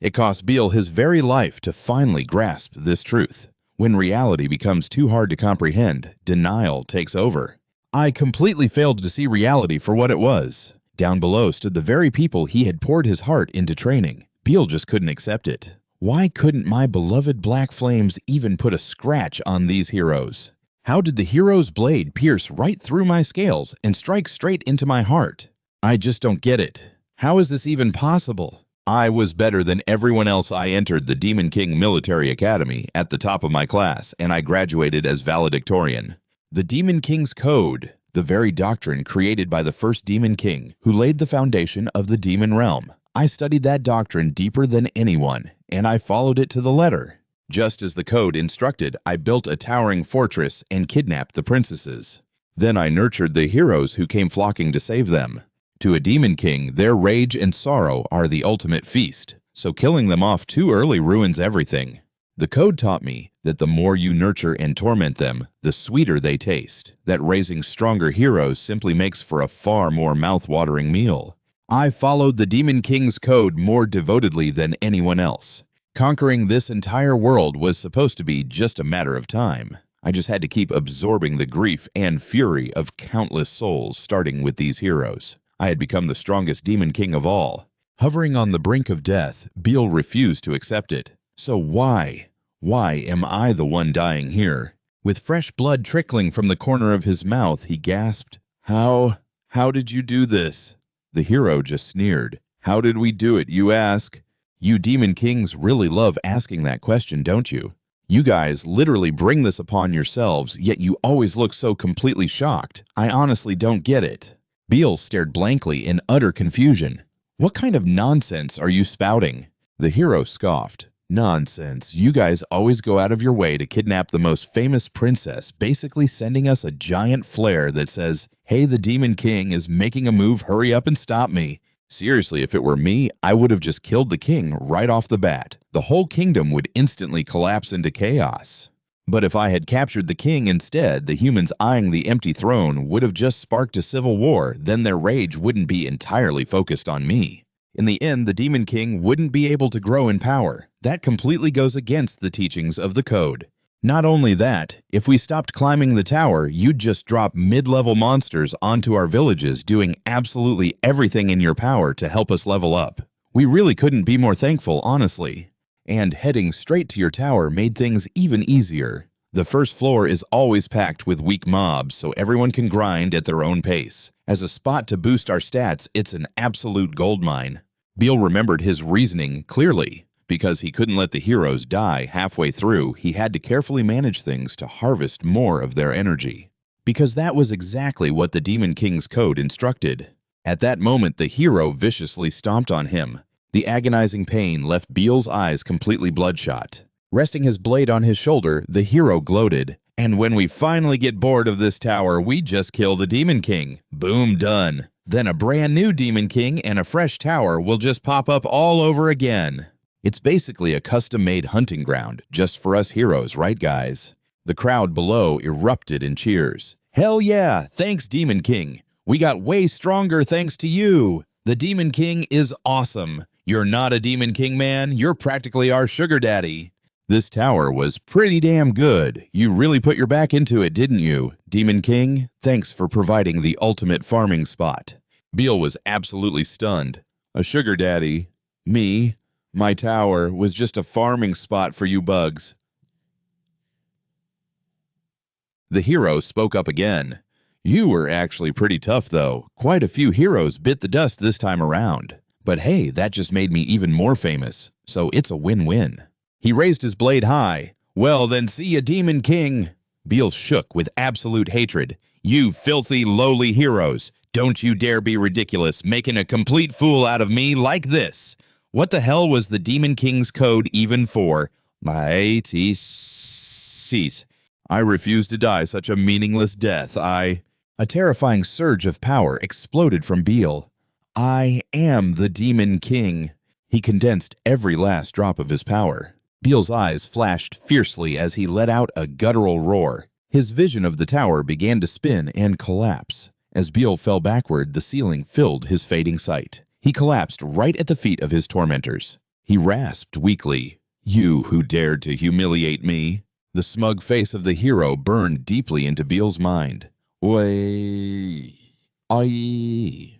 It cost Beale his very life to finally grasp this truth. When reality becomes too hard to comprehend, denial takes over. I completely failed to see reality for what it was. Down below stood the very people he had poured his heart into training. Beale just couldn't accept it. Why couldn't my beloved black flames even put a scratch on these heroes? How did the hero's blade pierce right through my scales and strike straight into my heart? I just don't get it. How is this even possible? I was better than everyone else. I entered the Demon King Military Academy at the top of my class, and I graduated as valedictorian. The Demon King's Code, the very doctrine created by the first Demon King, who laid the foundation of the demon realm. I studied that doctrine deeper than anyone, and I followed it to the letter. Just as the code instructed, I built a towering fortress and kidnapped the princesses. Then I nurtured the heroes who came flocking to save them. To a demon king, their rage and sorrow are the ultimate feast, so killing them off too early ruins everything. The code taught me that the more you nurture and torment them, the sweeter they taste, that raising stronger heroes simply makes for a far more mouth-watering meal. I followed the Demon King's code more devotedly than anyone else. Conquering this entire world was supposed to be just a matter of time. I just had to keep absorbing the grief and fury of countless souls, starting with these heroes. I had become the strongest demon king of all. Hovering on the brink of death, Beale refused to accept it. So why am I the one dying here? With fresh blood trickling from the corner of his mouth, he gasped, How did you do this? The hero just sneered. How did we do it, you ask? You demon kings really love asking that question, don't you? You guys literally bring this upon yourselves, yet you always look so completely shocked. I honestly don't get it. Beale stared blankly in utter confusion. What kind of nonsense are you spouting? The hero scoffed. Nonsense. You guys always go out of your way to kidnap the most famous princess, basically sending us a giant flare that says, hey, the Demon King is making a move, hurry up and stop me. Seriously, if it were me, I would have just killed the king right off the bat. The whole kingdom would instantly collapse into chaos. But if I had captured the king instead, the humans eyeing the empty throne would have just sparked a civil war, then their rage wouldn't be entirely focused on me. In the end, the Demon King wouldn't be able to grow in power. That completely goes against the teachings of the code. Not only that, if we stopped climbing the tower, you'd just drop mid-level monsters onto our villages, doing absolutely everything in your power to help us level up. We really couldn't be more thankful, honestly. And heading straight to your tower made things even easier. The first floor is always packed with weak mobs, so everyone can grind at their own pace. As a spot to boost our stats, it's an absolute goldmine. Beale remembered his reasoning clearly. Because he couldn't let the heroes die halfway through, he had to carefully manage things to harvest more of their energy. Because that was exactly what the Demon King's code instructed. At that moment, the hero viciously stomped on him. The agonizing pain left Beale's eyes completely bloodshot. Resting his blade on his shoulder, the hero gloated, and when we finally get bored of this tower, we just kill the Demon King. Boom, done. Then a brand new Demon King and a fresh tower will just pop up all over again. It's basically a custom-made hunting ground, just for us heroes, right guys? The crowd below erupted in cheers. Hell yeah, thanks Demon King. We got way stronger thanks to you. The Demon King is awesome. You're not a Demon King, man. You're practically our sugar daddy. This tower was pretty damn good. You really put your back into it, didn't you? Demon King, thanks for providing the ultimate farming spot. Beale was absolutely stunned. A sugar daddy? Me? My tower was just a farming spot for you bugs. The hero spoke up again. You were actually pretty tough, though. Quite a few heroes bit the dust this time around. But hey, that just made me even more famous, so it's a win-win. He raised his blade high. Well, then see ya, Demon King. Beale shook with absolute hatred. You filthy, lowly heroes. Don't you dare be ridiculous, making a complete fool out of me like this. What the hell was the Demon King's code even for? My cease. I refuse to die such a meaningless death. A terrifying surge of power exploded from Beale. I am the Demon King. He condensed every last drop of his power. Beale's eyes flashed fiercely as he let out a guttural roar. His vision of the tower began to spin and collapse. As Beale fell backward, the ceiling filled his fading sight. He collapsed right at the feet of his tormentors. He rasped weakly, "You who dared to humiliate me." The smug face of the hero burned deeply into Beale's mind. "Wei, I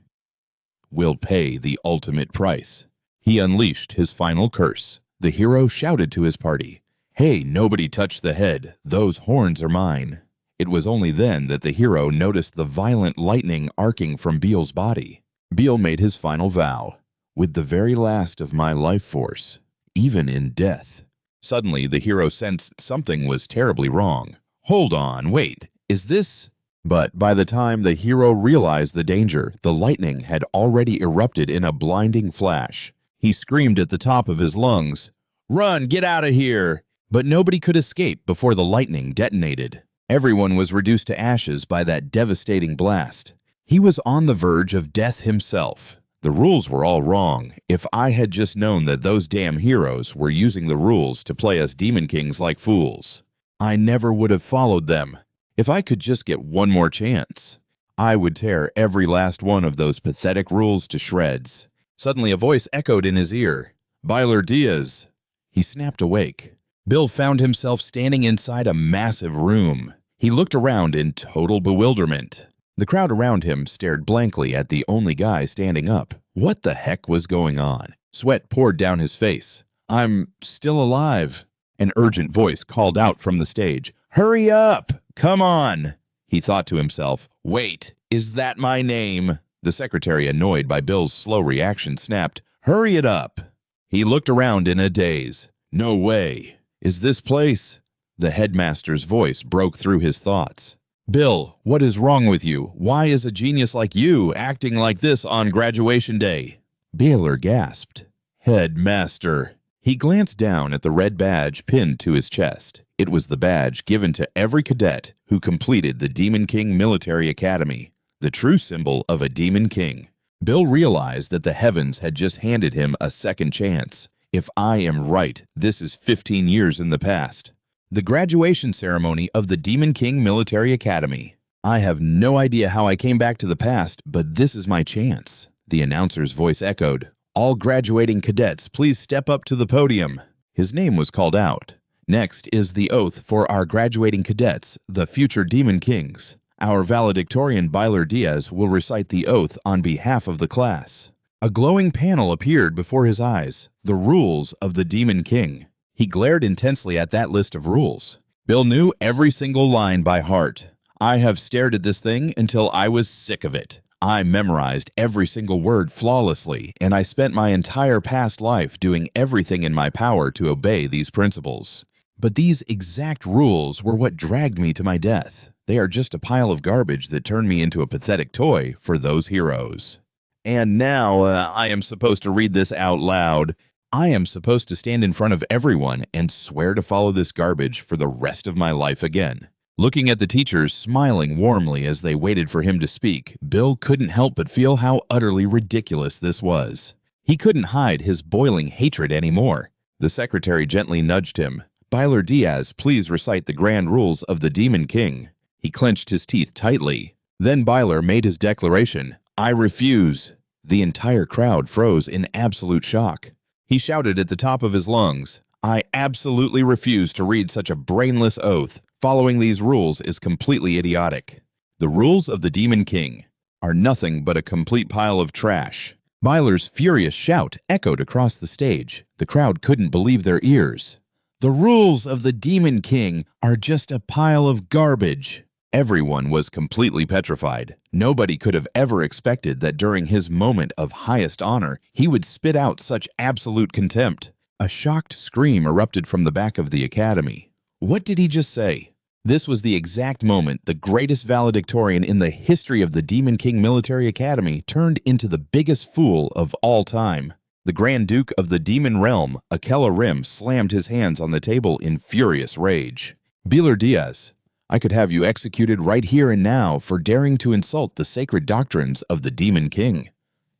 will pay the ultimate price." He unleashed his final curse. The hero shouted to his party, "Hey, nobody touch the head. Those horns are mine." It was only then that the hero noticed the violent lightning arcing from Beale's body. Beale made his final vow. "With the very last of my life force, even in death." Suddenly, the hero sensed something was terribly wrong. "Hold on, wait, is this—" But by the time the hero realized the danger, the lightning had already erupted in a blinding flash. He screamed at the top of his lungs, "Run, get out of here!" But nobody could escape before the lightning detonated. Everyone was reduced to ashes by that devastating blast. He was on the verge of death himself. The rules were all wrong. If I had just known that those damn heroes were using the rules to play us Demon Kings like fools, I never would have followed them. If I could just get one more chance, I would tear every last one of those pathetic rules to shreds. Suddenly a voice echoed in his ear. "Byler Diaz." He snapped awake. Bill found himself standing inside a massive room. He looked around in total bewilderment. The crowd around him stared blankly at the only guy standing up. What the heck was going on? Sweat poured down his face. "I'm still alive." An urgent voice called out from the stage. "Hurry up! Come on!" He thought to himself, "Wait, is that my name?" The secretary, annoyed by Bill's slow reaction, snapped, "Hurry it up!" He looked around in a daze. "No way. Is this place—" The headmaster's voice broke through his thoughts. "Bill, what is wrong with you? Why is a genius like you acting like this on graduation day?" Baylor gasped. "Headmaster." He glanced down at the red badge pinned to his chest. It was the badge given to every cadet who completed the Demon King Military Academy, the true symbol of a Demon King. Bill realized that the heavens had just handed him a second chance. If I am right, this is 15 years in the past. The graduation ceremony of the Demon King Military Academy. "I have no idea how I came back to the past, but this is my chance." The announcer's voice echoed. "All graduating cadets, please step up to the podium." His name was called out. "Next is the oath for our graduating cadets, the future Demon Kings. Our valedictorian Byler Diaz will recite the oath on behalf of the class." A glowing panel appeared before his eyes. The rules of the Demon King. He glared intensely at that list of rules. Bill knew every single line by heart. "I have stared at this thing until I was sick of it. I memorized every single word flawlessly, and I spent my entire past life doing everything in my power to obey these principles. But these exact rules were what dragged me to my death. They are just a pile of garbage that turned me into a pathetic toy for those heroes. And now I am supposed to read this out loud. I am supposed to stand in front of everyone and swear to follow this garbage for the rest of my life again." Looking at the teachers smiling warmly as they waited for him to speak, Bill couldn't help but feel how utterly ridiculous this was. He couldn't hide his boiling hatred anymore. The secretary gently nudged him. "Byler Diaz, please recite the grand rules of the Demon King." He clenched his teeth tightly. Then Byler made his declaration. "I refuse." The entire crowd froze in absolute shock. He shouted at the top of his lungs, "I absolutely refuse to read such a brainless oath. Following these rules is completely idiotic. The rules of the Demon King are nothing but a complete pile of trash." Byler's furious shout echoed across the stage. The crowd couldn't believe their ears. "The rules of the Demon King are just a pile of garbage." Everyone was completely petrified. Nobody could have ever expected that during his moment of highest honor, he would spit out such absolute contempt. A shocked scream erupted from the back of the academy. What did he just say? This was the exact moment the greatest valedictorian in the history of the Demon King Military Academy turned into the biggest fool of all time. The Grand Duke of the Demon Realm, Akela Rim, slammed his hands on the table in furious rage. "Byler Diaz, I could have you executed right here and now for daring to insult the sacred doctrines of the Demon King.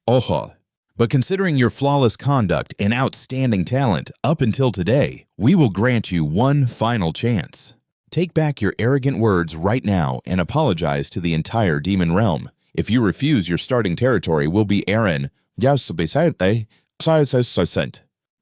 Oho. But considering your flawless conduct and outstanding talent up until today, we will grant you one final chance. Take back your arrogant words right now and apologize to the entire Demon Realm. If you refuse, your starting territory will be Aaron.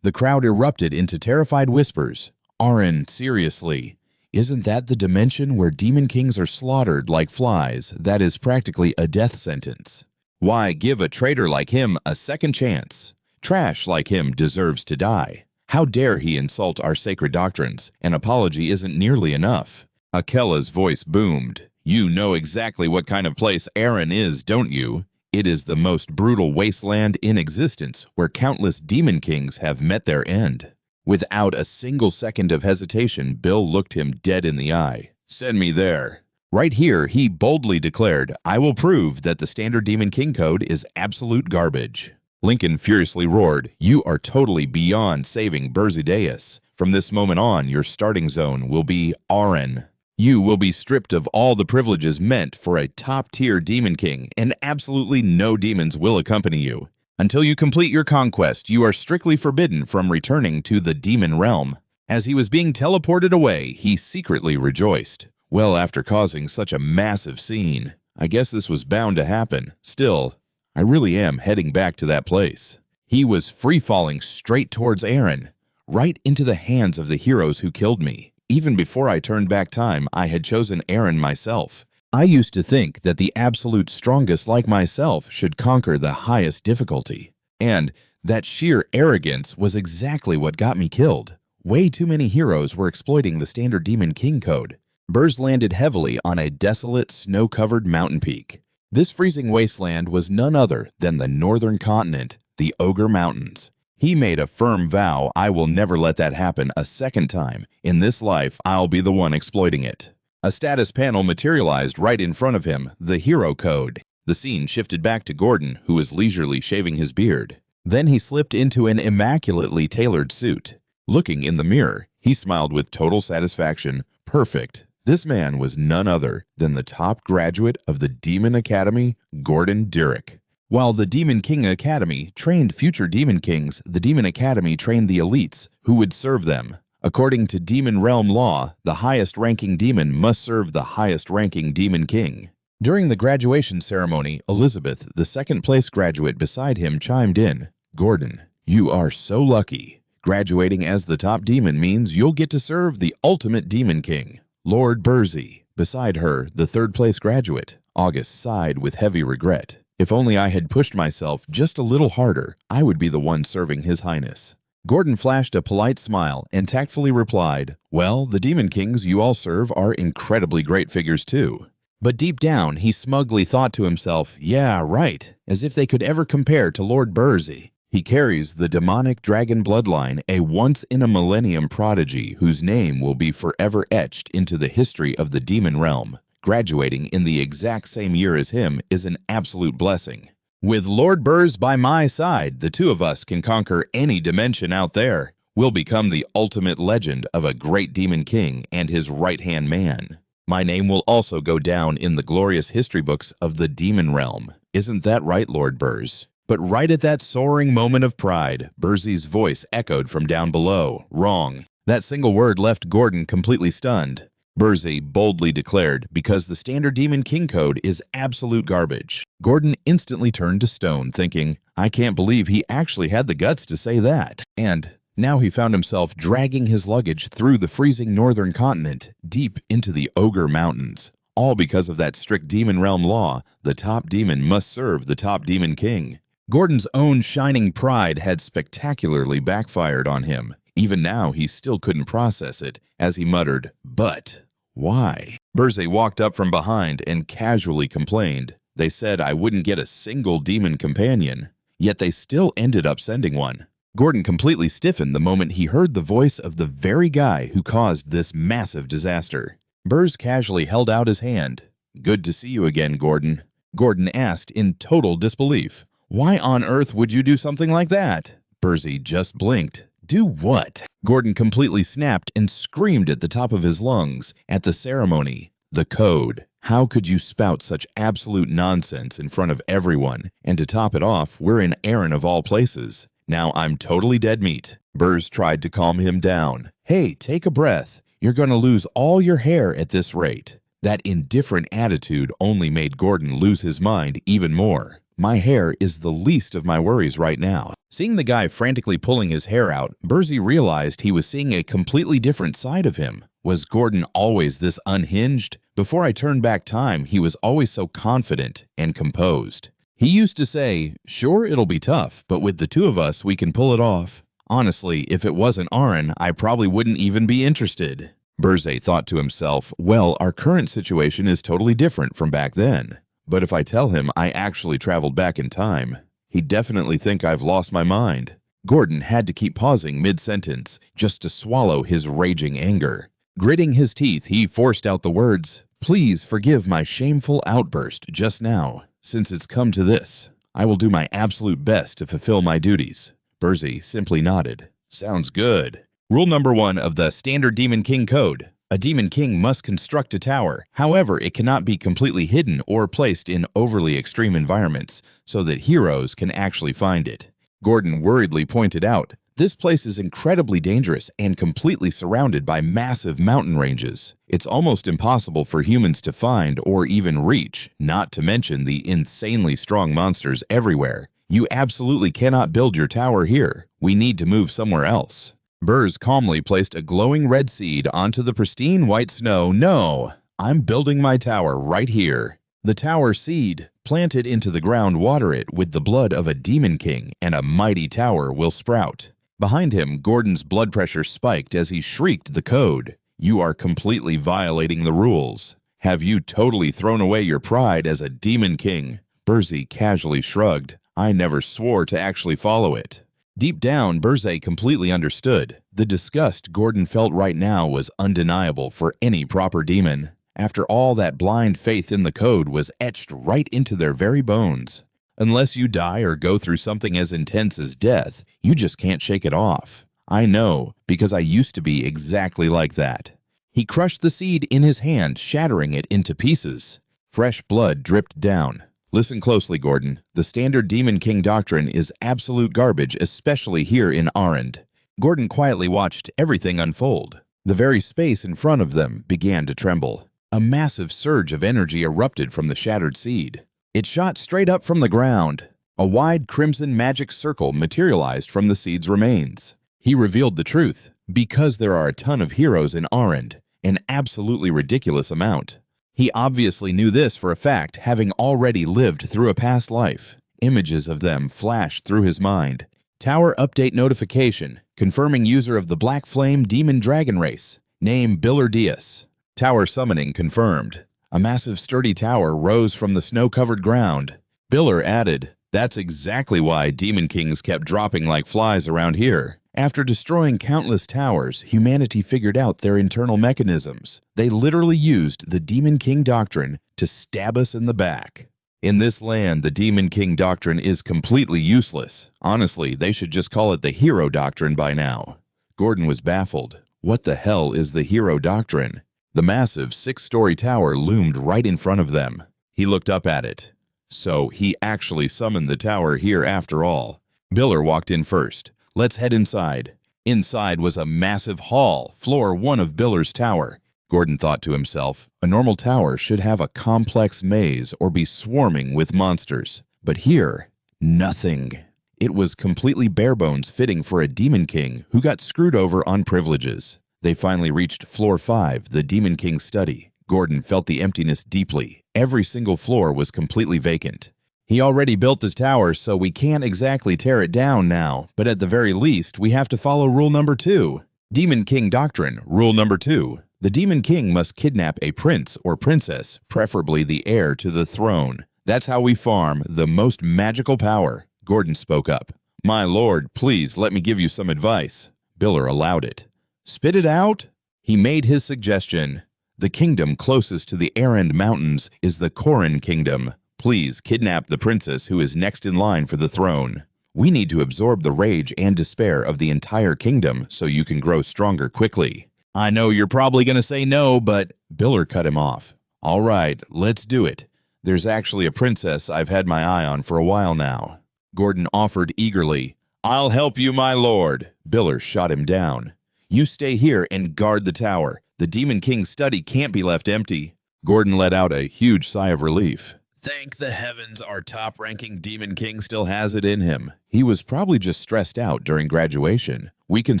The The crowd erupted into terrified whispers. Aaron, seriously. Isn't that the dimension where demon kings are slaughtered like flies? That is practically a death sentence. Why give a traitor like him a second chance? Trash like him deserves to die. How dare he insult our sacred doctrines? An apology isn't nearly enough. Akella's voice boomed. You know exactly what kind of place Aaron is, don't you? It is the most brutal wasteland in existence where countless demon kings have met their end. Without a single second of hesitation, Bill looked him dead in the eye. Send me there. Right here, he boldly declared, I will prove that the standard Demon King code is absolute garbage. Lincoln furiously roared, You are totally beyond saving Berzideus. From this moment on, your starting zone will be Aaron. You will be stripped of all the privileges meant for a top-tier Demon King, and absolutely no demons will accompany you. Until you complete your conquest, you are strictly forbidden from returning to the demon realm. As he was being teleported away, he secretly rejoiced. Well, after causing such a massive scene, I guess this was bound to happen. Still, I really am heading back to that place. He was free-falling straight towards Aaron, right into the hands of the heroes who killed me. Even before I turned back time, I had chosen Aaron myself. I used to think that the absolute strongest like myself should conquer the highest difficulty. And that sheer arrogance was exactly what got me killed. Way too many heroes were exploiting the standard Demon King code. Burrs landed heavily on a desolate, snow-covered mountain peak. This freezing wasteland was none other than the northern continent, the Ogre Mountains. He made a firm vow, I will never let that happen a second time. In this life, I'll be the one exploiting it. A status panel materialized right in front of him, the hero code. The scene shifted back to Gordon, who was leisurely shaving his beard. Then he slipped into an immaculately tailored suit. Looking in the mirror, he smiled with total satisfaction. Perfect. This man was none other than the top graduate of the Demon Academy, Gordon Dirick. While the Demon King Academy trained future Demon Kings, the Demon Academy trained the elites who would serve them. According to Demon Realm law, the highest-ranking demon must serve the highest-ranking Demon King. During the graduation ceremony, Elizabeth, the second-place graduate beside him, chimed in. Gordon, you are so lucky. Graduating as the top demon means you'll get to serve the ultimate Demon King, Lord Burzy. Beside her, the third-place graduate, August, sighed with heavy regret. If only I had pushed myself just a little harder, I would be the one serving His Highness. Gordon flashed a polite smile and tactfully replied, Well, the Demon Kings you all serve are incredibly great figures too. But deep down, he smugly thought to himself, Yeah, right, as if they could ever compare to Lord Burzy. He carries the demonic dragon bloodline, a once-in-a-millennium prodigy whose name will be forever etched into the history of the demon realm. Graduating in the exact same year as him is an absolute blessing. With Lord Burrs by my side, the two of us can conquer any dimension out there. We'll become the ultimate legend of a great demon king and his right-hand man. My name will also go down in the glorious history books of the demon realm. Isn't that right, Lord Burrs? But right at that soaring moment of pride, Burzy's voice echoed from down below. Wrong. That single word left Gordon completely stunned. Burzy boldly declared, because the standard Demon King code is absolute garbage. Gordon instantly turned to stone, thinking, I can't believe he actually had the guts to say that. And now he found himself dragging his luggage through the freezing northern continent, deep into the Ogre Mountains. All because of that strict demon realm law, the top demon must serve the top Demon King. Gordon's own shining pride had spectacularly backfired on him. Even now, he still couldn't process it, as he muttered, But why? Burzy walked up from behind and casually complained. They said I wouldn't get a single demon companion, yet they still ended up sending one. Gordon completely stiffened the moment he heard the voice of the very guy who caused this massive disaster. Burrs casually held out his hand. Good to see you again, Gordon. Gordon asked in total disbelief. Why on earth would you do something like that? Burzy just blinked. Do what? Gordon completely snapped and screamed at the top of his lungs at the ceremony. The code. How could you spout such absolute nonsense in front of everyone? And to top it off, we're in Aaron of all places. Now I'm totally dead meat. Burrs tried to calm him down. Hey, take a breath. You're going to lose all your hair at this rate. That indifferent attitude only made Gordon lose his mind even more. My hair is the least of my worries right now. Seeing the guy frantically pulling his hair out, Burzy realized he was seeing a completely different side of him. Was Gordon always this unhinged? Before I turned back time, he was always so confident and composed. He used to say, "Sure, it'll be tough, but with the two of us, we can pull it off." Honestly, if it wasn't Aaron, I probably wouldn't even be interested. Burzy thought to himself, well, our current situation is totally different from back then. But if I tell him I actually traveled back in time, he'd definitely think I've lost my mind. Gordon had to keep pausing mid-sentence just to swallow his raging anger. Gritting his teeth, he forced out the words, "Please forgive my shameful outburst just now. Since it's come to this, I will do my absolute best to fulfill my duties." Burzy simply nodded. Sounds good. Rule number 1 of the Standard Demon King Code. A Demon King must construct a tower. However, it cannot be completely hidden or placed in overly extreme environments so that heroes can actually find it. Gordon worriedly pointed out, this place is incredibly dangerous and completely surrounded by massive mountain ranges. It's almost impossible for humans to find or even reach, not to mention the insanely strong monsters everywhere. You absolutely cannot build your tower here. We need to move somewhere else. Burrs calmly placed a glowing red seed onto the pristine white snow. No, I'm building my tower right here. The tower seed, planted into the ground, water it with the blood of a demon king, and a mighty tower will sprout. Behind him, Gordon's blood pressure spiked as he shrieked the code. You are completely violating the rules. Have you totally thrown away your pride as a demon king? Burzy casually shrugged. I never swore to actually follow it. Deep down, Burzy completely understood. The disgust Gordon felt right now was undeniable for any proper demon. After all, that blind faith in the code was etched right into their very bones. Unless you die or go through something as intense as death, you just can't shake it off. I know, because I used to be exactly like that. He crushed the seed in his hand, shattering it into pieces. Fresh blood dripped down. Listen closely, Gordon. The Standard Demon King doctrine is absolute garbage, especially here in Arend. Gordon quietly watched everything unfold. The very space in front of them began to tremble. A massive surge of energy erupted from the shattered seed. It shot straight up from the ground. A wide crimson magic circle materialized from the seed's remains. He revealed the truth. Because there are a ton of heroes in Arend, an absolutely ridiculous amount. He obviously knew this for a fact, having already lived through a past life. Images of them flashed through his mind. Tower update notification, confirming user of the Black Flame Demon Dragon race. Name Biller Diaz. Tower summoning confirmed. A massive sturdy tower rose from the snow-covered ground. Biller added, that's exactly why Demon Kings kept dropping like flies around here. After destroying countless towers, humanity figured out their internal mechanisms. They literally used the Demon King doctrine to stab us in the back. In this land, the Demon King doctrine is completely useless. Honestly, they should just call it the Hero Doctrine by now. Gordon was baffled. What the hell is the Hero Doctrine? The massive 6-story tower loomed right in front of them. He looked up at it. So he actually summoned the tower here after all. Biller walked in first. Let's head inside. Inside was a massive hall, floor 1 of Biller's tower. Gordon thought to himself, a normal tower should have a complex maze or be swarming with monsters. But here, nothing. It was completely barebones fitting for a demon king who got screwed over on privileges. They finally reached floor 5, the Demon King's study. Gordon felt the emptiness deeply. Every single floor was completely vacant. He already built this tower, so we can't exactly tear it down now, but at the very least, we have to follow rule number 2. Demon King Doctrine, rule number 2. The Demon King must kidnap a prince or princess, preferably the heir to the throne. That's how we farm the most magical power. Gordon spoke up. My lord, please let me give you some advice. Biller allowed it. Spit it out? He made his suggestion. The kingdom closest to the Arend Mountains is the Korin Kingdom. Please kidnap the princess who is next in line for the throne. We need to absorb the rage and despair of the entire kingdom so you can grow stronger quickly. I know you're probably going to say no, but Biller cut him off. All right, let's do it. There's actually a princess I've had my eye on for a while now. Gordon offered eagerly. I'll help you, my lord. Biller shot him down. You stay here and guard the tower. The Demon King's study can't be left empty. Gordon let out a huge sigh of relief. Thank the heavens our top-ranking Demon King still has it in him. He was probably just stressed out during graduation. We can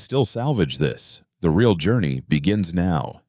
still salvage this. The real journey begins now.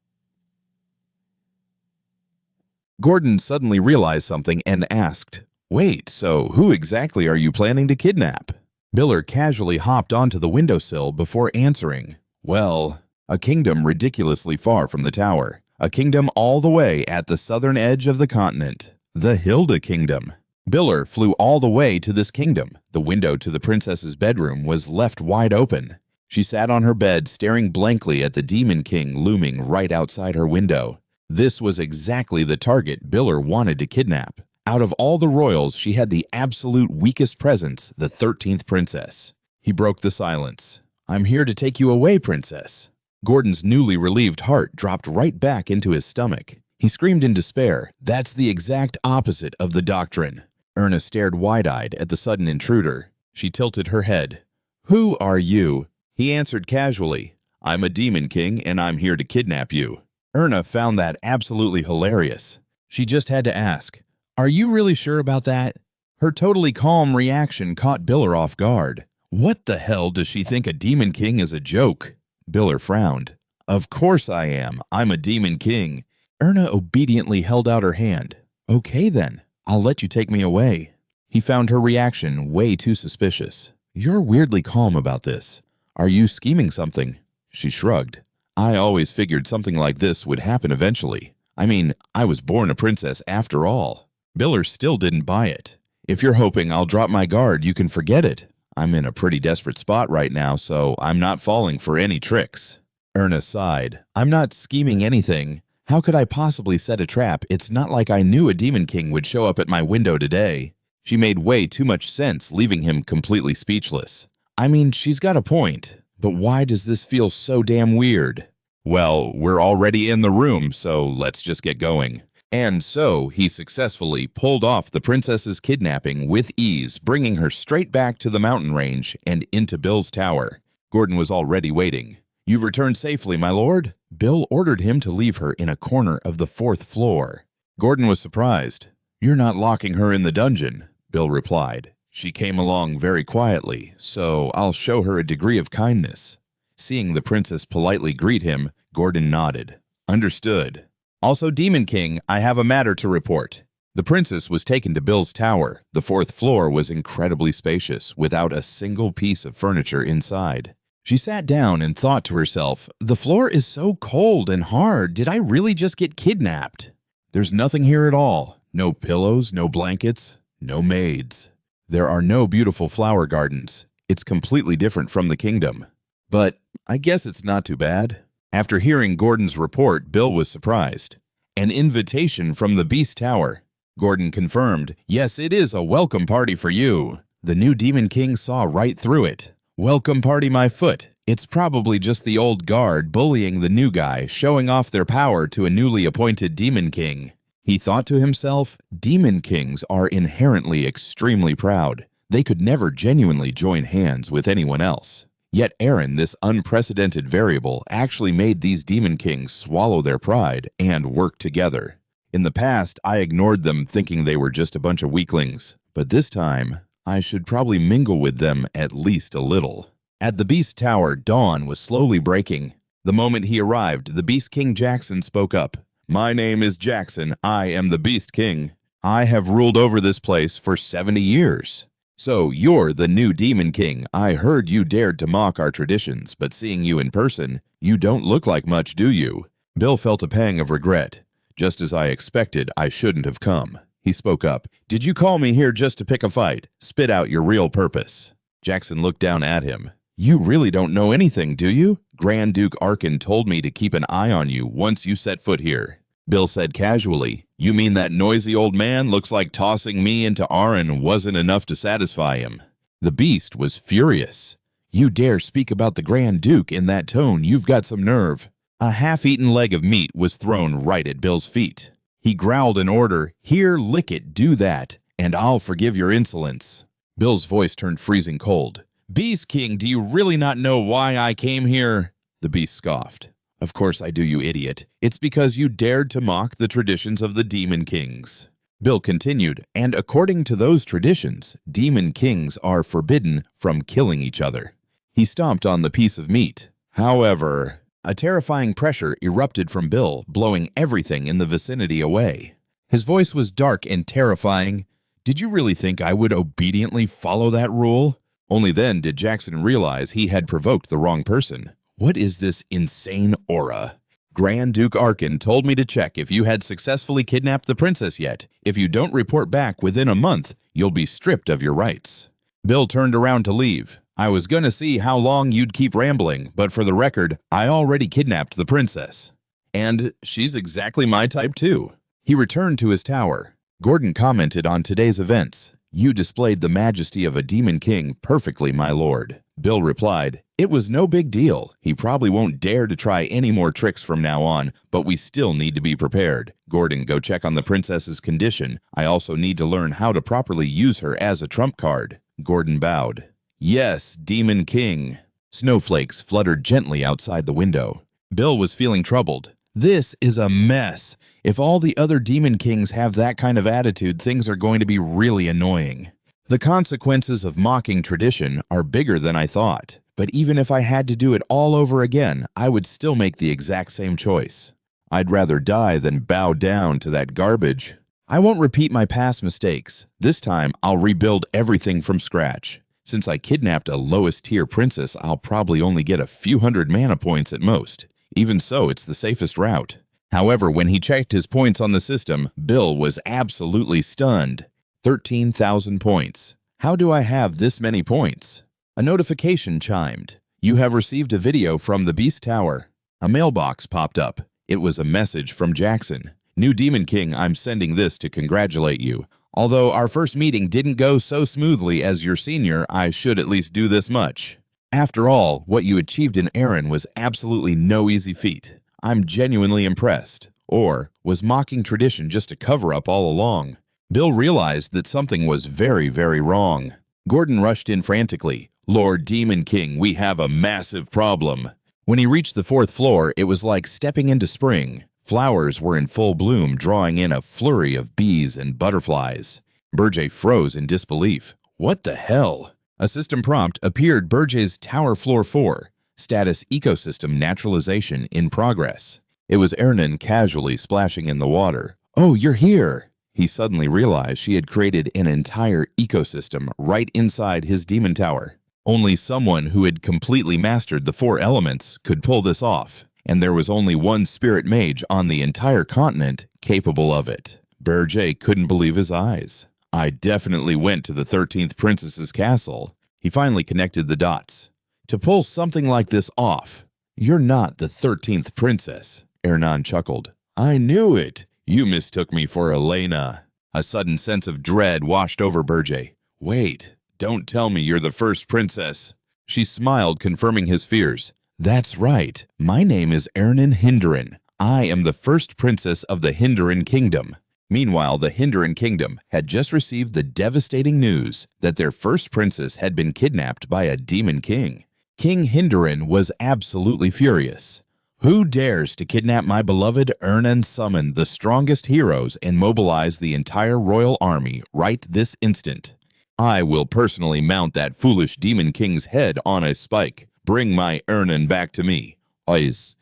Gordon suddenly realized something and asked, "Wait, so who exactly are you planning to kidnap?" Biller casually hopped onto the windowsill before answering, "Well, a kingdom ridiculously far from the tower. A kingdom all the way at the southern edge of the continent. The Hilda Kingdom." Biller flew all the way to this kingdom. The window to the princess's bedroom was left wide open. She sat on her bed staring blankly at the Demon King looming right outside her window. This was exactly the target Biller wanted to kidnap. Out of all the royals, she had the absolute weakest presence, the 13th princess. He broke the silence. "I'm here to take you away, princess." Gordon's newly relieved heart dropped right back into his stomach. He screamed in despair, "That's the exact opposite of the doctrine." Erna stared wide-eyed at the sudden intruder. She tilted her head. "Who are you?" He answered casually, "I'm a demon king, and I'm here to kidnap you." Erna found that absolutely hilarious. She just had to ask, "Are you really sure about that?" Her totally calm reaction caught Biller off guard. What the hell does she think a demon king is a joke? Biller frowned. "Of course I am. I'm a demon king." Erna obediently held out her hand. "Okay then, I'll let you take me away." He found her reaction way too suspicious. "You're weirdly calm about this. Are you scheming something?" She shrugged. "I always figured something like this would happen eventually. I mean, I was born a princess after all." Biller still didn't buy it. "If you're hoping I'll drop my guard, you can forget it. I'm in a pretty desperate spot right now, so I'm not falling for any tricks." Erna sighed. "I'm not scheming anything. How could I possibly set a trap? It's not like I knew a demon king would show up at my window today." She made way too much sense, leaving him completely speechless. I mean, she's got a point, but why does this feel so damn weird? "Well, we're already in the room, so let's just get going." And so he successfully pulled off the princess's kidnapping with ease, bringing her straight back to the mountain range and into Bill's tower. Gordon was already waiting. "You've returned safely, my lord?" Bill ordered him to leave her in a corner of the 4th floor. Gordon was surprised. "You're not locking her in the dungeon," Bill replied. "She came along very quietly, so I'll show her a degree of kindness." Seeing the princess politely greet him, Gordon nodded. "Understood. Also, Demon King, I have a matter to report." The princess was taken to Bill's tower. The 4th floor was incredibly spacious, without a single piece of furniture inside. She sat down and thought to herself, "The floor is so cold and hard. Did I really just get kidnapped?" There's nothing here at all. No pillows, no blankets, no maids. There are no beautiful flower gardens. It's completely different from the kingdom. But I guess it's not too bad. After hearing Gordon's report, Bill was surprised. "An invitation from the Beast Tower." Gordon confirmed, "Yes, it is a welcome party for you." The new Demon King saw right through it. "Welcome party my foot. It's probably just the old guard bullying the new guy, showing off their power to a newly appointed Demon King." He thought to himself, Demon Kings are inherently extremely proud. They could never genuinely join hands with anyone else. Yet Aaron, this unprecedented variable, actually made these Demon Kings swallow their pride and work together. "In the past, I ignored them thinking they were just a bunch of weaklings. But this time, I should probably mingle with them at least a little." At the Beast Tower, dawn was slowly breaking. The moment he arrived, the Beast King Jackson spoke up. "My name is Jackson. I am the Beast King. I have ruled over this place for 70 years. So you're the new Demon King. I heard you dared to mock our traditions, but seeing you in person, you don't look like much, do you?" Bill felt a pang of regret. "Just as I expected, I shouldn't have come." He spoke up. "Did you call me here just to pick a fight? Spit out your real purpose." Jackson looked down at him. "You really don't know anything, do you? Grand Duke Arkin told me to keep an eye on you once you set foot here." Bill said casually, "You mean that noisy old man looks like tossing me into Arryn wasn't enough to satisfy him?" The beast was furious. "You dare speak about the Grand Duke in that tone, you've got some nerve." A half-eaten leg of meat was thrown right at Bill's feet. He growled an order, "Here, lick it, do that, and I'll forgive your insolence." Bill's voice turned freezing cold. "Beast King, do you really not know why I came here?" The beast scoffed. "Of course I do, you idiot. It's because you dared to mock the traditions of the Demon Kings." Bill continued, and according to those traditions, demon kings are forbidden from killing each other. He stomped on the piece of meat. However, a terrifying pressure erupted from Bill, blowing everything in the vicinity away. His voice was dark and terrifying. Did you really think I would obediently follow that rule? Only then did Jackson realize he had provoked the wrong person. What is this insane aura? Grand Duke Arkin told me to check if you had successfully kidnapped the princess yet. If you don't report back within a month, you'll be stripped of your rights. Bill turned around to leave. I was gonna see how long you'd keep rambling, but for the record, I already kidnapped the princess. And she's exactly my type too. He returned to his tower. Gordon commented on today's events. You displayed the majesty of a demon king perfectly, my lord. Bill replied, it was no big deal. He probably won't dare to try any more tricks from now on, but we still need to be prepared. Gordon, go check on the princess's condition. I also need to learn how to properly use her as a trump card. Gordon bowed. Yes, Demon King. Snowflakes fluttered gently outside the window. Bill was feeling troubled. This is a mess. If all the other Demon Kings have that kind of attitude, things are going to be really annoying. The consequences of mocking tradition are bigger than I thought, but even if I had to do it all over again, I would still make the exact same choice. I'd rather die than bow down to that garbage. I won't repeat my past mistakes. This time, I'll rebuild everything from scratch. Since I kidnapped a lowest-tier princess, I'll probably only get a few hundred mana points at most. Even so, it's the safest route. However, when he checked his points on the system, Bill was absolutely stunned. 13,000 points. How do I have this many points? A notification chimed. You have received a video from the Beast Tower. A mailbox popped up. It was a message from Jackson. New Demon King, I'm sending this to congratulate you. Although our first meeting didn't go so smoothly as your senior, I should at least do this much. After all, what you achieved in Aaron was absolutely no easy feat. I'm genuinely impressed. Or was mocking tradition just a cover-up all along? Bill realized that something was very, very wrong. Gordon rushed in frantically. Lord Demon King, we have a massive problem. When he reached the 4th floor, it was like stepping into spring. Flowers were in full bloom, drawing in a flurry of bees and butterflies. Burgess froze in disbelief. What the hell? A system prompt appeared. Burgess Tower Floor 4. Status Ecosystem Naturalization in progress. It was Ernan casually splashing in the water. Oh, you're here! He suddenly realized she had created an entire ecosystem right inside his demon tower. Only someone who had completely mastered the 4 elements could pull this off, and there was only one spirit mage on the entire continent capable of it. Burgess couldn't believe his eyes. I definitely went to the 13th Princess's castle. He finally connected the dots. To pull something like this off. You're not the 13th Princess, Ernan chuckled. I knew it. You mistook me for Elena. A sudden sense of dread washed over Burgess. Wait, don't tell me you're the first princess. She smiled, confirming his fears. That's right. My name is Ernan Hindarin. I am the first princess of the Hindarin Kingdom. Meanwhile, the Hindarin Kingdom had just received the devastating news that their first princess had been kidnapped by a demon king. King Hindarin was absolutely furious. Who dares to kidnap my beloved Ernan? Summon the strongest heroes and mobilize the entire royal army right this instant. I will personally mount that foolish demon king's head on a spike. Bring my Ernan back to me. Od's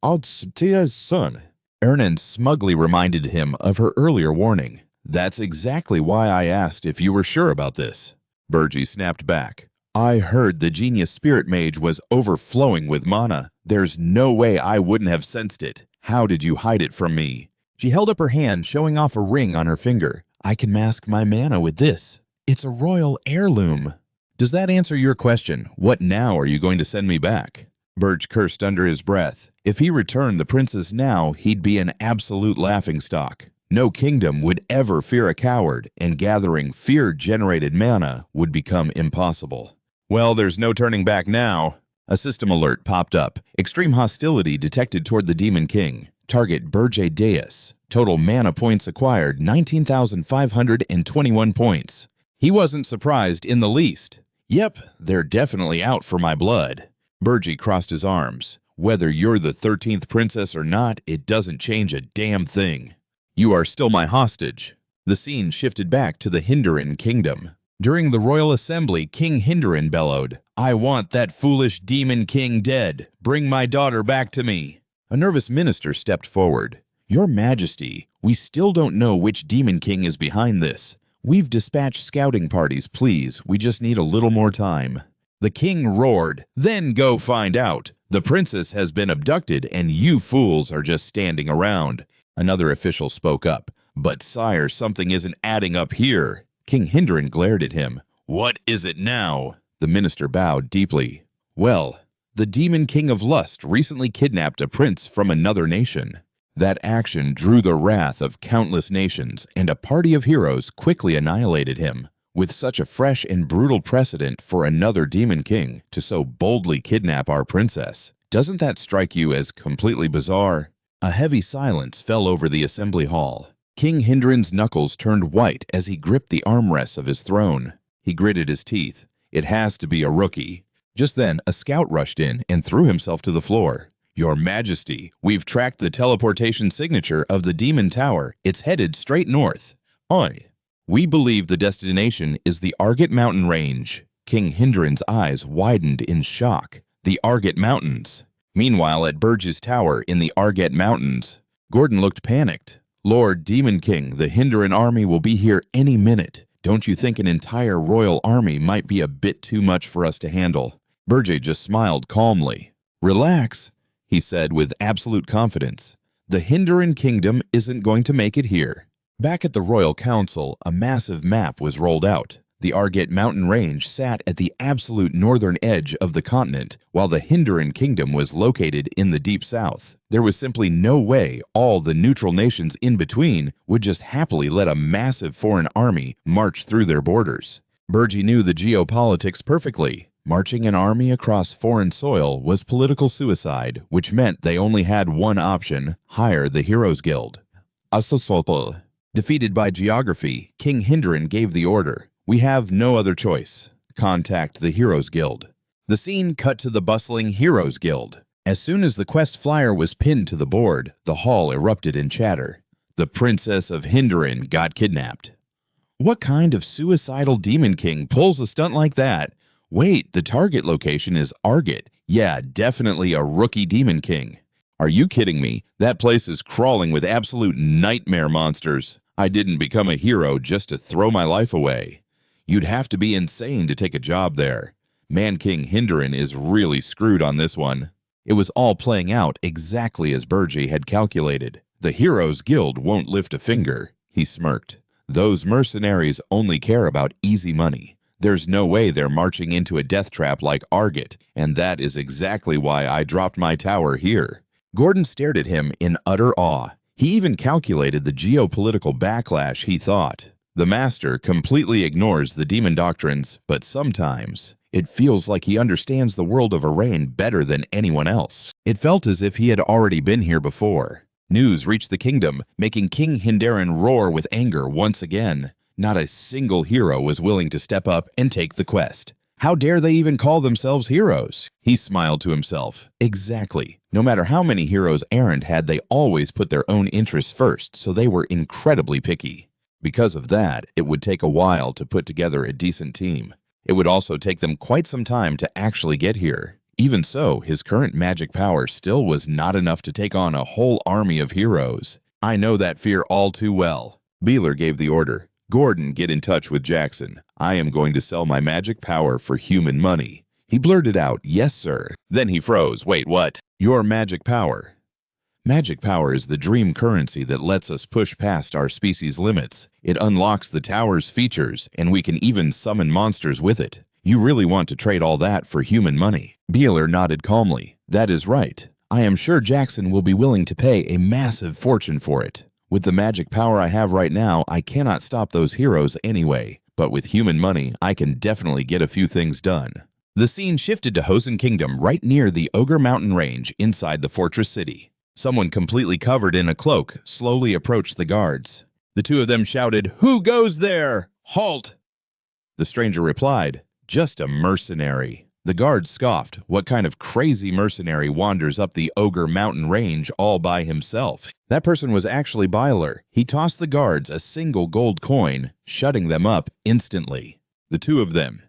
son. Ernan smugly reminded him of her earlier warning. That's exactly why I asked if you were sure about this. Burgess snapped back. I heard the genius spirit mage was overflowing with mana. There's no way I wouldn't have sensed it. How did you hide it from me? She held up her hand, showing off a ring on her finger. I can mask my mana with this. It's a royal heirloom. Does that answer your question? What now are you going to send me back? Burge cursed under his breath. If he returned the princess now, he'd be an absolute laughingstock. No kingdom would ever fear a coward, and gathering fear-generated mana would become impossible. Well, there's no turning back now. A system alert popped up. Extreme hostility detected toward the Demon King. Target Burgess Deus. Total mana points acquired 19,521 points. He wasn't surprised in the least. Yep, they're definitely out for my blood. Burgess crossed his arms. Whether you're the 13th princess or not, it doesn't change a damn thing. You are still my hostage. The scene shifted back to the Hinduran kingdom. During the royal assembly, King Hinduran bellowed, "I want that foolish demon king dead. Bring my daughter back to me." A nervous minister stepped forward. "Your Majesty, we still don't know which demon king is behind this. We've dispatched scouting parties, please. We just need a little more time." The king roared, "Then go find out. The princess has been abducted and you fools are just standing around." Another official spoke up. "But sire, something isn't adding up here." King Hinduran glared at him. "What is it now?" The minister bowed deeply. "Well, the demon king of lust recently kidnapped a prince from another nation. That action drew the wrath of countless nations, and a party of heroes quickly annihilated him. With such a fresh and brutal precedent for another demon king to so boldly kidnap our princess, doesn't that strike you as completely bizarre?" A heavy silence fell over the assembly hall. King Hinduran's knuckles turned white as he gripped the armrests of his throne. He gritted his teeth. "It has to be a rookie." Just then, a scout rushed in and threw himself to the floor. "Your Majesty, we've tracked the teleportation signature of the Demon Tower. It's headed straight north." "Oi!" "We believe the destination is the Argot Mountain Range." King Hinduran's eyes widened in shock. The Argot Mountains. Meanwhile, at Burge's tower in the Argot Mountains, Gordon looked panicked. "Lord Demon King, the Hinduran army will be here any minute. Don't you think an entire royal army might be a bit too much for us to handle?" Burge just smiled calmly. "Relax," he said with absolute confidence. "The Hinduran kingdom isn't going to make it here." Back at the Royal Council, a massive map was rolled out. The Argot Mountain Range sat at the absolute northern edge of the continent, while the Hinduran kingdom was located in the deep south. There was simply no way all the neutral nations in between would just happily let a massive foreign army march through their borders. Burge knew the geopolitics perfectly. Marching an army across foreign soil was political suicide, which meant they only had one option: hire the Heroes Guild. Asosopol. Defeated by geography, King Hinduran gave the order. "We have no other choice. Contact the Heroes Guild." The scene cut to the bustling Heroes Guild. As soon as the quest flyer was pinned to the board, the hall erupted in chatter. "The Princess of Hinduran got kidnapped." "What kind of suicidal demon king pulls a stunt like that? Wait, the target location is Argot. Yeah, definitely a rookie demon king." "Are you kidding me? That place is crawling with absolute nightmare monsters. I didn't become a hero just to throw my life away." "You'd have to be insane to take a job there. Man King Hinduran is really screwed on this one." It was all playing out exactly as Burge had calculated. "The Heroes Guild won't lift a finger," he smirked. "Those mercenaries only care about easy money. There's no way they're marching into a death trap like Argot, and that is exactly why I dropped my tower here." Gordon stared at him in utter awe. He even calculated the geopolitical backlash, he thought. The master completely ignores the demon doctrines, but sometimes it feels like he understands the world of Arraign better than anyone else. It felt as if he had already been here before. News reached the kingdom, making King Hinduran roar with anger once again. Not a single hero was willing to step up and take the quest. How dare they even call themselves heroes? He smiled to himself. Exactly. No matter how many heroes Errand had, they always put their own interests first, so they were incredibly picky. Because of that, it would take a while to put together a decent team. It would also take them quite some time to actually get here. Even so, his current magic power still was not enough to take on a whole army of heroes. "I know that fear all too well." Beeler gave the order. "Gordon, get in touch with Jackson. I am going to sell my magic power for human money." He blurted out, "Yes, sir." Then he froze. "Wait, what?" "Your magic power." Magic power is the dream currency that lets us push past our species' limits. It unlocks the tower's features, and we can even summon monsters with it. You really want to trade all that for human money? Beeler nodded calmly. "That is right. I am sure Jackson will be willing to pay a massive fortune for it. With the magic power I have right now, I cannot stop those heroes anyway. But with human money, I can definitely get a few things done." The scene shifted to Hosen Kingdom right near the Ogre Mountain Range inside the fortress city. Someone completely covered in a cloak slowly approached the guards. The two of them shouted, "Who goes there? Halt!" The stranger replied, "Just a mercenary." The guard scoffed. What kind of crazy mercenary wanders up the Ogre Mountain range all by himself? That person was actually Byler. He tossed the guards a single gold coin, shutting them up instantly. The two of them,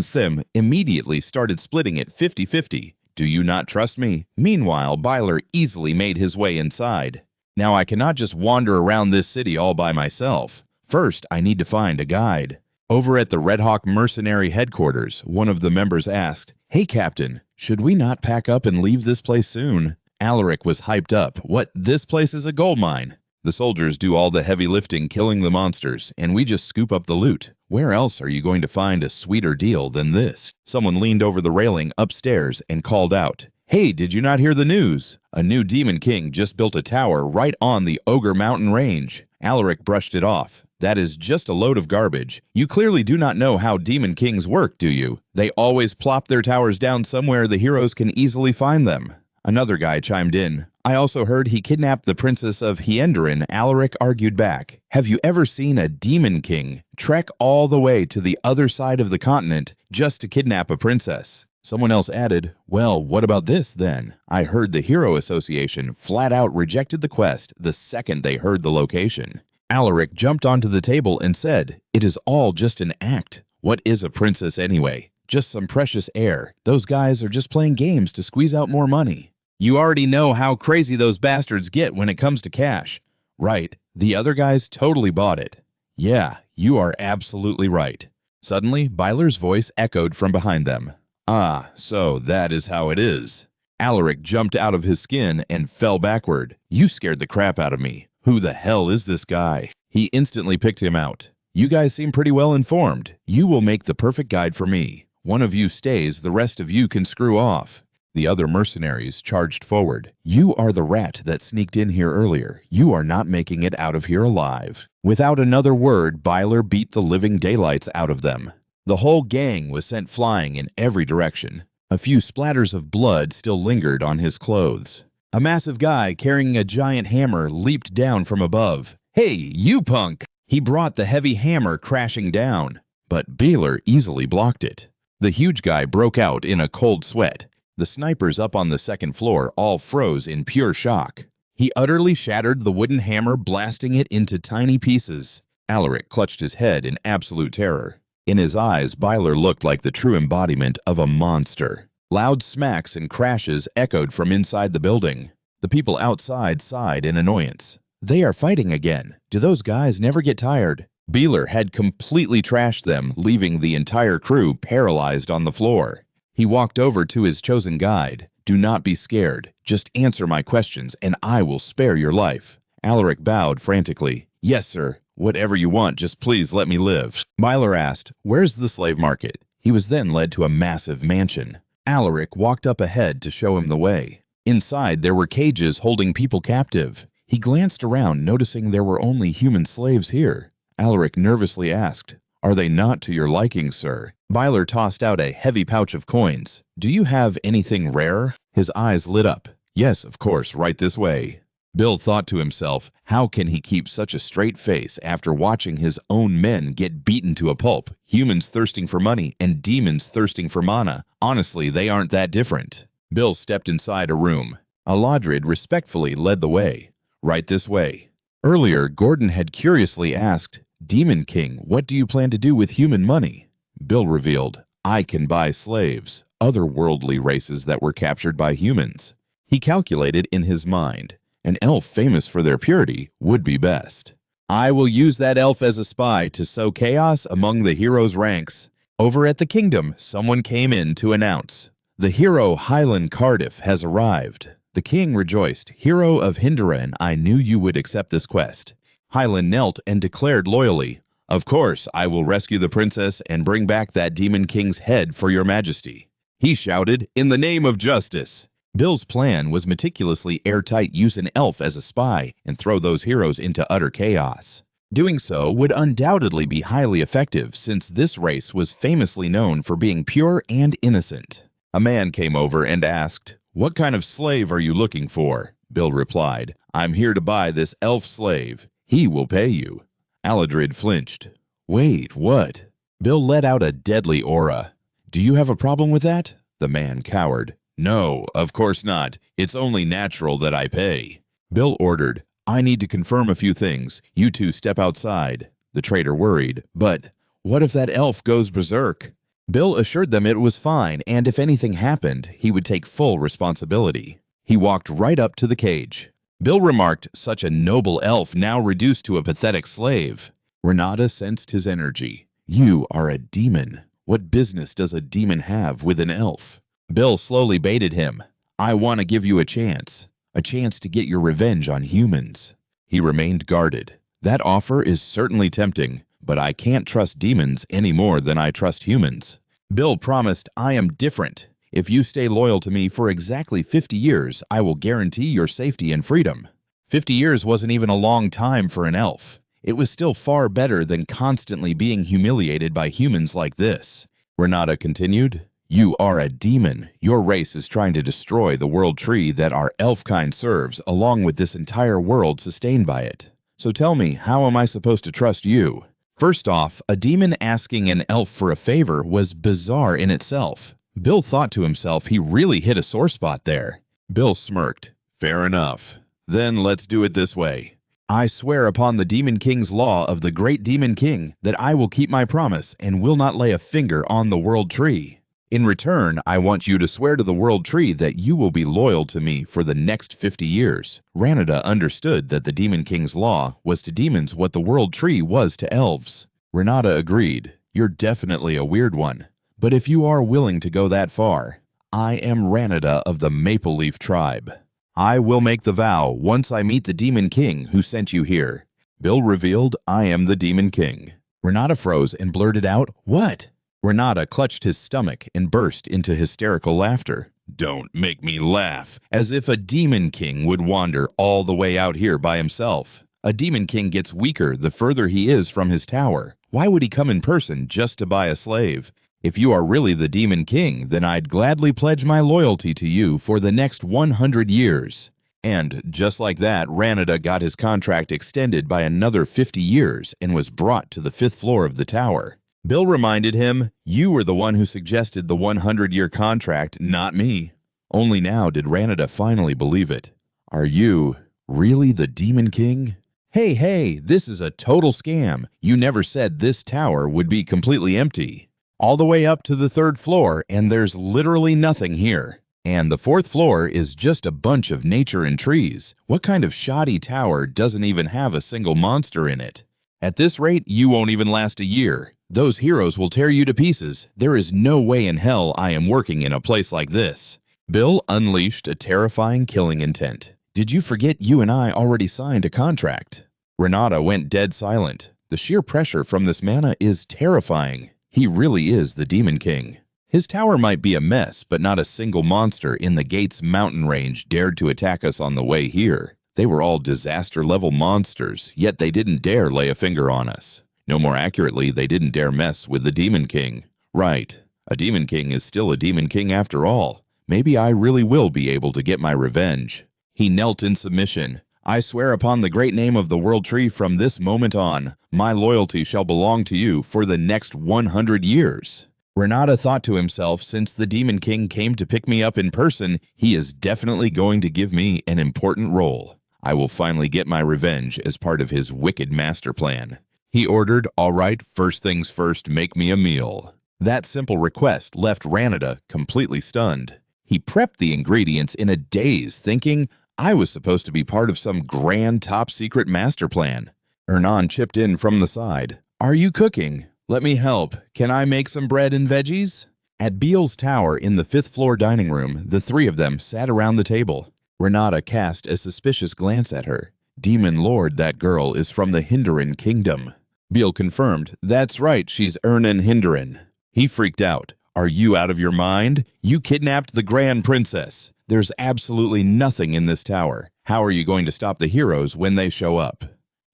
Sim, immediately started splitting it 50-50. Do you not trust me? Meanwhile, Byler easily made his way inside. Now I cannot just wander around this city all by myself. First, I need to find a guide. Over at the Red Hawk Mercenary headquarters, one of the members asked, "Hey, Captain, should we not pack up and leave this place soon?" Alaric was hyped up. What, this place is a gold mine? The soldiers do all the heavy lifting killing the monsters, and we just scoop up the loot. Where else are you going to find a sweeter deal than this? Someone leaned over the railing upstairs and called out, "Hey, did you not hear the news? A new Demon King just built a tower right on the Ogre Mountain range." Alaric brushed it off. "That is just a load of garbage. You clearly do not know how Demon Kings work, do you? They always plop their towers down somewhere the heroes can easily find them." Another guy chimed in. "I also heard he kidnapped the princess of Hienderin." Alaric argued back. "Have you ever seen a Demon King trek all the way to the other side of the continent just to kidnap a princess?" Someone else added, "Well, what about this then? I heard the Hero Association flat out rejected the quest the second they heard the location." Alaric jumped onto the table and said, "It is all just an act. What is a princess anyway? Just some precious air. Those guys are just playing games to squeeze out more money. You already know how crazy those bastards get when it comes to cash." "Right. The other guys totally bought it." "Yeah, you are absolutely right." Suddenly, Byler's voice echoed from behind them. "Ah, so that is how it is." Alaric jumped out of his skin and fell backward. "You scared the crap out of me. Who the hell is this guy?" He instantly picked him out. "You guys seem pretty well informed. You will make the perfect guide for me. One of you stays, the rest of you can screw off." The other mercenaries charged forward. "You are the rat that sneaked in here earlier. You are not making it out of here alive." Without another word, Byler beat the living daylights out of them. The whole gang was sent flying in every direction. A few splatters of blood still lingered on his clothes. A massive guy carrying a giant hammer leaped down from above. "Hey, you punk!" He brought the heavy hammer crashing down, but Byler easily blocked it. The huge guy broke out in a cold sweat. The snipers up on the second floor all froze in pure shock. He utterly shattered the wooden hammer, blasting it into tiny pieces. Alaric clutched his head in absolute terror. In his eyes, Byler looked like the true embodiment of a monster. Loud smacks and crashes echoed from inside the building. The people outside sighed in annoyance. They are fighting again. Do those guys never get tired? Byler had completely trashed them, leaving the entire crew paralyzed on the floor. He walked over to his chosen guide. "Do not be scared. Just answer my questions, and I will spare your life." Alaric bowed frantically. "Yes, sir. Whatever you want, just please let me live." Byler asked, "Where's the slave market?" He was then led to a massive mansion. Alaric walked up ahead to show him the way. Inside, there were cages holding people captive. He glanced around, noticing there were only human slaves here. Alaric nervously asked, "Are they not to your liking, sir?" Byler tossed out a heavy pouch of coins. "Do you have anything rare?" His eyes lit up. "Yes, of course, right this way." Bill thought to himself, how can he keep such a straight face after watching his own men get beaten to a pulp? Humans thirsting for money and demons thirsting for mana. Honestly, they aren't that different. Bill stepped inside a room. Aladrid respectfully led the way. "Right this way." Earlier, Gordon had curiously asked, "Demon King, what do you plan to do with human money?" Bill revealed, "I can buy slaves, otherworldly races that were captured by humans." He calculated in his mind, an elf famous for their purity would be best. "I will use that elf as a spy to sow chaos among the heroes' ranks." Over at the kingdom, someone came in to announce, "The hero Hylan Cardiff has arrived." The king rejoiced. "Hero of Hinderan, I knew you would accept this quest." Hylan knelt and declared loyally, "Of course, I will rescue the princess and bring back that demon king's head for your majesty." He shouted, "In the name of justice." Bill's plan was meticulously airtight: use an elf as a spy and throw those heroes into utter chaos. Doing so would undoubtedly be highly effective, since this race was famously known for being pure and innocent. A man came over and asked, "What kind of slave are you looking for?" Bill replied, "I'm here to buy this elf slave. He will pay you." Aladrid flinched. "Wait, what?" Bill let out a deadly aura. Do you have a problem with that? The man cowered. No, of course not. It's only natural that I pay. Bill ordered, I need to confirm a few things. You two step outside. The trader worried. But what if that elf goes berserk? Bill assured them it was fine, and if anything happened, he would take full responsibility. He walked right up to the cage. Bill remarked, such a noble elf now reduced to a pathetic slave. Renata sensed his energy. You are a demon. What business does a demon have with an elf? Bill slowly baited him. I want to give you a chance to get your revenge on humans. He remained guarded. That offer is certainly tempting, but I can't trust demons any more than I trust humans. Bill promised, I am different. If you stay loyal to me for exactly 50 years, I will guarantee your safety and freedom. 50 years wasn't even a long time for an elf. It was still far better than constantly being humiliated by humans like this. Renata continued, You are a demon. Your race is trying to destroy the world tree that our elf kind serves, along with this entire world sustained by it. So tell me, how am I supposed to trust you? First off, a demon asking an elf for a favor was bizarre in itself. Bill thought to himself he really hit a sore spot there. Bill smirked. Fair enough. Then let's do it this way. I swear upon the Demon King's law of the Great Demon King that I will keep my promise and will not lay a finger on the World Tree. In return, I want you to swear to the World Tree that you will be loyal to me for the next 50 years. Ranada understood that the Demon King's law was to demons what the World Tree was to elves. Renata agreed. You're definitely a weird one. But if you are willing to go that far, I am Ranada of the Maple Leaf Tribe. I will make the vow once I meet the Demon King who sent you here. Bill revealed, I am the Demon King. Renata froze and blurted out, What? Renata clutched his stomach and burst into hysterical laughter. Don't make me laugh, as if a Demon King would wander all the way out here by himself. A Demon King gets weaker the further he is from his tower. Why would he come in person just to buy a slave? If you are really the Demon King, then I'd gladly pledge my loyalty to you for the next 100 years. And just like that, Ranada got his contract extended by another 50 years and was brought to the 5th floor of the tower. Bill reminded him, You were the one who suggested the 100-year contract, not me. Only now did Ranada finally believe it. Are you really the Demon King? Hey, this is a total scam. You never said this tower would be completely empty. All the way up to the 3rd floor, and there's literally nothing here. And the 4th floor is just a bunch of nature and trees. What kind of shoddy tower doesn't even have a single monster in it? At this rate, you won't even last a year. Those heroes will tear you to pieces. There is no way in hell I am working in a place like this. Bill unleashed a terrifying killing intent. Did you forget you and I already signed a contract? Renata went dead silent. The sheer pressure from this mana is terrifying. He really is the Demon King. His tower might be a mess, but not a single monster in the Gates mountain range dared to attack us on the way here. They were all disaster-level monsters, yet they didn't dare lay a finger on us. No more accurately, they didn't dare mess with the Demon King. Right, a Demon King is still a Demon King after all. Maybe I really will be able to get my revenge. He knelt in submission. I swear upon the great name of the World Tree from this moment on, my loyalty shall belong to you for the next 100 years. Renata thought to himself, since the Demon King came to pick me up in person, he is definitely going to give me an important role. I will finally get my revenge as part of his wicked master plan. He ordered, all right, first things first, make me a meal. That simple request left Ranada completely stunned. He prepped the ingredients in a daze, thinking, I was supposed to be part of some grand top-secret master plan. Hernan chipped in from the side. Are you cooking? Let me help. Can I make some bread and veggies? At Beale's tower in the 5th floor dining room, the three of them sat around the table. Renata cast a suspicious glance at her. Demon Lord, that girl is from the Hindarin Kingdom. Beale confirmed, that's right, she's Ernan Hindarin. He freaked out. Are you out of your mind? You kidnapped the Grand Princess. There's absolutely nothing in this tower. How are you going to stop the heroes when they show up?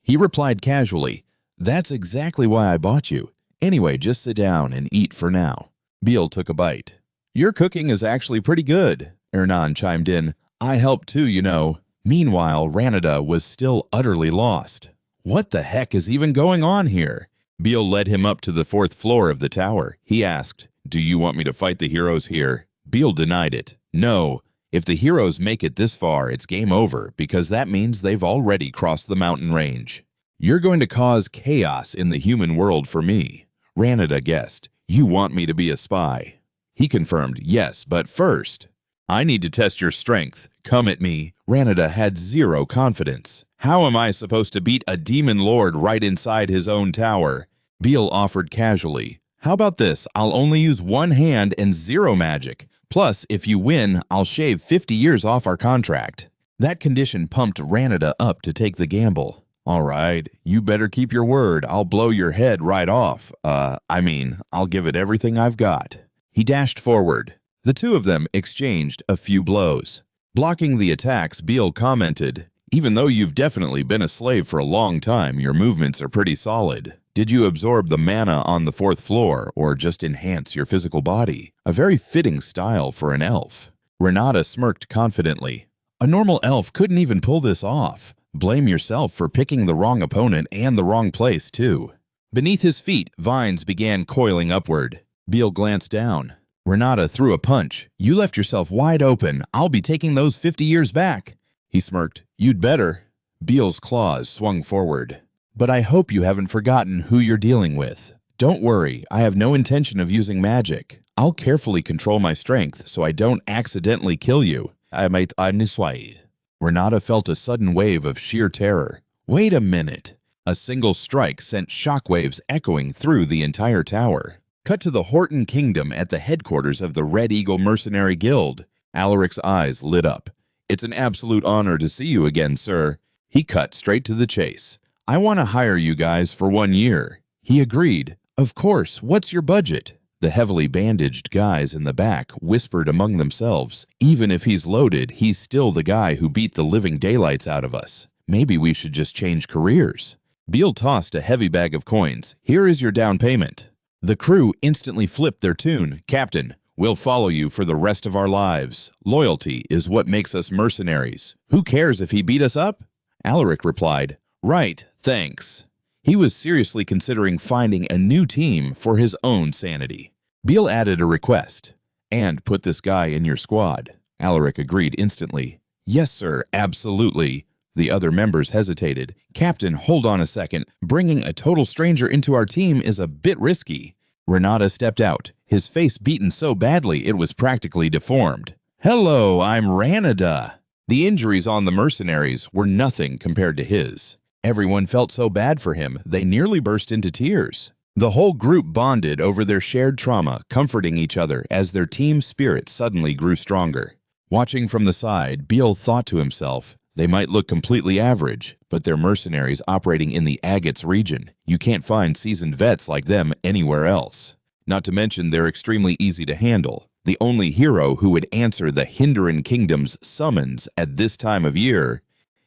He replied casually, That's exactly why I bought you. Anyway, just sit down and eat for now. Beale took a bite. Your cooking is actually pretty good. Hernan chimed in. I helped too, you know. Meanwhile, Ranada was still utterly lost. What the heck is even going on here? Beale led him up to the 4th floor of the tower. He asked, Do you want me to fight the heroes here? Beale denied it. No. If the heroes make it this far, it's game over, because that means they've already crossed the mountain range. You're going to cause chaos in the human world for me. Ranada guessed. You want me to be a spy? He confirmed, yes, but first, I need to test your strength. Come at me. Ranada had zero confidence. How am I supposed to beat a demon lord right inside his own tower? Beale offered casually. How about this? I'll only use one hand and zero magic. Plus, if you win, I'll shave 50 years off our contract. That condition pumped Ranada up to take the gamble. All right, you better keep your word. I'll blow your head right off. I'll give it everything I've got. He dashed forward. The two of them exchanged a few blows. Blocking the attacks, Beale commented, even though you've definitely been a slave for a long time, your movements are pretty solid. Did you absorb the mana on the 4th floor, or just enhance your physical body? A very fitting style for an elf. Renata smirked confidently. A normal elf couldn't even pull this off. Blame yourself for picking the wrong opponent and the wrong place, too. Beneath his feet, vines began coiling upward. Beale glanced down. Renata threw a punch. You left yourself wide open. I'll be taking those 50 years back. He smirked. You'd better. Beale's claws swung forward. But I hope you haven't forgotten who you're dealing with. Don't worry, I have no intention of using magic. I'll carefully control my strength so I don't accidentally kill you. Renata felt a sudden wave of sheer terror. Wait a minute. A single strike sent shockwaves echoing through the entire tower. Cut to the Horton Kingdom at the headquarters of the Red Eagle Mercenary Guild. Alaric's eyes lit up. It's an absolute honor to see you again, sir. He cut straight to the chase. I want to hire you guys for 1 year. He agreed. Of course, what's your budget? The heavily bandaged guys in the back whispered among themselves. Even if he's loaded, he's still the guy who beat the living daylights out of us. Maybe we should just change careers. Beale tossed a heavy bag of coins. Here is your down payment. The crew instantly flipped their tune. Captain, we'll follow you for the rest of our lives. Loyalty is what makes us mercenaries. Who cares if he beat us up? Alaric replied, Right, thanks. He was seriously considering finding a new team for his own sanity. Beale added a request. And put this guy in your squad. Alaric agreed instantly. Yes, sir, absolutely. The other members hesitated. Captain, hold on a second. Bringing a total stranger into our team is a bit risky. Renata stepped out, his face beaten so badly it was practically deformed. Hello, I'm Ranada. The injuries on the mercenaries were nothing compared to his. Everyone felt so bad for him, they nearly burst into tears. The whole group bonded over their shared trauma, comforting each other as their team spirit suddenly grew stronger. Watching from the side, Beale thought to himself, they might look completely average, but they're mercenaries operating in the Agates region. You can't find seasoned vets like them anywhere else. Not to mention they're extremely easy to handle. The only hero who would answer the Hinduran Kingdom's summons at this time of year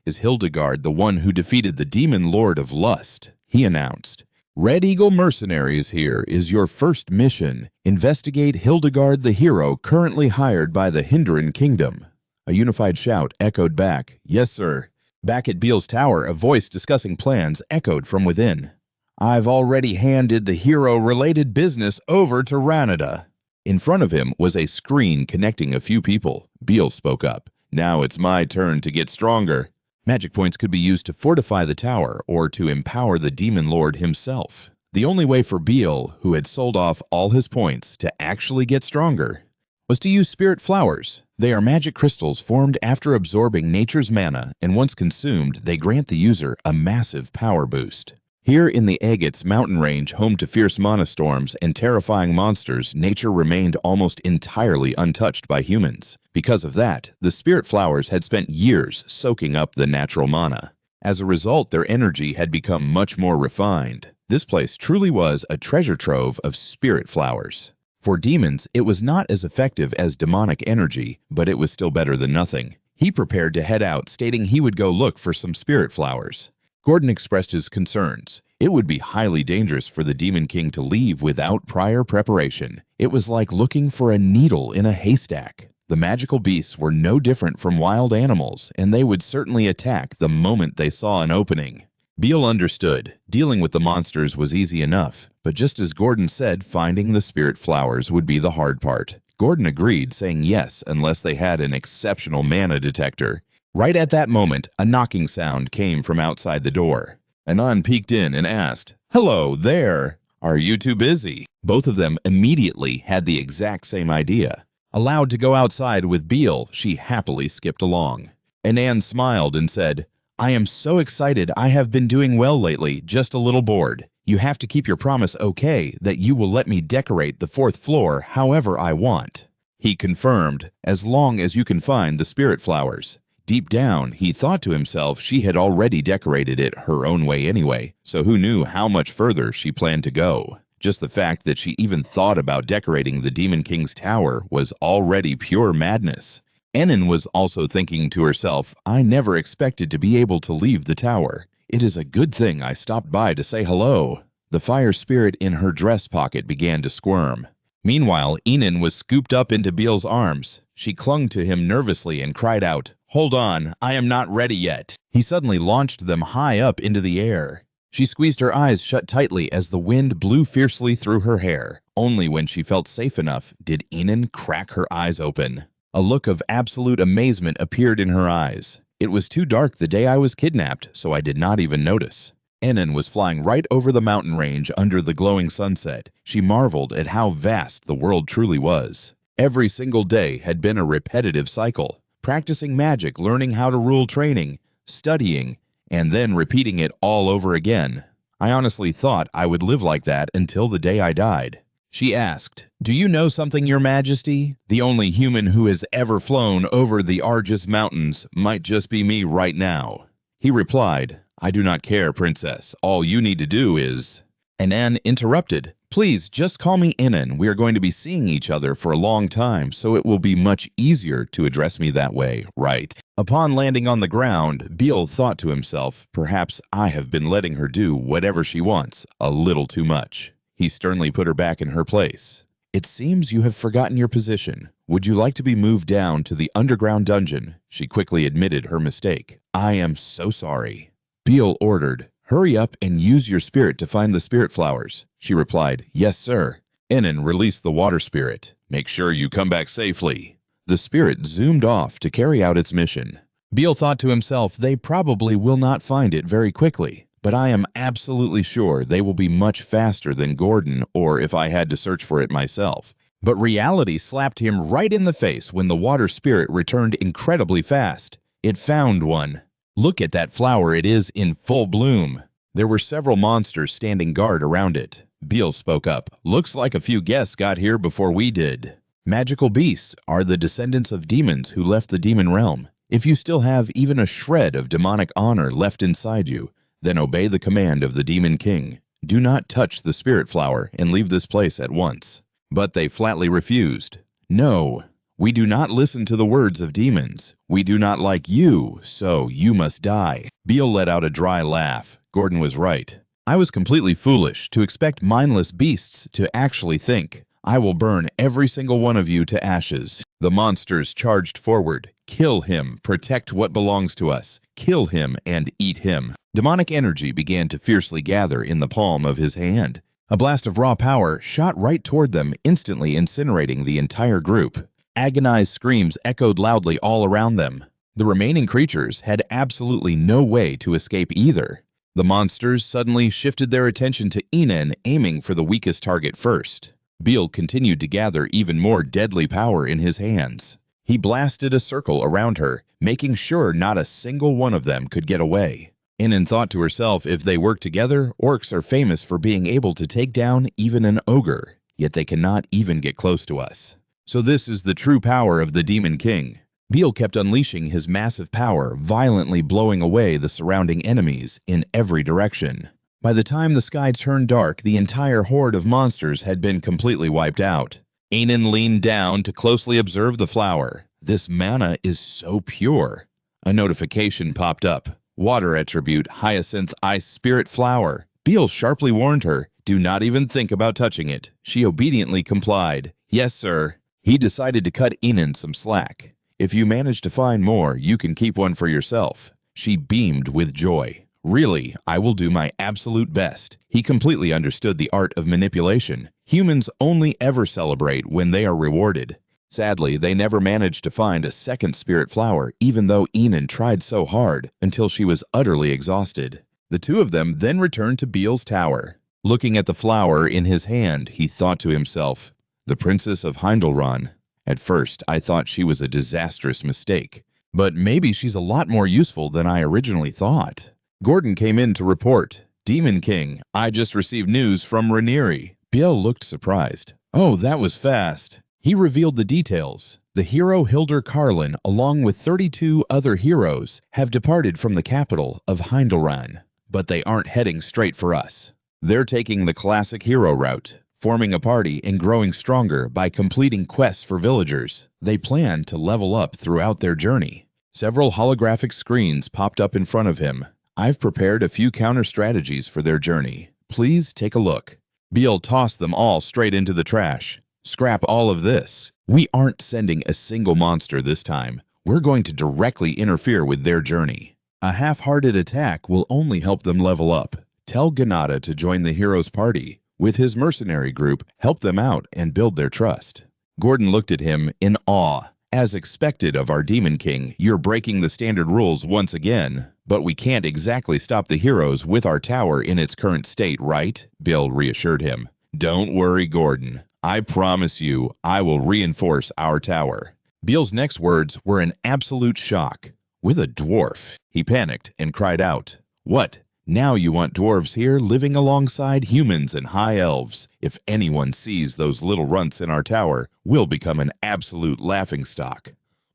is Hildegard, the one who defeated the Demon Lord of Lust. He announced, Red Eagle Mercenaries, here is your first mission. Investigate Hildegard the hero currently hired by the Hinduran Kingdom. A unified shout echoed back, Yes, sir. Back at Beale's tower, a voice discussing plans echoed from within. I've already handed the hero-related business over to Ranada. In front of him was a screen connecting a few people. Beale spoke up. Now it's my turn to get stronger. Magic points could be used to fortify the tower or to empower the Demon Lord himself. The only way for Beale, who had sold off all his points, to actually get stronger was to use spirit flowers. They are magic crystals formed after absorbing nature's mana, and once consumed, they grant the user a massive power boost. Here in the Agates mountain range, home to fierce mana storms and terrifying monsters, nature remained almost entirely untouched by humans. Because of that, the spirit flowers had spent years soaking up the natural mana. As a result, their energy had become much more refined. This place truly was a treasure trove of spirit flowers. For demons, it was not as effective as demonic energy, but it was still better than nothing. He prepared to head out, stating he would go look for some spirit flowers. Gordon expressed his concerns. It would be highly dangerous for the Demon King to leave without prior preparation. It was like looking for a needle in a haystack. The magical beasts were no different from wild animals, and they would certainly attack the moment they saw an opening. Beale understood. Dealing with the monsters was easy enough, but just as Gordon said, finding the spirit flowers would be the hard part. Gordon agreed, saying yes unless they had an exceptional mana detector. Right at that moment, a knocking sound came from outside the door. Anon peeked in and asked, "Hello there! Are you too busy?" Both of them immediately had the exact same idea. Allowed to go outside with Beale, she happily skipped along. Anan smiled and said, "I am so excited. I have been doing well lately, just a little bored. You have to keep your promise, okay, that you will let me decorate the 4th floor however I want." He confirmed, as long as you can find the spirit flowers. Deep down, he thought to himself she had already decorated it her own way anyway, so who knew how much further she planned to go. Just the fact that she even thought about decorating the Demon King's tower was already pure madness. Enin was also thinking to herself, "I never expected to be able to leave the tower. It is a good thing I stopped by to say hello." The fire spirit in her dress pocket began to squirm. Meanwhile, Enin was scooped up into Beale's arms. She clung to him nervously and cried out, "Hold on, I am not ready yet." He suddenly launched them high up into the air. She squeezed her eyes shut tightly as the wind blew fiercely through her hair. Only when she felt safe enough did Enin crack her eyes open. A look of absolute amazement appeared in her eyes. "It was too dark the day I was kidnapped, so I did not even notice." Enin was flying right over the mountain range under the glowing sunset. She marveled at how vast the world truly was. Every single day had been a repetitive cycle. Practicing magic, learning how to rule training, studying, and then repeating it all over again. "I honestly thought I would live like that until the day I died." She asked, "Do you know something, Your Majesty? The only human who has ever flown over the Argus Mountains might just be me right now." He replied, "I do not care, Princess. All you need to do is—" Anan interrupted, "Please, just call me Enin. We are going to be seeing each other for a long time, so it will be much easier to address me that way, right?" Upon landing on the ground, Beale thought to himself, "Perhaps I have been letting her do whatever she wants a little too much." He sternly put her back in her place. "It seems you have forgotten your position. Would you like to be moved down to the underground dungeon?" She quickly admitted her mistake. "I am so sorry." Beale ordered, "Hurry up and use your spirit to find the spirit flowers." She replied, "Yes, sir." Enin released the water spirit. "Make sure you come back safely." The spirit zoomed off to carry out its mission. Beale thought to himself, "They probably will not find it very quickly, but I am absolutely sure they will be much faster than Gordon or if I had to search for it myself." But reality slapped him right in the face when the water spirit returned incredibly fast. It found one. "Look at that flower, it is in full bloom." There were several monsters standing guard around it. Beale spoke up, "Looks like a few guests got here before we did." Magical beasts are the descendants of demons who left the demon realm. If you still have even a shred of demonic honor left inside you, then obey the command of the Demon King. Do not touch the spirit flower and leave this place at once. But they flatly refused. "No. We do not listen to the words of demons. We do not like you, so you must die." Beale let out a dry laugh. Gordon was right. "I was completely foolish to expect mindless beasts to actually think. I will burn every single one of you to ashes." The monsters charged forward. "Kill him, protect what belongs to us. Kill him and eat him." Demonic energy began to fiercely gather in the palm of his hand. A blast of raw power shot right toward them, instantly incinerating the entire group. Agonized screams echoed loudly all around them. The remaining creatures had absolutely no way to escape either. The monsters suddenly shifted their attention to Enin, aiming for the weakest target first. Beale continued to gather even more deadly power in his hands. He blasted a circle around her, making sure not a single one of them could get away. Enin thought to herself, if they work together, orcs are famous for being able to take down even an ogre, yet they cannot even get close to us. So this is the true power of the Demon King. Beale kept unleashing his massive power, violently blowing away the surrounding enemies in every direction. By the time the sky turned dark, the entire horde of monsters had been completely wiped out. Enin leaned down to closely observe the flower. "This mana is so pure." A notification popped up. "Water attribute, Hyacinth Ice Spirit Flower." Beale sharply warned her, "Do not even think about touching it." She obediently complied. "Yes, sir." He decided to cut Enin some slack. "If you manage to find more, you can keep one for yourself." She beamed with joy. Really, I will do my absolute best. He completely understood the art of manipulation. Humans only ever celebrate when they are rewarded. Sadly, they never managed to find a second spirit flower, even though Enon tried so hard, until she was utterly exhausted. The two of them then returned to Beel's tower. Looking at the flower in his hand, he thought to himself, "The Princess of Heindelran. At first, I thought she was a disastrous mistake, but maybe she's a lot more useful than I originally thought." Gordon came in to report, "Demon King, I just received news from Ranieri." Biel looked surprised. "Oh, that was fast." He revealed the details. The hero Hildur Carlin, along with 32 other heroes, have departed from the capital of Heindelran, but they aren't heading straight for us. They're taking the classic hero route, forming a party and growing stronger by completing quests for villagers. They plan to level up throughout their journey. Several holographic screens popped up in front of him. "I've prepared a few counter strategies for their journey. Please take a look." Biel tossed them all straight into the trash. "Scrap all of this. We aren't sending a single monster this time. We're going to directly interfere with their journey. A half-hearted attack will only help them level up. Tell Ganada to join the hero's party. With his mercenary group, help them out and build their trust." Gordon looked at him in awe. "As expected of our Demon King, you're breaking the standard rules once again. But we can't exactly stop the heroes with our tower in its current state, right?" Bill reassured him. "Don't worry, Gordon. I promise you, I will reinforce our tower." Beel's next words were an absolute shock. "With a dwarf?" He panicked and cried out, "What? Now you want dwarves here living alongside humans and high elves? If anyone sees those little runts in our tower, we'll become an absolute laughingstock.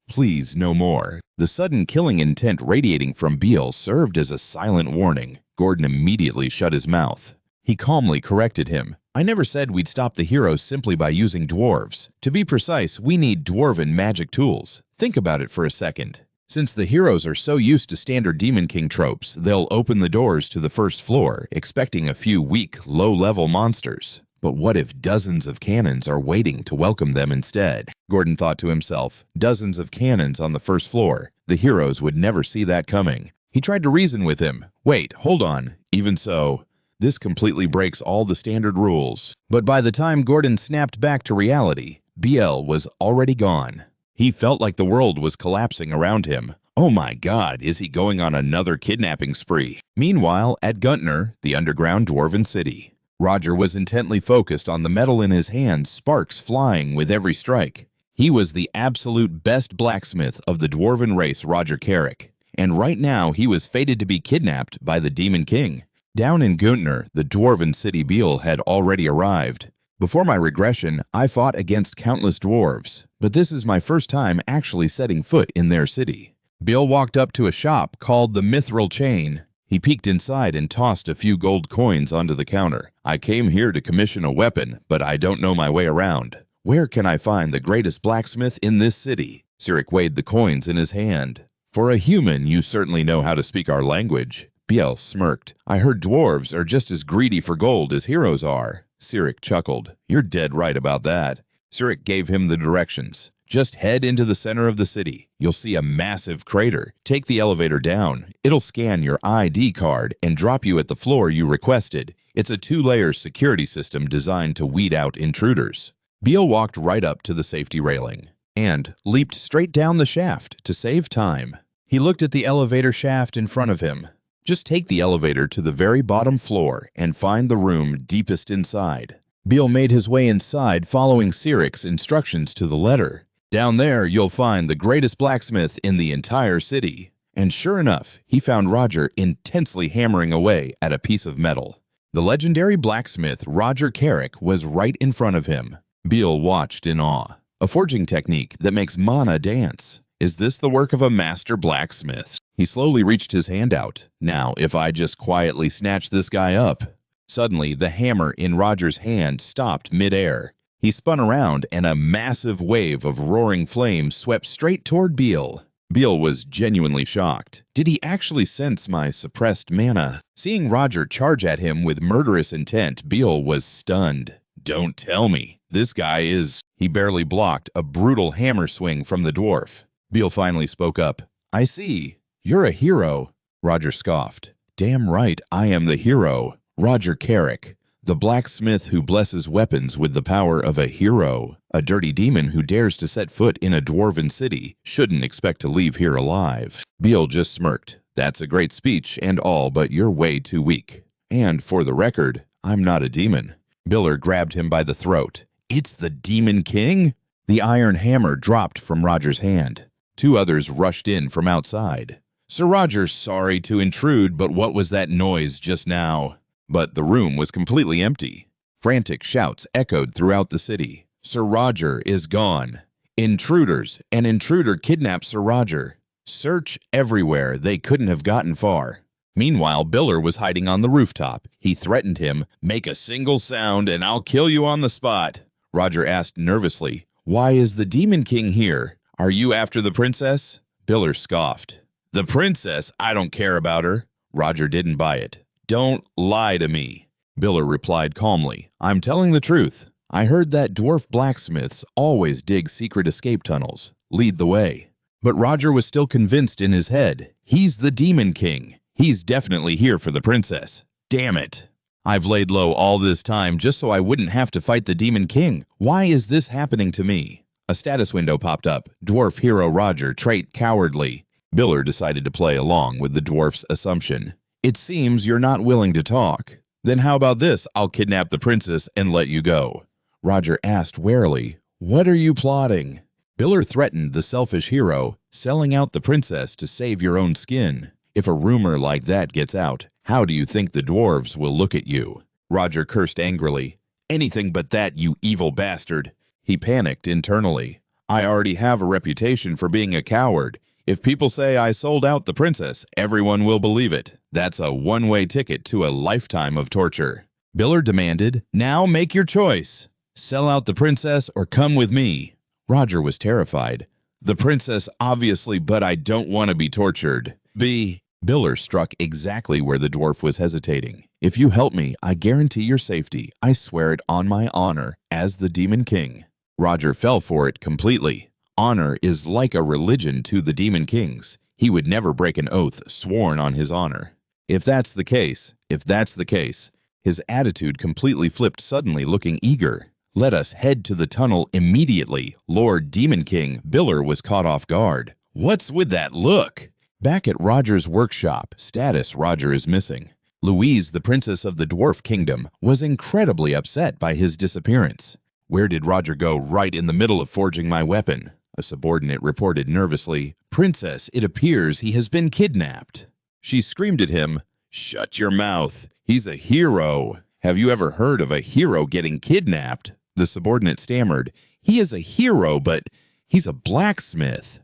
Please, no more." The sudden killing intent radiating from Biel served as a silent warning. Gordon immediately shut his mouth. He calmly corrected him. "I never said we'd stop the heroes simply by using dwarves. To be precise, we need dwarven magic tools. Think about it for a second. Since the heroes are so used to standard Demon King tropes, they'll open the doors to the first floor, expecting a few weak, low-level monsters. But what if dozens of cannons are waiting to welcome them instead?" Gordon thought to himself. Dozens of cannons on the first floor. The heroes would never see that coming. He tried to reason with him. "Wait, hold on. Even so, this completely breaks all the standard rules." But by the time Gordon snapped back to reality, Biel was already gone. He felt like the world was collapsing around him. Oh my God, is he going on another kidnapping spree? Meanwhile, at Guntner, the underground dwarven city, Roger was intently focused on the metal in his hand, sparks flying with every strike. He was the absolute best blacksmith of the dwarven race, Roger Carrick, and right now he was fated to be kidnapped by the Demon King. Down in Guntner, the dwarven city, Biel had already arrived. "Before my regression, I fought against countless dwarves, but this is my first time actually setting foot in their city." Biel walked up to a shop called the Mithril Chain. He peeked inside and tossed a few gold coins onto the counter. "I came here to commission a weapon, but I don't know my way around. Where can I find the greatest blacksmith in this city?" Sirik weighed the coins in his hand. "For a human, you certainly know how to speak our language." Biel smirked. "I heard dwarves are just as greedy for gold as heroes are." Sirik chuckled. "You're dead right about that." Sirik gave him the directions. "Just head into the center of the city. You'll see a massive crater. Take the elevator down. It'll scan your ID card and drop you at the floor you requested. It's a 2-layer security system designed to weed out intruders." Biel walked right up to the safety railing and leaped straight down the shaft to save time. He looked at the elevator shaft in front of him. Just take the elevator to the very bottom floor and find the room deepest inside. Biel made his way inside, following Sirik's instructions to the letter. "Down there, you'll find the greatest blacksmith in the entire city." And sure enough, he found Roger intensely hammering away at a piece of metal. The legendary blacksmith Roger Carrick was right in front of him. Biel watched in awe. A forging technique that makes mana dance. Is this the work of a master blacksmith? He slowly reached his hand out. "Now, if I just quietly snatch this guy up." Suddenly, the hammer in Roger's hand stopped midair. He spun around, and a massive wave of roaring flame swept straight toward Biel. Biel was genuinely shocked. Did he actually sense my suppressed mana? Seeing Roger charge at him with murderous intent, Biel was stunned. "Don't tell me. This guy is..." He barely blocked a brutal hammer swing from the dwarf. Biel finally spoke up. "I see. You're a hero." Roger scoffed. Damn right, I am the hero, Roger Carrick, the blacksmith who blesses weapons with the power of a hero. A dirty demon who dares to set foot in a dwarven city shouldn't expect to leave here alive. Beale just smirked. That's a great speech and all, but you're way too weak. And for the record, I'm not a demon. Biller grabbed him by the throat. It's the Demon King? The iron hammer dropped from Roger's hand. Two others rushed in from outside. Sir Roger, sorry to intrude, but what was that noise just now? But the room was completely empty. Frantic shouts echoed throughout the city. Sir Roger is gone. Intruders! An intruder kidnapped Sir Roger. Search everywhere. They couldn't have gotten far. Meanwhile, Biller was hiding on the rooftop. He threatened him, "Make a single sound and I'll kill you on the spot." Roger asked nervously, "Why is the Demon King here? Are you after the princess?" Biller scoffed. "The princess? I don't care about her." Roger didn't buy it. "Don't lie to me." Biller replied calmly, "I'm telling the truth. I heard that dwarf blacksmiths always dig secret escape tunnels. Lead the way." But Roger was still convinced in his head. He's the Demon King. He's definitely here for the princess. Damn it. I've laid low all this time just so I wouldn't have to fight the Demon King. Why is this happening to me? A status window popped up. Dwarf hero Roger, trait cowardly. Biller decided to play along with the dwarf's assumption. "It seems you're not willing to talk. Then how about this? I'll kidnap the princess and let you go." Roger asked warily, "What are you plotting?" Biller threatened the selfish hero, selling out the princess to save your own skin. If a rumor like that gets out, how do you think the dwarves will look at you? Roger cursed angrily. "Anything but that, you evil bastard." He panicked internally. "I already have a reputation for being a coward. If people say I sold out the princess, everyone will believe it. That's a one-way ticket to a lifetime of torture." Biller demanded, "Now make your choice. Sell out the princess or come with me." Roger was terrified. "The princess, obviously, but I don't want to be tortured." Biller struck exactly where the dwarf was hesitating. "If you help me, I guarantee your safety. I swear it on my honor as the Demon King." Roger fell for it completely. Honor is like a religion to the Demon Kings. He would never break an oath sworn on his honor. If that's the case, his attitude completely flipped suddenly, looking eager. "Let us head to the tunnel immediately, Lord Demon King." Biller was caught off guard. "What's with that look?" Back at Roger's workshop, status Roger is missing. Louise, the princess of the dwarf kingdom, was incredibly upset by his disappearance. "Where did Roger go right in the middle of forging my weapon?" A subordinate reported nervously. "Princess, it appears he has been kidnapped." She screamed at him, "Shut your mouth. He's a hero. Have you ever heard of a hero getting kidnapped?" The subordinate stammered, "He is a hero, but he's a blacksmith."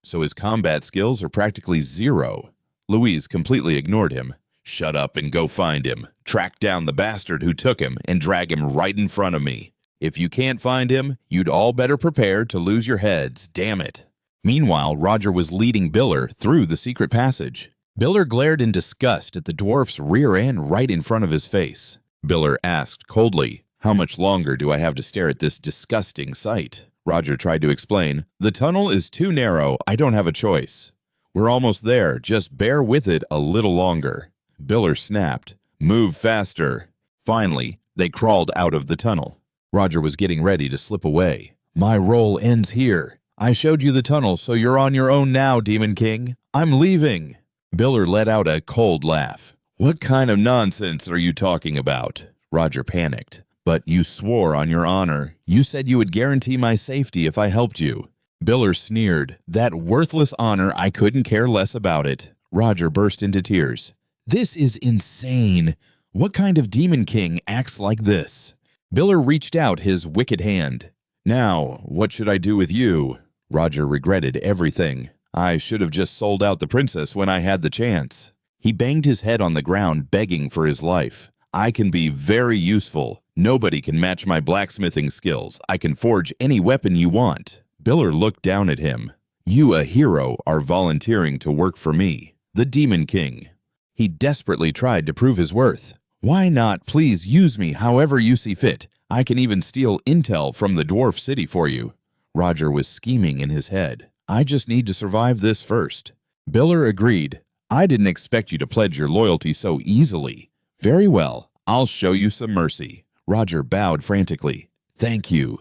"So his combat skills are practically zero." Louise completely ignored him. "Shut up and go find him. Track down the bastard who took him and drag him right in front of me. If you can't find him, you'd all better prepare to lose your heads, damn it." Meanwhile, Roger was leading Biller through the secret passage. Biller glared in disgust at the dwarf's rear end right in front of his face. Biller asked coldly, "How much longer do I have to stare at this disgusting sight?" Roger tried to explain, "The tunnel is too narrow. I don't have a choice." "We're almost there. Just bear with it a little longer." Biller snapped, "Move faster." Finally, they crawled out of the tunnel. Roger was getting ready to slip away. "My role ends here. I showed you the tunnel, so you're on your own now, Demon King. I'm leaving." Biller let out a cold laugh. "What kind of nonsense are you talking about?" Roger panicked. "But you swore on your honor. You said you would guarantee my safety if I helped you." Biller sneered. "That worthless honor, I couldn't care less about it." Roger burst into tears. "This is insane. What kind of Demon King acts like this?" Biller reached out his wicked hand. "Now, what should I do with you?" Roger regretted everything. "I should have just sold out the princess when I had the chance." He banged his head on the ground, begging for his life. "I can be very useful. Nobody can match my blacksmithing skills. I can forge any weapon you want." Biller looked down at him. "You, a hero, are volunteering to work for me, the Demon King." He desperately tried to prove his worth. "Why not please use me however you see fit? I can even steal intel from the dwarf city for you." Roger was scheming in his head. "I just need to survive this first." Biller agreed. I didn't expect you to pledge your loyalty so easily. Very well, I'll show you some mercy. Roger bowed frantically. Thank you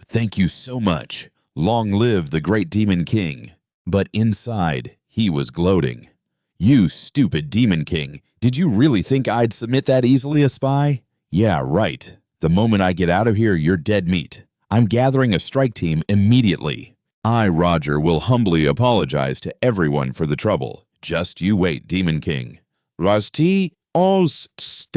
so much. Long live the great Demon King. But inside, he was gloating. You stupid Demon King, did you really think I'd submit that easily, a spy? Yeah, right. The moment I get out of here, you're dead meat. I'm gathering a strike team immediately. I, Roger, will humbly apologize to everyone for the trouble. Just you wait, Demon King. Rasti Ost.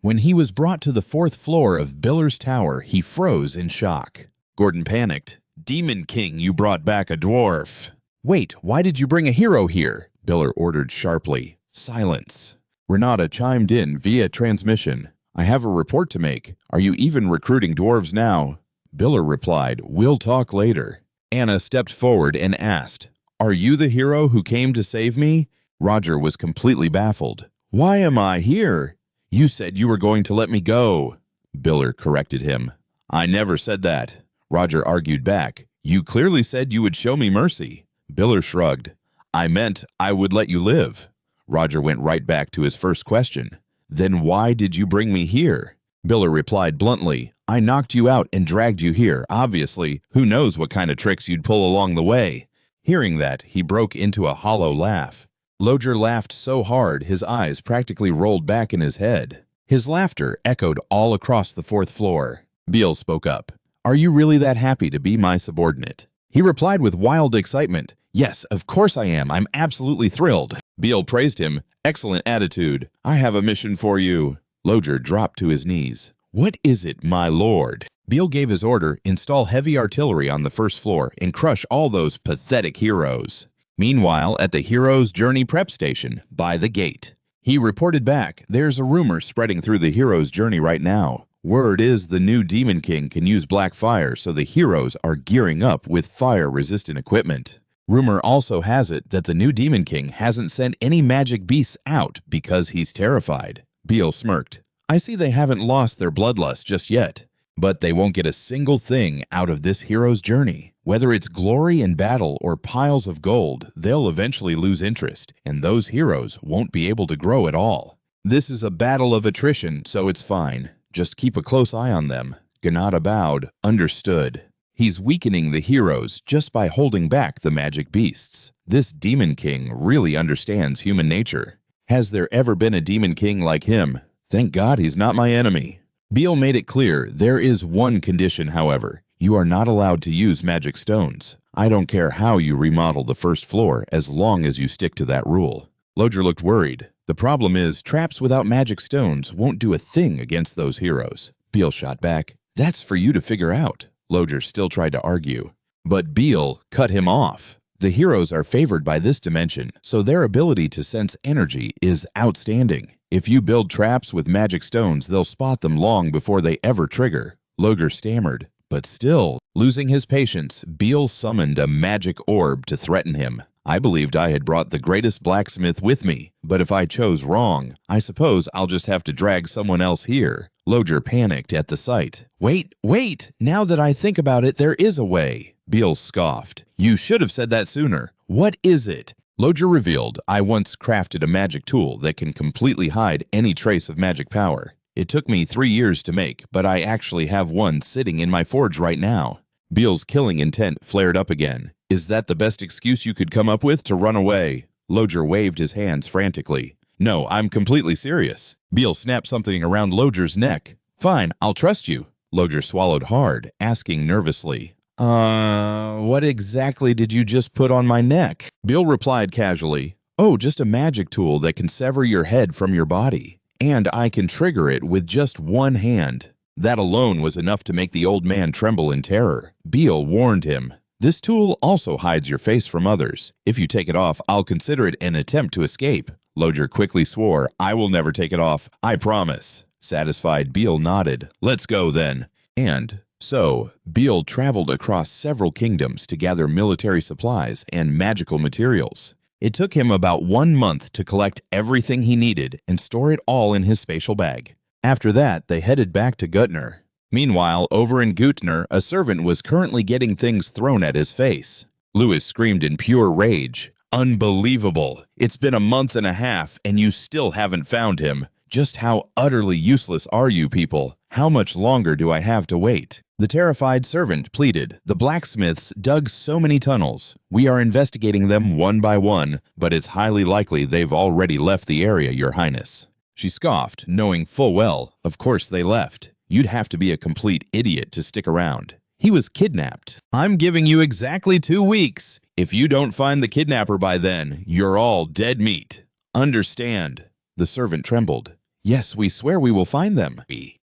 When he was brought to the fourth floor of Biller's tower, he froze in shock. Gordon panicked. Demon King, you brought back a dwarf. Wait, why did you bring a hero here? Biller ordered sharply. Silence. Renata chimed in via transmission. I have a report to make. Are you even recruiting dwarves now? Biller replied, We'll talk later. Anna stepped forward and asked, Are you the hero who came to save me? Roger was completely baffled. Why am I here? You said you were going to let me go. Biller corrected him. I never said that. Roger argued back. You clearly said you would show me mercy. Biller shrugged. I meant I would let you live. Roger went right back to his first question. Then why did you bring me here? Biller replied bluntly, I knocked you out and dragged you here. Obviously, who knows what kind of tricks you'd pull along the way. Hearing that, he broke into a hollow laugh. Loger laughed so hard his eyes practically rolled back in his head. His laughter echoed all across the fourth floor. Beale spoke up. Are you really that happy to be my subordinate? He replied with wild excitement. Yes, of course I am. I'm absolutely thrilled. Beale praised him. Excellent attitude. I have a mission for you. Loger dropped to his knees. What is it, my lord? Beale gave his order, install heavy artillery on the first floor and crush all those pathetic heroes. Meanwhile, at the Hero's Journey prep station, by the gate. He reported back, there's a rumor spreading through the Hero's Journey right now. Word is the new Demon King can use black fire, so the heroes are gearing up with fire-resistant equipment. Rumor also has it that the new Demon King hasn't sent any magic beasts out because he's terrified. Beale smirked. I see they haven't lost their bloodlust just yet. But they won't get a single thing out of this hero's journey. Whether it's glory in battle or piles of gold, they'll eventually lose interest, and those heroes won't be able to grow at all. This is a battle of attrition, so it's fine. Just keep a close eye on them. Ganada bowed. Understood. He's weakening the heroes just by holding back the magic beasts. This Demon King really understands human nature. Has there ever been a Demon King like him? Thank God he's not my enemy. Beale made it clear there is one condition, however. You are not allowed to use magic stones. I don't care how you remodel the first floor as long as you stick to that rule. Loger looked worried. The problem is traps without magic stones won't do a thing against those heroes. Beale shot back. That's for you to figure out. Loger still tried to argue. But Beale cut him off. The heroes are favored by this dimension, so their ability to sense energy is outstanding. If you build traps with magic stones, they'll spot them long before they ever trigger. Loger stammered. But still, losing his patience, Beale summoned a magic orb to threaten him. I believed I had brought the greatest blacksmith with me, but if I chose wrong, I suppose I'll just have to drag someone else here. Loger panicked at the sight. Wait! Now that I think about it, there is a way. Beale scoffed. You should have said that sooner. What is it? Loger revealed, I once crafted a magic tool that can completely hide any trace of magic power. It took me 3 years to make, but I actually have one sitting in my forge right now. Beale's killing intent flared up again. Is that the best excuse you could come up with to run away? Loger waved his hands frantically. No, I'm completely serious. Beale snapped something around Loger's neck. Fine, I'll trust you. Loger swallowed hard, asking nervously. What exactly did you just put on my neck? Beale replied casually. Oh, just a magic tool that can sever your head from your body. And I can trigger it with just one hand. That alone was enough to make the old man tremble in terror. Beale warned him. This tool also hides your face from others. If you take it off, I'll consider it an attempt to escape. Loger quickly swore, I will never take it off. I promise. Satisfied, Beale nodded. Let's go then. And so, Beale traveled across several kingdoms to gather military supplies and magical materials. It took him about 1 month to collect everything he needed and store it all in his spatial bag. After that, they headed back to Gutner. Meanwhile, over in Gutner, a servant was currently getting things thrown at his face. Louis screamed in pure rage. Unbelievable. It's been a month and a half, and you still haven't found him. Just how utterly useless are you people? How much longer do I have to wait? The terrified servant pleaded. The blacksmiths dug so many tunnels. We are investigating them one by one, but it's highly likely they've already left the area, Your Highness. She scoffed, knowing full well, of course they left. You'd have to be a complete idiot to stick around. He was kidnapped. I'm giving you exactly 2 weeks. If you don't find the kidnapper by then, you're all dead meat. Understand? The servant trembled. Yes, we swear we will find them.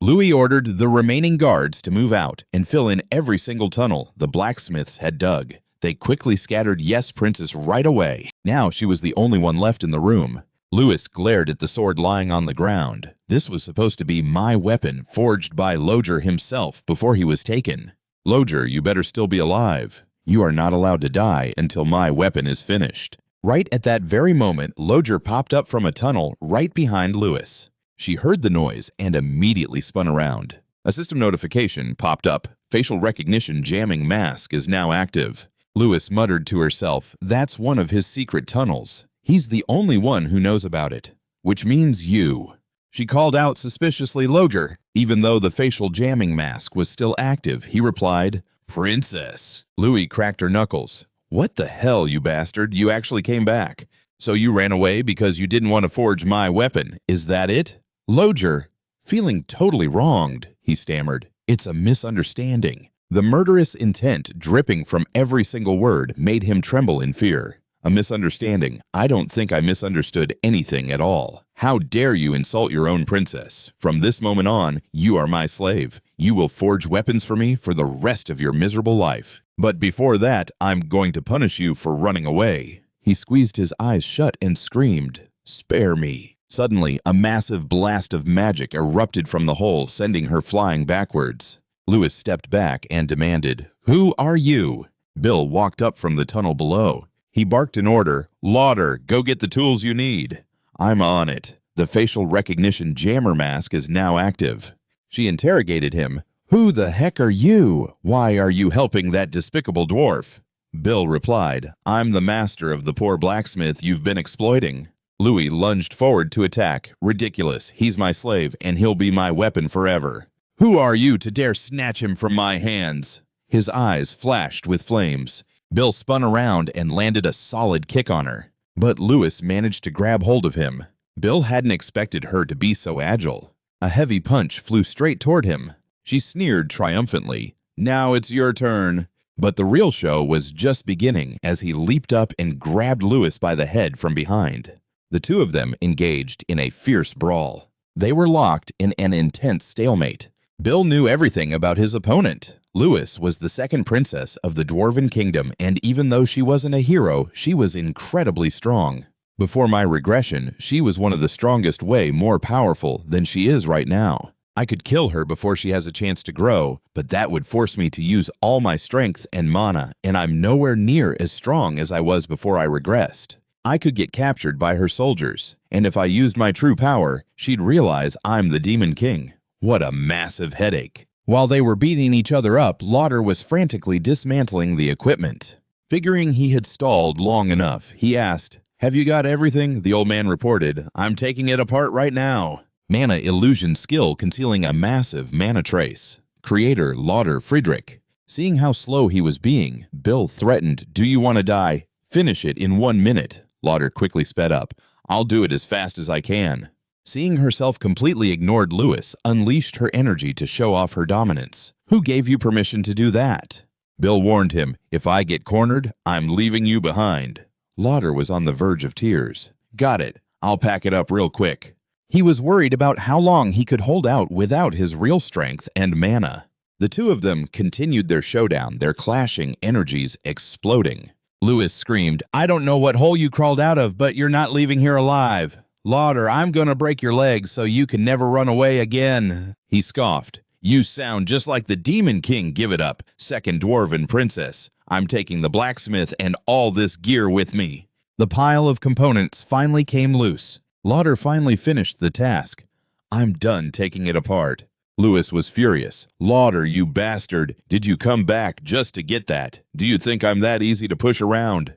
Louis ordered the remaining guards to move out and fill in every single tunnel the blacksmiths had dug. They quickly scattered Yes Princess right away. Now she was the only one left in the room. Louis glared at the sword lying on the ground. This was supposed to be my weapon, forged by Loger himself before he was taken. Loger, you better still be alive. You are not allowed to die until my weapon is finished. Right at that very moment, Loger popped up from a tunnel right behind Louis. She heard the noise and immediately spun around. A system notification popped up. Facial recognition jamming mask is now active. Louis muttered to herself, that's one of his secret tunnels. He's the only one who knows about it. Which means you. She called out suspiciously, Loger. Even though the facial jamming mask was still active, he replied, Princess. Louis cracked her knuckles. What the hell, you bastard? You actually came back. So you ran away because you didn't want to forge my weapon. Is that it? Loger, feeling totally wronged, he stammered. It's a misunderstanding. The murderous intent dripping from every single word made him tremble in fear. A misunderstanding. I don't think I misunderstood anything at all. How dare you insult your own princess? From this moment on, you are my slave. You will forge weapons for me for the rest of your miserable life. But before that, I'm going to punish you for running away. He squeezed his eyes shut and screamed, Spare me. Suddenly, a massive blast of magic erupted from the hole, sending her flying backwards. Louis stepped back and demanded, Who are you? Bill walked up from the tunnel below. He barked an order, Lauder, go get the tools you need. I'm on it. The facial recognition jammer mask is now active. She interrogated him. Who the heck are you? Why are you helping that despicable dwarf? Bill replied, I'm the master of the poor blacksmith you've been exploiting. Louis lunged forward to attack. Ridiculous. He's my slave, and he'll be my weapon forever. Who are you to dare snatch him from my hands? His eyes flashed with flames. Bill spun around and landed a solid kick on her. But Louis managed to grab hold of him. Bill hadn't expected her to be so agile. A heavy punch flew straight toward him. She sneered triumphantly. Now it's your turn. But the real show was just beginning as he leaped up and grabbed Louis by the head from behind. The two of them engaged in a fierce brawl. They were locked in an intense stalemate. Bill knew everything about his opponent. Louis was the second princess of the Dwarven Kingdom, and even though she wasn't a hero, she was incredibly strong. Before my regression, she was one of the strongest, way more powerful than she is right now. I could kill her before she has a chance to grow, but that would force me to use all my strength and mana, and I'm nowhere near as strong as I was before I regressed. I could get captured by her soldiers, and if I used my true power, she'd realize I'm the Demon King. What a massive headache. While they were beating each other up, Lauder was frantically dismantling the equipment. Figuring he had stalled long enough, he asked, Have you got everything? The old man reported, I'm taking it apart right now. Mana illusion skill concealing a massive mana trace. Creator Lauder Friedrich. Seeing how slow he was being, Bill threatened, Do you want to die? Finish it in 1 minute. Lauder quickly sped up. I'll do it as fast as I can. Seeing herself completely ignored, Louis unleashed her energy to show off her dominance. Who gave you permission to do that? Bill warned him, If I get cornered, I'm leaving you behind. Lauder was on the verge of tears. Got it. I'll pack it up real quick. He was worried about how long he could hold out without his real strength and mana. The two of them continued their showdown, their clashing energies exploding. Louis screamed, I don't know what hole you crawled out of, but you're not leaving here alive. Lauder, I'm gonna break your legs so you can never run away again. He scoffed. You sound just like the Demon King. Give it up, second Dwarven Princess. I'm taking the blacksmith and all this gear with me. The pile of components finally came loose. Lauder finally finished the task. I'm done taking it apart. Louis was furious. Lauder, you bastard. Did you come back just to get that? Do you think I'm that easy to push around?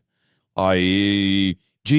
GM.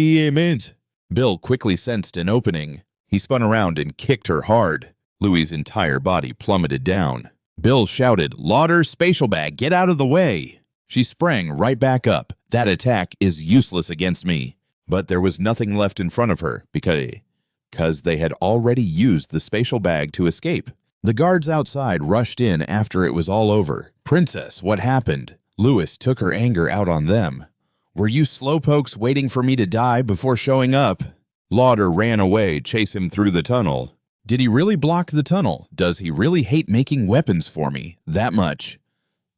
Bill quickly sensed an opening. He spun around and kicked her hard. Louie's entire body plummeted down. Bill shouted, "Lauder, spatial bag, get out of the way!" She sprang right back up. That attack is useless against me. But there was nothing left in front of her because they had already used the spatial bag to escape. The guards outside rushed in after it was all over. "Princess, what happened?" Louis took her anger out on them. "Were you slowpokes waiting for me to die before showing up?" Lauder ran away, chase him through the tunnel. Did he really block the tunnel? Does he really hate making weapons for me? That much.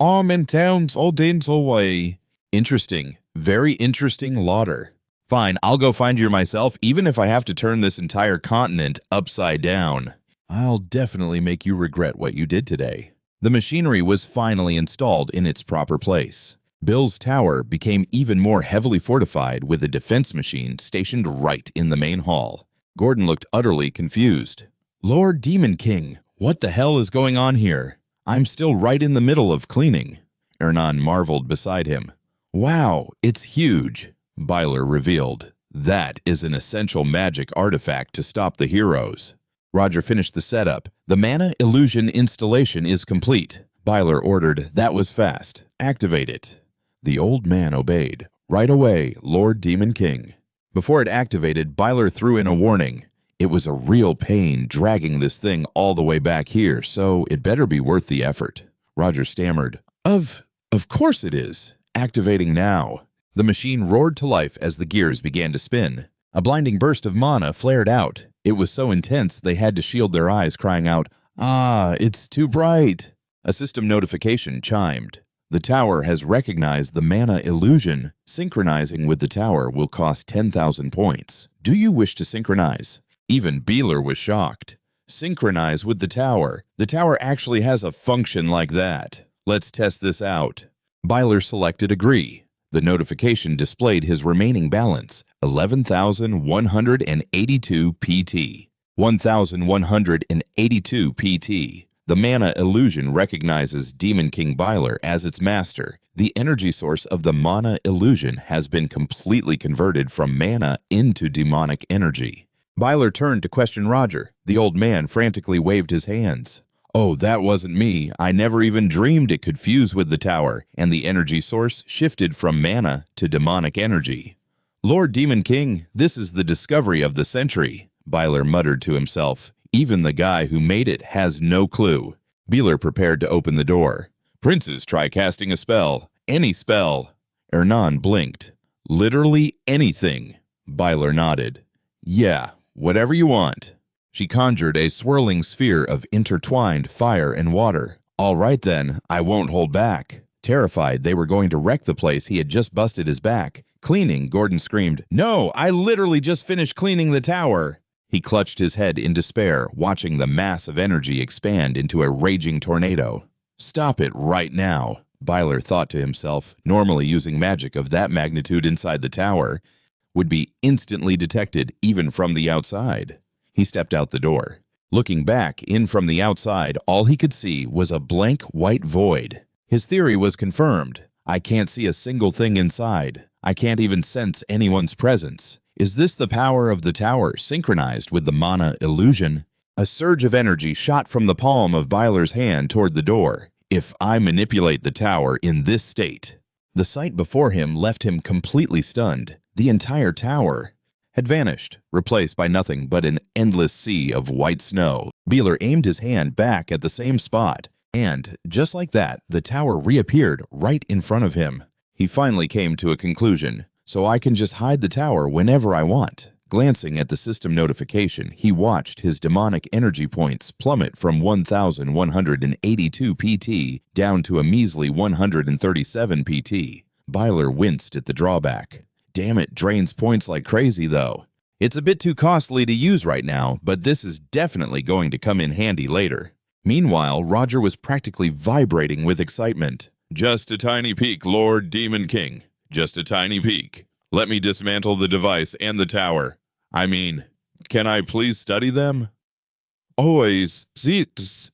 "I'm in town's dental way." Interesting. Very interesting, Lauder. "Fine, I'll go find you myself, even if I have to turn this entire continent upside down. I'll definitely make you regret what you did today." The machinery was finally installed in its proper place. Bill's tower became even more heavily fortified with a defense machine stationed right in the main hall. Gordon looked utterly confused. "Lord Demon King, what the hell is going on here? I'm still right in the middle of cleaning." Ernan marveled beside him. "Wow, it's huge," Byler revealed. "That is an essential magic artifact to stop the heroes." Roger finished the setup. "The mana illusion installation is complete," Byler ordered. "That was fast. Activate it." The old man obeyed. "Right away, Lord Demon King." Before it activated, Byler threw in a warning. It was a real pain dragging this thing all the way back here, so it better be worth the effort. Roger stammered. Of course it is. Activating now." The machine roared to life as the gears began to spin. A blinding burst of mana flared out. It was so intense they had to shield their eyes, crying out, "Ah, it's too bright." A system notification chimed. "The tower has recognized the mana illusion. Synchronizing with the tower will cost 10,000 points. Do you wish to synchronize?" Even Beeler was shocked. "Synchronize with the tower. The tower actually has a function like that. Let's test this out." Byler selected agree. The notification displayed his remaining balance, 11,182 PT. 1,182 PT. The mana illusion recognizes Demon King Byler as its master. The energy source of the mana illusion has been completely converted from mana into demonic energy. Byler turned to question Roger. The old man frantically waved his hands. "Oh, that wasn't me. I never even dreamed it could fuse with the tower, and the energy source shifted from mana to demonic energy." "Lord Demon King, this is the discovery of the century," Byler muttered to himself. "Even the guy who made it has no clue." Beeler prepared to open the door. "Princes, try casting a spell. Any spell." Ernan blinked. "Literally anything." Byler nodded. "Yeah, whatever you want." She conjured a swirling sphere of intertwined fire and water. "All right then, I won't hold back." Terrified they were going to wreck the place he had just busted his back. Cleaning, Gordon screamed, "No, I literally just finished cleaning the tower." He clutched his head in despair, watching the mass of energy expand into a raging tornado. "Stop it right now," Byler thought to himself. Normally using magic of that magnitude inside the tower would be instantly detected even from the outside. He stepped out the door. Looking back in from the outside, all he could see was a blank white void. His theory was confirmed. I can't see a single thing inside. I can't even sense anyone's presence. Is this the power of the tower synchronized with the mana illusion? A surge of energy shot from the palm of Byler's hand toward the door. If I manipulate the tower in this state. The sight before him left him completely stunned. The entire tower had vanished, replaced by nothing but an endless sea of white snow. Beeler aimed his hand back at the same spot, and, just like that, the tower reappeared right in front of him. He finally came to a conclusion. So I can just hide the tower whenever I want. Glancing at the system notification, he watched his demonic energy points plummet from 1,182 PT down to a measly 137 PT. Byler winced at the drawback. Damn it, drains points like crazy though. It's a bit too costly to use right now, but this is definitely going to come in handy later. Meanwhile, Roger was practically vibrating with excitement. "Just a tiny peek, Lord Demon King. Just a tiny peek. Let me dismantle the device and the tower. I mean, can I please study them?" Always sit.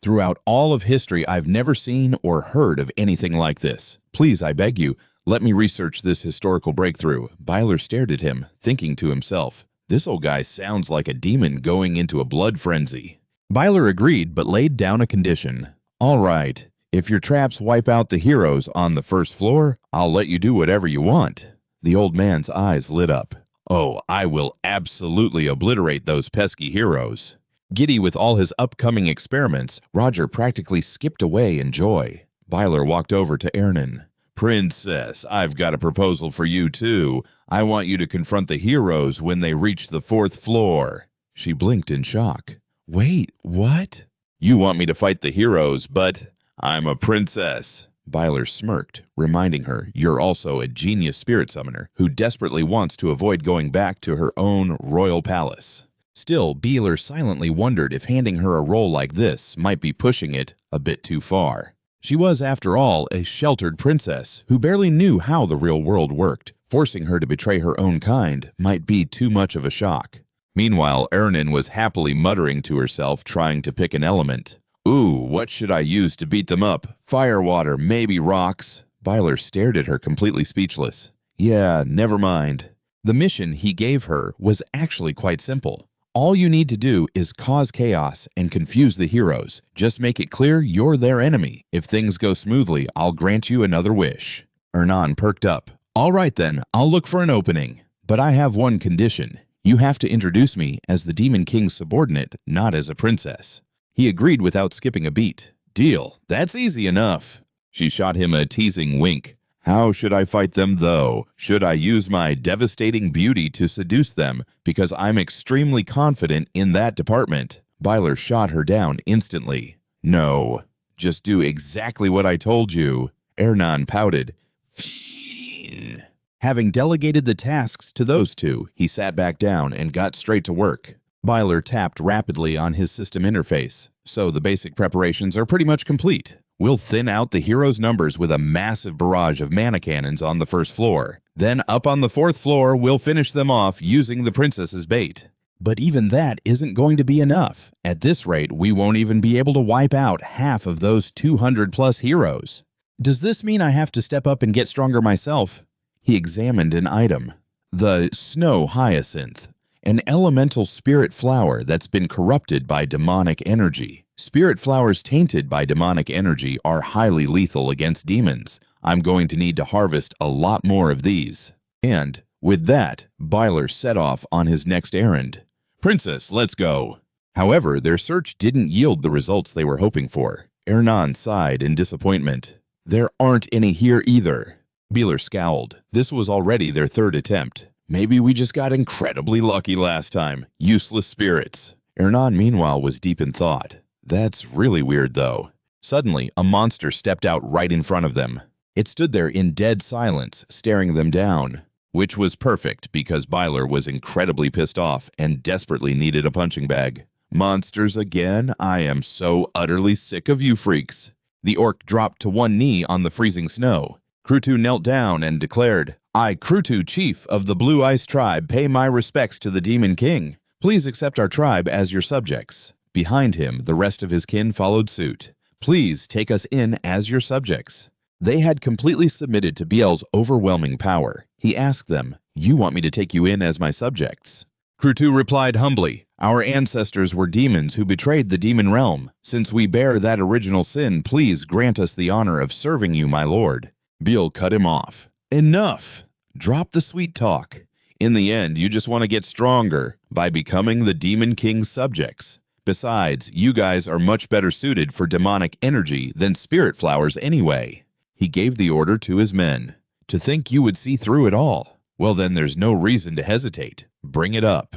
Throughout all of history, I've never seen or heard of anything like this. Please, I beg you, Let me research this historical breakthrough. Byler stared at him, thinking to himself, this old guy sounds like a demon going into a blood frenzy. Byler agreed, but laid down a condition. All right, if your traps wipe out the heroes on the first floor, I'll let you do whatever you want. The old man's eyes lit up. Oh, I will absolutely obliterate those pesky heroes. Giddy with all his upcoming experiments, Roger practically skipped away in joy. Byler walked over to Ernan. Princess, I've got a proposal for you too. I want you to confront the heroes when they reach the fourth floor. She blinked in shock. Wait, what? You want me to fight the heroes, but I'm a princess. Byler smirked, reminding her, you're also a genius spirit summoner who desperately wants to avoid going back to her own royal palace. Still, Byler silently wondered if handing her a role like this might be pushing it a bit too far. She was, after all, a sheltered princess who barely knew how the real world worked. Forcing her to betray her own kind might be too much of a shock. Meanwhile, Ernan was happily muttering to herself, trying to pick an element. Ooh, what should I use to beat them up? Fire, water, maybe rocks. Byler stared at her, completely speechless. Yeah, never mind. The mission he gave her was actually quite simple. All you need to do is cause chaos and confuse the heroes. Just make it clear you're their enemy. If things go smoothly, I'll grant you another wish. Ernan perked up. All right then, I'll look for an opening. But I have one condition. You have to introduce me as the Demon King's subordinate, not as a princess. He agreed without skipping a beat. Deal. That's easy enough. She shot him a teasing wink. How should I fight them, though? Should I use my devastating beauty to seduce them, because I'm extremely confident in that department? Byler shot her down instantly. No. Just do exactly what I told you. Ernan pouted. Fine. Having delegated the tasks to those two, he sat back down and got straight to work. Byler tapped rapidly on his system interface. So the basic preparations are pretty much complete. We'll thin out the heroes' numbers with a massive barrage of mana cannons on the first floor. Then up on the fourth floor, we'll finish them off using the princess's bait. But even that isn't going to be enough. At this rate, we won't even be able to wipe out half of those 200+ heroes. Does this mean I have to step up and get stronger myself? He examined an item. The snow hyacinth. An elemental spirit flower that's been corrupted by demonic energy. Spirit flowers tainted by demonic energy are highly lethal against demons. I'm going to need to harvest a lot more of these. And with that, Byler set off on his next errand. Princess, let's go. However, their search didn't yield the results they were hoping for. Ernan sighed in disappointment. There aren't any here either. Byler scowled. This was already their third attempt. Maybe we just got incredibly lucky last time. Useless spirits. Ernan, meanwhile, was deep in thought. That's really weird, though. Suddenly, a monster stepped out right in front of them. It stood there in dead silence, staring them down. Which was perfect, because Byler was incredibly pissed off and desperately needed a punching bag. Monsters again? I am so utterly sick of you freaks. The orc dropped to one knee on the freezing snow. Krutu knelt down and declared, I, Krutu, chief of the Blue Ice Tribe, pay my respects to the Demon King. Please accept our tribe as your subjects. Behind him, the rest of his kin followed suit. Please take us in as your subjects. They had completely submitted to Biel's overwhelming power. He asked them, You want me to take you in as my subjects? Krutu replied humbly, Our ancestors were demons who betrayed the demon realm. Since we bear that original sin, please grant us the honor of serving you, my lord. Biel cut him off. Enough! Drop the sweet talk. In the end, you just want to get stronger by becoming the Demon King's subjects. Besides, you guys are much better suited for demonic energy than spirit flowers anyway. He gave the order to his men. To think you would see through it all. Well then, there's no reason to hesitate. Bring it up.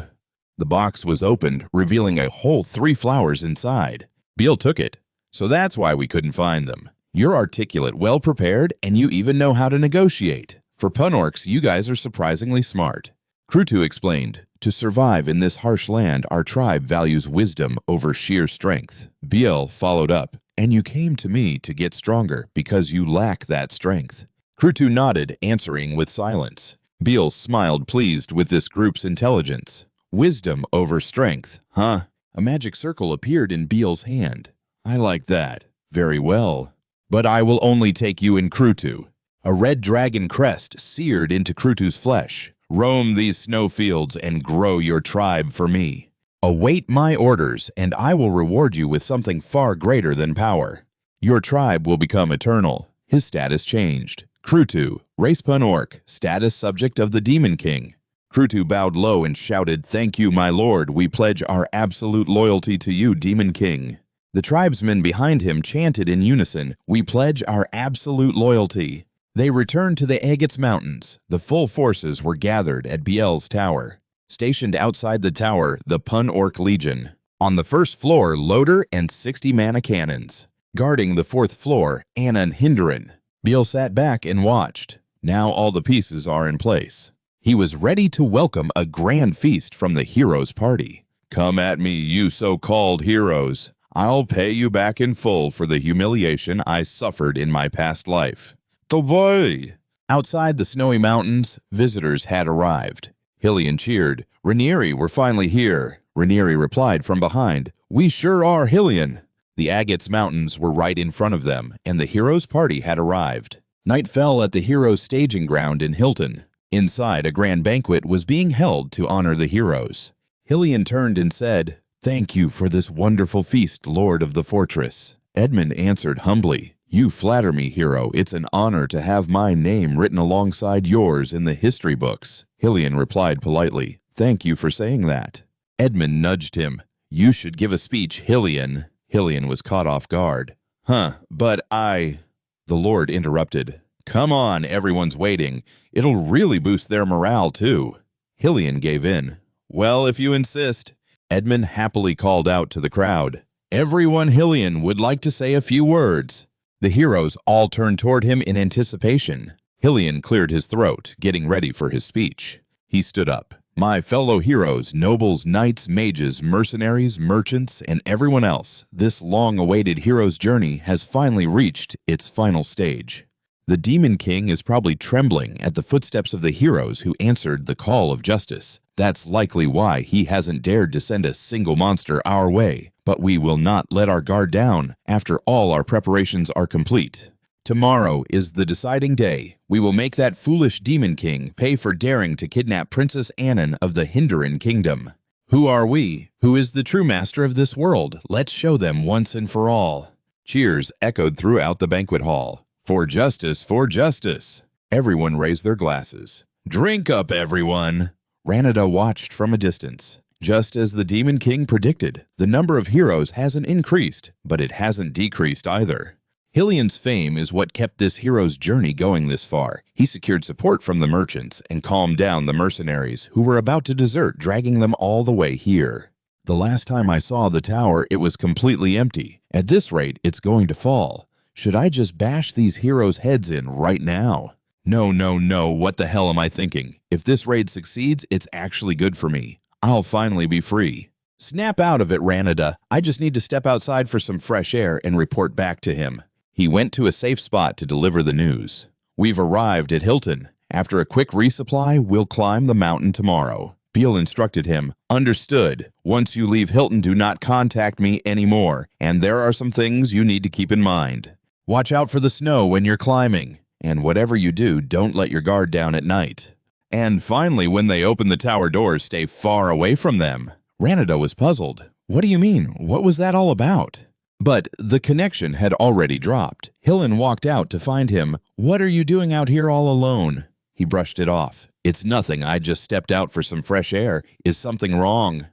The box was opened, revealing a whole 3 flowers inside. Biel took it. So that's why we couldn't find them. You're articulate, well-prepared, and you even know how to negotiate. For Punorks, you guys are surprisingly smart. Krutu explained, To survive in this harsh land, our tribe values wisdom over sheer strength. Biel followed up, And you came to me to get stronger because you lack that strength. Krutu nodded, answering with silence. Biel smiled, pleased with this group's intelligence. Wisdom over strength, huh? A magic circle appeared in Biel's hand. I like that. Very well. But I will only take you in Krutu. A red dragon crest seared into Krutu's flesh. Roam these snowfields and grow your tribe for me. Await my orders, and I will reward you with something far greater than power. Your tribe will become eternal. His status changed. Krutu, race pun orc, status subject of the Demon King. Krutu bowed low and shouted, "Thank you, my lord. We pledge our absolute loyalty to you, Demon King." The tribesmen behind him chanted in unison, "We pledge our absolute loyalty." They returned to the Agats Mountains. The full forces were gathered at Biel's tower. Stationed outside the tower, the Pun Orc Legion. On the first floor, Loader and 60 mana cannons. Guarding the fourth floor, Anan Hinderin. Biel sat back and watched. Now all the pieces are in place. He was ready to welcome a grand feast from the heroes' party. "Come at me, you so-called heroes. I'll pay you back in full for the humiliation I suffered in my past life." The boy! Outside the snowy mountains, visitors had arrived. Hillian cheered. "Ranieri, we're finally here." Ranieri replied from behind, "We sure are, Hillian." The Agats Mountains were right in front of them, and the heroes' party had arrived. Night fell at the heroes' staging ground in Hilton. Inside, a grand banquet was being held to honor the heroes. Hillian turned and said, "Thank you for this wonderful feast, Lord of the Fortress." Edmund answered humbly, "You flatter me, hero. It's an honor to have my name written alongside yours in the history books." Hillian replied politely, "Thank you for saying that." Edmund nudged him. "You should give a speech, Hillian." Hillian was caught off guard. But I..." The Lord interrupted. "Come on, everyone's waiting. It'll really boost their morale, too." Hillian gave in. "Well, if you insist." Edmund happily called out to the crowd, "Everyone Hillian would like to say a few words." The heroes all turned toward him in anticipation. Hillian cleared his throat, getting ready for his speech. He stood up. "My fellow heroes, nobles, knights, mages, mercenaries, merchants, and everyone else, this long-awaited hero's journey has finally reached its final stage. The Demon King is probably trembling at the footsteps of the heroes who answered the call of justice. That's likely why he hasn't dared to send a single monster our way. But we will not let our guard down after all our preparations are complete. Tomorrow is the deciding day. We will make that foolish Demon King pay for daring to kidnap Princess Anan of the Hinderin Kingdom. Who are we? Who is the true master of this world? Let's show them once and for all." Cheers echoed throughout the banquet hall. "For justice, for justice." Everyone raised their glasses. "Drink up, everyone." Ranada watched from a distance. Just as the Demon King predicted, the number of heroes hasn't increased, but it hasn't decreased either. Hillian's fame is what kept this hero's journey going this far. He secured support from the merchants and calmed down the mercenaries who were about to desert, dragging them all the way here. "The last time I saw the tower, it was completely empty. At this rate, it's going to fall. Should I just bash these heroes' heads in right now? No, what the hell am I thinking? If this raid succeeds, it's actually good for me. I'll finally be free." "Snap out of it, Ranada. I just need to step outside for some fresh air and report back to him." He went to a safe spot to deliver the news. "We've arrived at Hilton. After a quick resupply, we'll climb the mountain tomorrow." Beale instructed him, "Understood. Once you leave Hilton, do not contact me anymore, and there are some things you need to keep in mind. Watch out for the snow when you're climbing, and whatever you do, don't let your guard down at night. And finally, when they open the tower doors, stay far away from them." Ranada was puzzled. "What do you mean? What was that all about?" But the connection had already dropped. Hillian walked out to find him. "What are you doing out here all alone?" He brushed it off. "It's nothing. I just stepped out for some fresh air. Is something wrong?"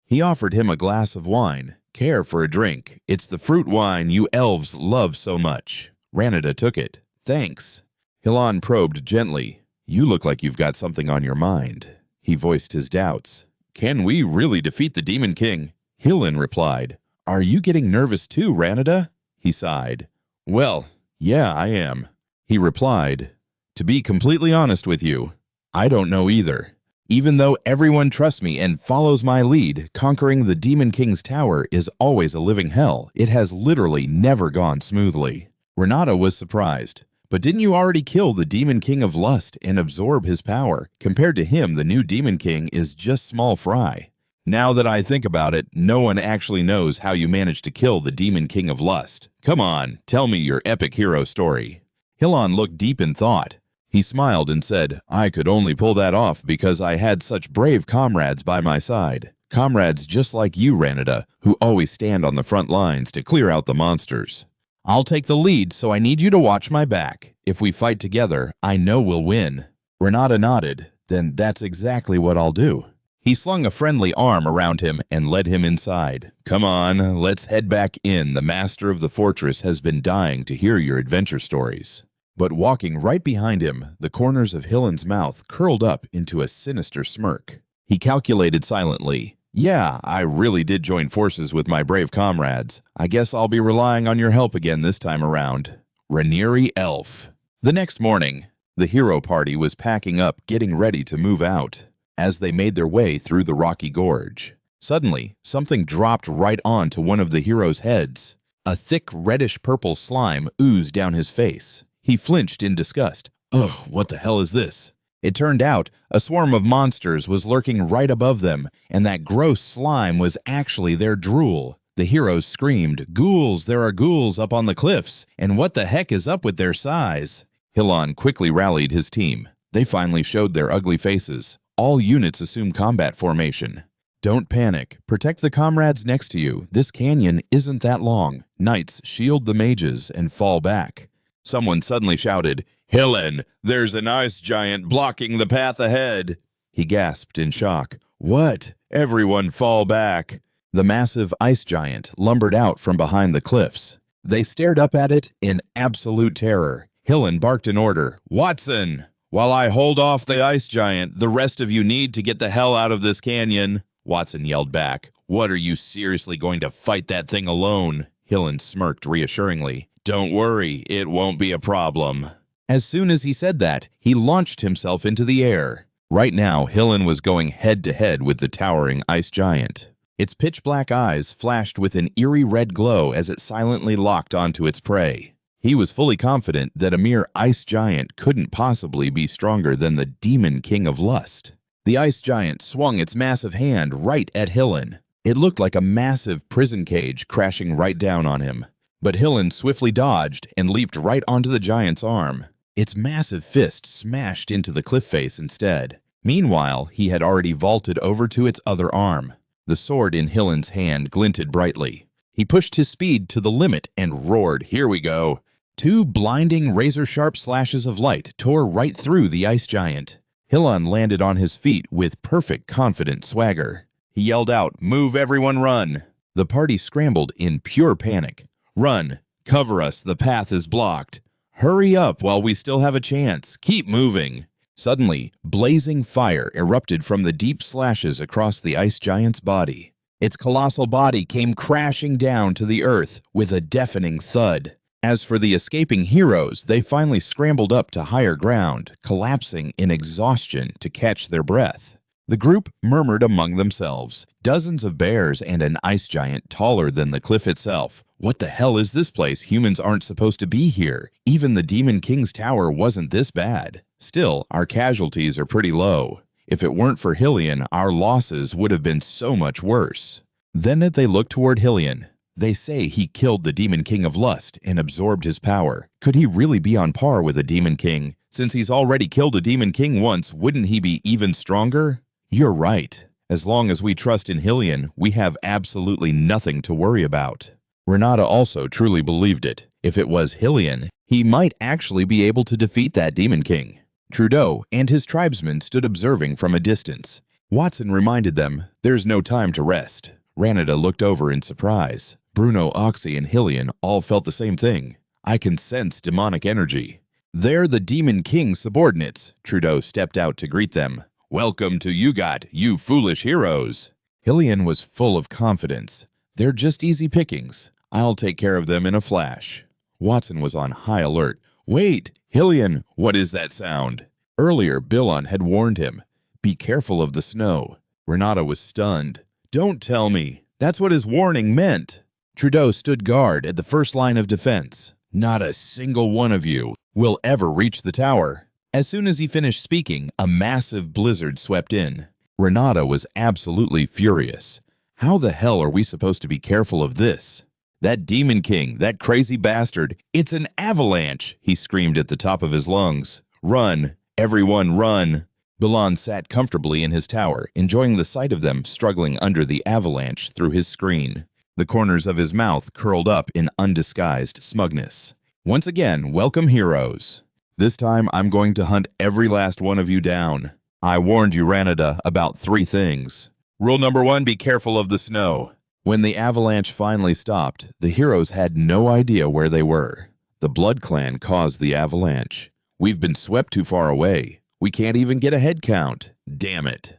He offered him a glass of wine. "Care for a drink? It's the fruit wine you elves love so much." Ranada took it. "Thanks." Hillian probed gently. "You look like you've got something on your mind." He voiced his doubts. "Can we really defeat the Demon King?" Hillian replied, "Are you getting nervous too, Ranada?" He sighed. "Well, yeah, I am." He replied, "To be completely honest with you, I don't know either. Even though everyone trusts me and follows my lead, conquering the Demon King's tower is always a living hell. It has literally never gone smoothly." Renata was surprised. "But didn't you already kill the Demon King of Lust and absorb his power? Compared to him, the new Demon King is just small fry." "Now that I think about it, no one actually knows how you managed to kill the Demon King of Lust. Come on, tell me your epic hero story." Hilon looked deep in thought. He smiled and said, I could only pull that off because I had such brave comrades by my side. Comrades just like you, Ranida, who always stand on the front lines to clear out the monsters. I'll take the lead, so I need you to watch my back. If we fight together, I know we'll win. Renata nodded. Then that's exactly what I'll do. He slung a friendly arm around him and led him inside. Come on, let's head back in. The master of the fortress has been dying to hear your adventure stories. But walking right behind him, the corners of Hillen's mouth curled up into a sinister smirk. He calculated silently. Yeah, I really did join forces with my brave comrades. I guess I'll be relying on your help again this time around. Ranieri Elf. The next morning, the hero party was packing up, getting ready to move out. As they made their way through the rocky gorge, suddenly something dropped right onto one of the heroes' heads. A thick reddish-purple slime oozed down his face. He flinched in disgust. Ugh, what the hell is this? It turned out a swarm of monsters was lurking right above them, and that gross slime was actually their drool. The heroes screamed, Ghouls, there are ghouls up on the cliffs, and what the heck is up with their size? Hilon quickly rallied his team. They finally showed their ugly faces. All units assume combat formation. Don't panic. Protect the comrades next to you. This canyon isn't that long. Knights shield the mages and fall back. Someone suddenly shouted, Hillen, there's an ice giant blocking the path ahead. He gasped in shock. What? Everyone fall back. The massive ice giant lumbered out from behind the cliffs. They stared up at it in absolute terror. Hillen barked an order. Watson! While I hold off the ice giant, the rest of you need to get the hell out of this canyon. Watson yelled back. What, are you seriously going to fight that thing alone? Hillen smirked reassuringly. Don't worry, it won't be a problem. As soon as he said that, he launched himself into the air. Right now, Hillen was going head-to-head with the towering ice giant. Its pitch-black eyes flashed with an eerie red glow as it silently locked onto its prey. He was fully confident that a mere ice giant couldn't possibly be stronger than the demon king of lust. The ice giant swung its massive hand right at Hillen. It looked like a massive prison cage crashing right down on him. But Hillen swiftly dodged and leaped right onto the giant's arm. Its massive fist smashed into the cliff face instead. Meanwhile, he had already vaulted over to its other arm. The sword in Hillen's hand glinted brightly. He pushed his speed to the limit and roared, Here we go! 2 blinding, razor-sharp slashes of light tore right through the ice giant. Hillen landed on his feet with perfect confident swagger. He yelled out, Move everyone, run! The party scrambled in pure panic. Run! Cover us, the path is blocked. Hurry up while we still have a chance. Keep moving. Suddenly, blazing fire erupted from the deep slashes across the ice giant's body. Its colossal body came crashing down to the earth with a deafening thud. As for the escaping heroes, they finally scrambled up to higher ground, collapsing in exhaustion to catch their breath. The group murmured among themselves. Dozens of bears and an ice giant taller than the cliff itself. What the hell is this place? Humans aren't supposed to be here. Even the Demon King's tower wasn't this bad. Still, our casualties are pretty low. If it weren't for Hillian, our losses would have been so much worse. Then they looked toward Hillian. They say he killed the Demon King of Lust and absorbed his power. Could he really be on par with a Demon King? Since he's already killed a Demon King once, wouldn't he be even stronger? You're right. As long as we trust in Hillian, we have absolutely nothing to worry about. Renata also truly believed it. If it was Hillian, he might actually be able to defeat that Demon King. Trudeau and his tribesmen stood observing from a distance. Watson reminded them, there's no time to rest. Ranita looked over in surprise. Bruno, Oxy, and Hillian all felt the same thing. I can sense demonic energy. They're the Demon King's subordinates. Trudeau stepped out to greet them. Welcome to Yugat, you foolish heroes. Hillian was full of confidence. They're just easy pickings. I'll take care of them in a flash. Watson was on high alert. Wait, Hillian, what is that sound? Earlier, Billon had warned him. Be careful of the snow. Renata was stunned. Don't tell me. That's what his warning meant. Trudeau stood guard at the first line of defense. Not a single one of you will ever reach the tower. As soon as he finished speaking, a massive blizzard swept in. Renata was absolutely furious. How the hell are we supposed to be careful of this? That Demon King, that crazy bastard, it's an avalanche, he screamed at the top of his lungs. Run, everyone run. Bilan sat comfortably in his tower, enjoying the sight of them struggling under the avalanche through his screen. The corners of his mouth curled up in undisguised smugness. Once again, welcome heroes. This time I'm going to hunt every last one of you down. I warned you, Ranada, about 3 things. Rule number 1, be careful of the snow. When the avalanche finally stopped, the heroes had no idea where they were. The Blood Clan caused the avalanche. We've been swept too far away. We can't even get a head count. Damn it.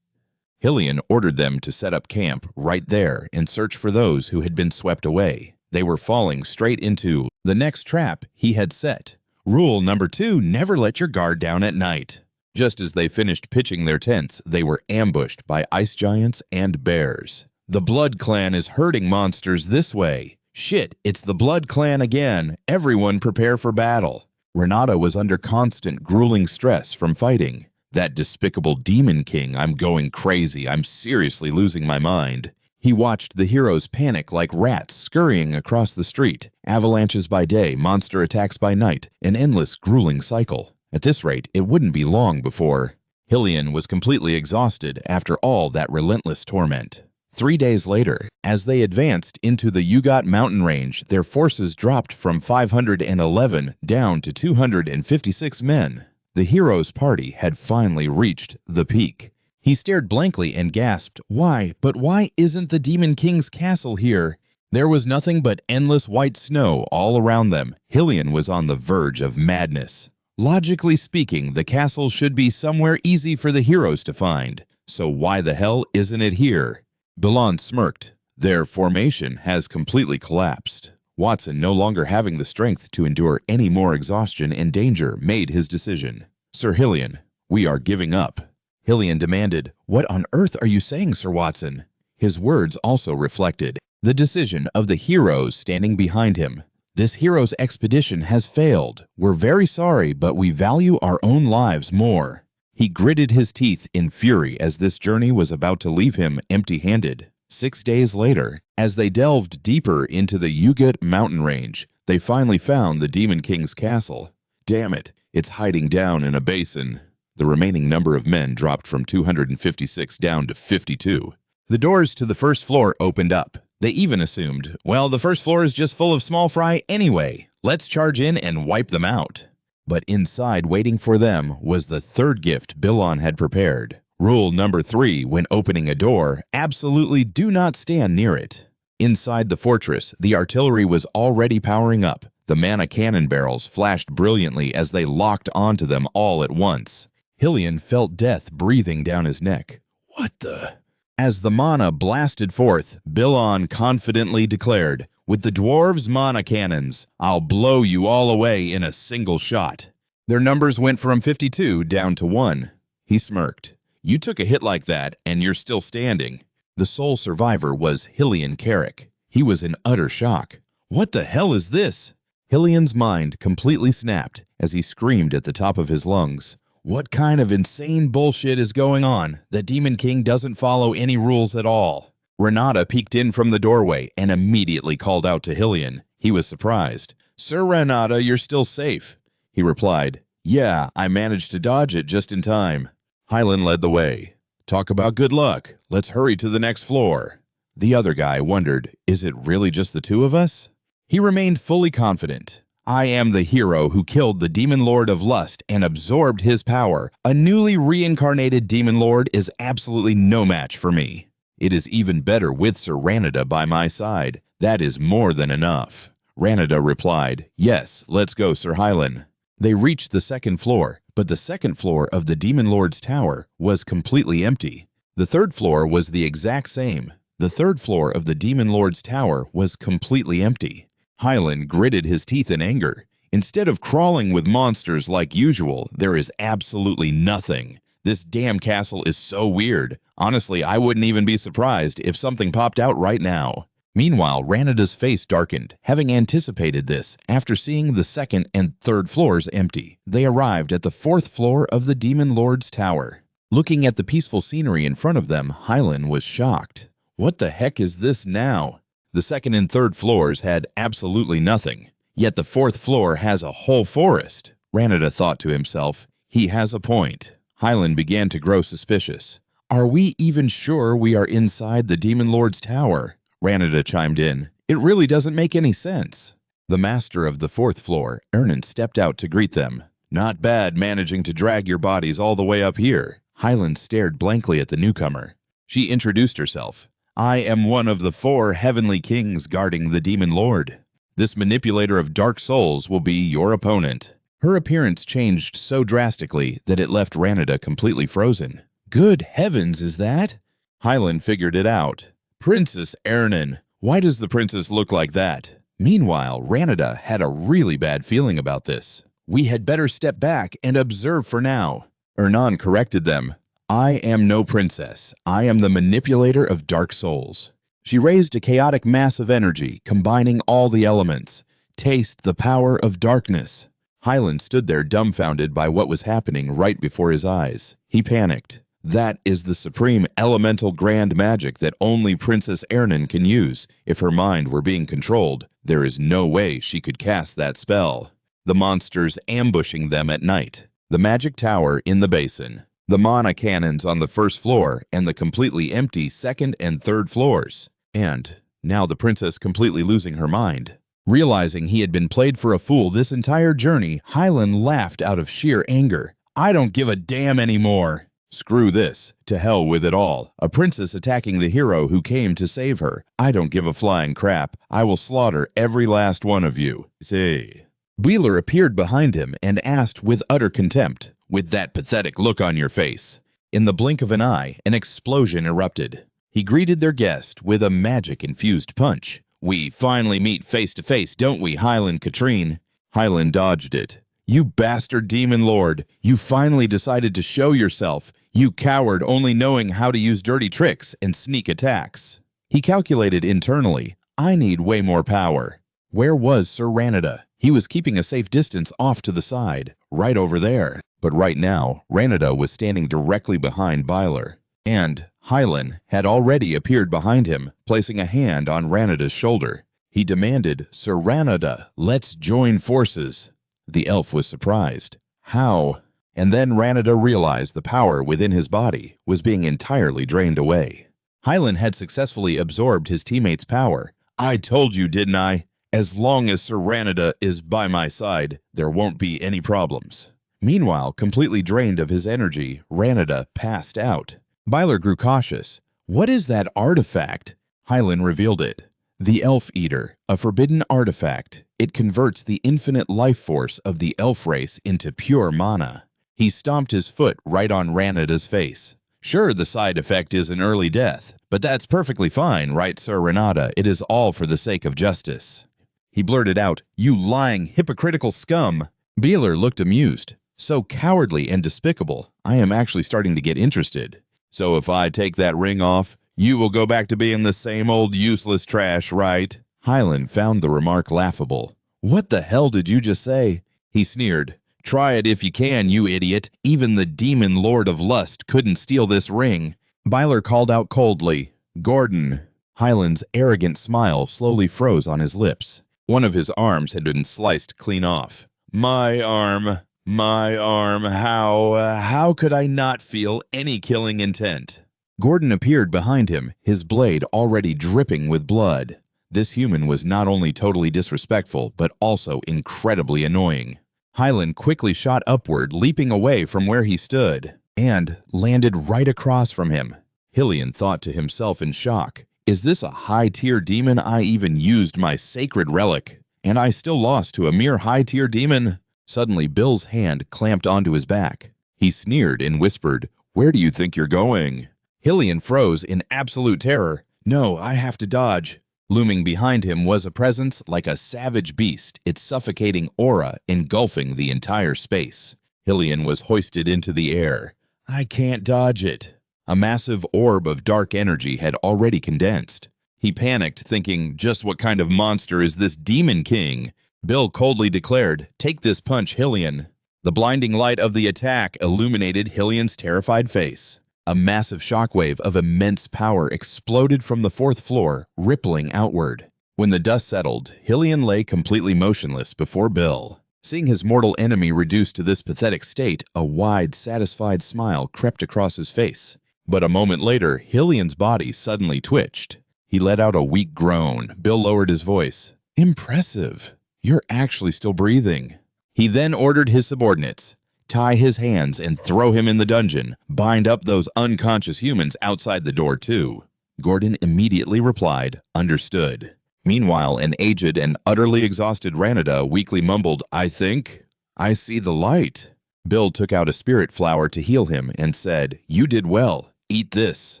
Hillian ordered them to set up camp right there and search for those who had been swept away. They were falling straight into the next trap he had set. Rule number 2, never let your guard down at night. Just as they finished pitching their tents, they were ambushed by ice giants and bears. The Blood Clan is herding monsters this way. Shit, it's the Blood Clan again. Everyone prepare for battle. Renata was under constant grueling stress from fighting. That despicable Demon King, I'm going crazy. I'm seriously losing my mind. He watched the heroes panic like rats scurrying across the street. Avalanches by day, monster attacks by night, an endless grueling cycle. At this rate, it wouldn't be long before Hillian was completely exhausted after all that relentless torment. 3 days later, as they advanced into the Yugat mountain range, their forces dropped from 511 down to 256 men. The hero's party had finally reached the peak. He stared blankly and gasped, "Why, but why isn't the Demon King's castle here?" There was nothing but endless white snow all around them. Hillian was on the verge of madness. Logically speaking, the castle should be somewhere easy for the heroes to find. So why the hell isn't it here? Bilan smirked. Their formation has completely collapsed. Watson, no longer having the strength to endure any more exhaustion and danger, made his decision. Sir Hillian, we are giving up. Hillian demanded, "What on earth are you saying, Sir Watson?" His words also reflected the decision of the heroes standing behind him. This hero's expedition has failed. We're very sorry, but we value our own lives more. He gritted his teeth in fury as this journey was about to leave him empty-handed. 6 days later, as they delved deeper into the Yugat mountain range, they finally found the Demon King's castle. Damn it, it's hiding down in a basin. The remaining number of men dropped from 256 down to 52. The doors to the first floor opened up. They even assumed, well, the first floor is just full of small fry anyway. Let's charge in and wipe them out. But inside waiting for them was the third gift Bilan had prepared. Rule number 3, when opening a door, absolutely do not stand near it. Inside the fortress, the artillery was already powering up. The mana cannon barrels flashed brilliantly as they locked onto them all at once. Hillian felt death breathing down his neck. What the? As the mana blasted forth, Bilan confidently declared, "With the dwarves' mana cannons, I'll blow you all away in a single shot." Their numbers went from 52 down to 1. He smirked. "You took a hit like that, and you're still standing." The sole survivor was Hillian Carrick. He was in utter shock. What the hell is this? Hillian's mind completely snapped as he screamed at the top of his lungs. What kind of insane bullshit is going on? The Demon King doesn't follow any rules at all. Renata peeked in from the doorway and immediately called out to Hillian. He was surprised. "Sir Renata, you're still safe." He replied, "Yeah, I managed to dodge it just in time." Hylan led the way. "Talk about good luck. Let's hurry to the next floor." The other guy wondered, is it really just the 2 of us? He remained fully confident. "I am the hero who killed the Demon Lord of Lust and absorbed his power. A newly reincarnated Demon Lord is absolutely no match for me. It is even better with Sir Ranada by my side. That is more than enough." Ranada replied, "Yes, let's go, Sir Hylan." They reached the 2nd floor, but the 2nd floor of the Demon Lord's tower was completely empty. The 3rd floor was the exact same. The 3rd floor of the Demon Lord's tower was completely empty. Hylan gritted his teeth in anger. Instead of crawling with monsters like usual, there is absolutely nothing. This damn castle is so weird. Honestly, I wouldn't even be surprised if something popped out right now. Meanwhile, Ranada's face darkened. Having anticipated this, after seeing the 2nd and 3rd floors empty, they arrived at the 4th floor of the Demon Lord's tower. Looking at the peaceful scenery in front of them, Hylan was shocked. What the heck is this now? The second and third floors had absolutely nothing, yet the fourth floor has a whole forest. Ranada thought to himself, he has a point. Hyland began to grow suspicious. Are we even sure we are inside the Demon Lord's tower? Ranada chimed in. It really doesn't make any sense. The master of the fourth floor, Ernan, stepped out to greet them. Not bad managing to drag your bodies all the way up here. Hyland stared blankly at the newcomer. She introduced herself. I am one of the 4 heavenly kings guarding the Demon Lord. This manipulator of dark souls will be your opponent. Her appearance changed so drastically that it left Ranada completely frozen. Good heavens, is that? Hyland figured it out. Princess Ernan. Why does the princess look like that? Meanwhile, Ranada had a really bad feeling about this. We had better step back and observe for now. Ernan corrected them. I am no princess. I am the manipulator of dark souls. She raised a chaotic mass of energy, combining all the elements. Taste the power of darkness. Hyland stood there dumbfounded by what was happening right before his eyes. He panicked. That is the supreme elemental grand magic that only Princess Ernan can use. If her mind were being controlled, there is no way she could cast that spell. The monsters ambushing them at night. The magic tower in the basin. The mana cannons on the first floor and the completely empty second and third floors. And now the princess completely losing her mind. Realizing he had been played for a fool this entire journey, Hyland laughed out of sheer anger. I don't give a damn anymore. Screw this. To hell with it all. A princess attacking the hero who came to save her. I don't give a flying crap. I will slaughter every last one of you. Say. Wheeler appeared behind him and asked with utter contempt, with that pathetic look on your face. In the blink of an eye, an explosion erupted. He greeted their guest with a magic-infused punch. We finally meet face to face, don't we, Hyland Katrine? Hyland dodged it. You bastard demon lord, you finally decided to show yourself. You coward only knowing how to use dirty tricks and sneak attacks. He calculated internally, I need way more power. Where was Sir Ranada? He was keeping a safe distance off to the side, right over there. But right now, Ranada was standing directly behind Byler. And Hyland had already appeared behind him, placing a hand on Ranada's shoulder. He demanded, Sir Ranada, let's join forces. The elf was surprised. How? And then Ranada realized the power within his body was being entirely drained away. Hyland had successfully absorbed his teammate's power. I told you, didn't I? As long as Sir Ranada is by my side, there won't be any problems. Meanwhile, completely drained of his energy, Ranada passed out. Byler grew cautious. What is that artifact? Hyland revealed it. The Elf Eater, a forbidden artifact. It converts the infinite life force of the elf race into pure mana. He stomped his foot right on Ranada's face. Sure, the side effect is an early death, but that's perfectly fine, right, Sir Ranada? It is all for the sake of justice. He blurted out, You lying, hypocritical scum! Beeler looked amused. So cowardly and despicable, I am actually starting to get interested. So if I take that ring off, you will go back to being the same old useless trash, right? Hyland found the remark laughable. What the hell did you just say? He sneered. Try it if you can, you idiot. Even the demon lord of lust couldn't steal this ring. Byler called out coldly, Gordon. Hyland's arrogant smile slowly froze on his lips. One of his arms had been sliced clean off. My arm, how could I not feel any killing intent? Gordon appeared behind him, his blade already dripping with blood. This human was not only totally disrespectful, but also incredibly annoying. Hyland quickly shot upward, leaping away from where he stood, and landed right across from him. Hillian thought to himself in shock, Is this a high-tier demon? I even used my sacred relic, and I still lost to a mere high-tier demon? Suddenly, Bill's hand clamped onto his back. He sneered and whispered, Where do you think you're going? Hillian froze in absolute terror. No, I have to dodge. Looming behind him was a presence like a savage beast, its suffocating aura engulfing the entire space. Hillian was hoisted into the air. I can't dodge it. A massive orb of dark energy had already condensed. He panicked, thinking, just what kind of monster is this Demon King? Bill coldly declared, Take this punch, Hillian. The blinding light of the attack illuminated Hillian's terrified face. A massive shockwave of immense power exploded from the fourth floor, rippling outward. When the dust settled, Hillian lay completely motionless before Bill. Seeing his mortal enemy reduced to this pathetic state, a wide, satisfied smile crept across his face. But a moment later, Hillian's body suddenly twitched. He let out a weak groan. Bill lowered his voice. "Impressive. You're actually still breathing." He then ordered his subordinates, "Tie his hands and throw him in the dungeon. Bind up those unconscious humans outside the door, too." Gordon immediately replied, "Understood." Meanwhile, an aged and utterly exhausted Ranada weakly mumbled, "I think I see the light." Bill took out a spirit flower to heal him and said, "You did well. Eat this."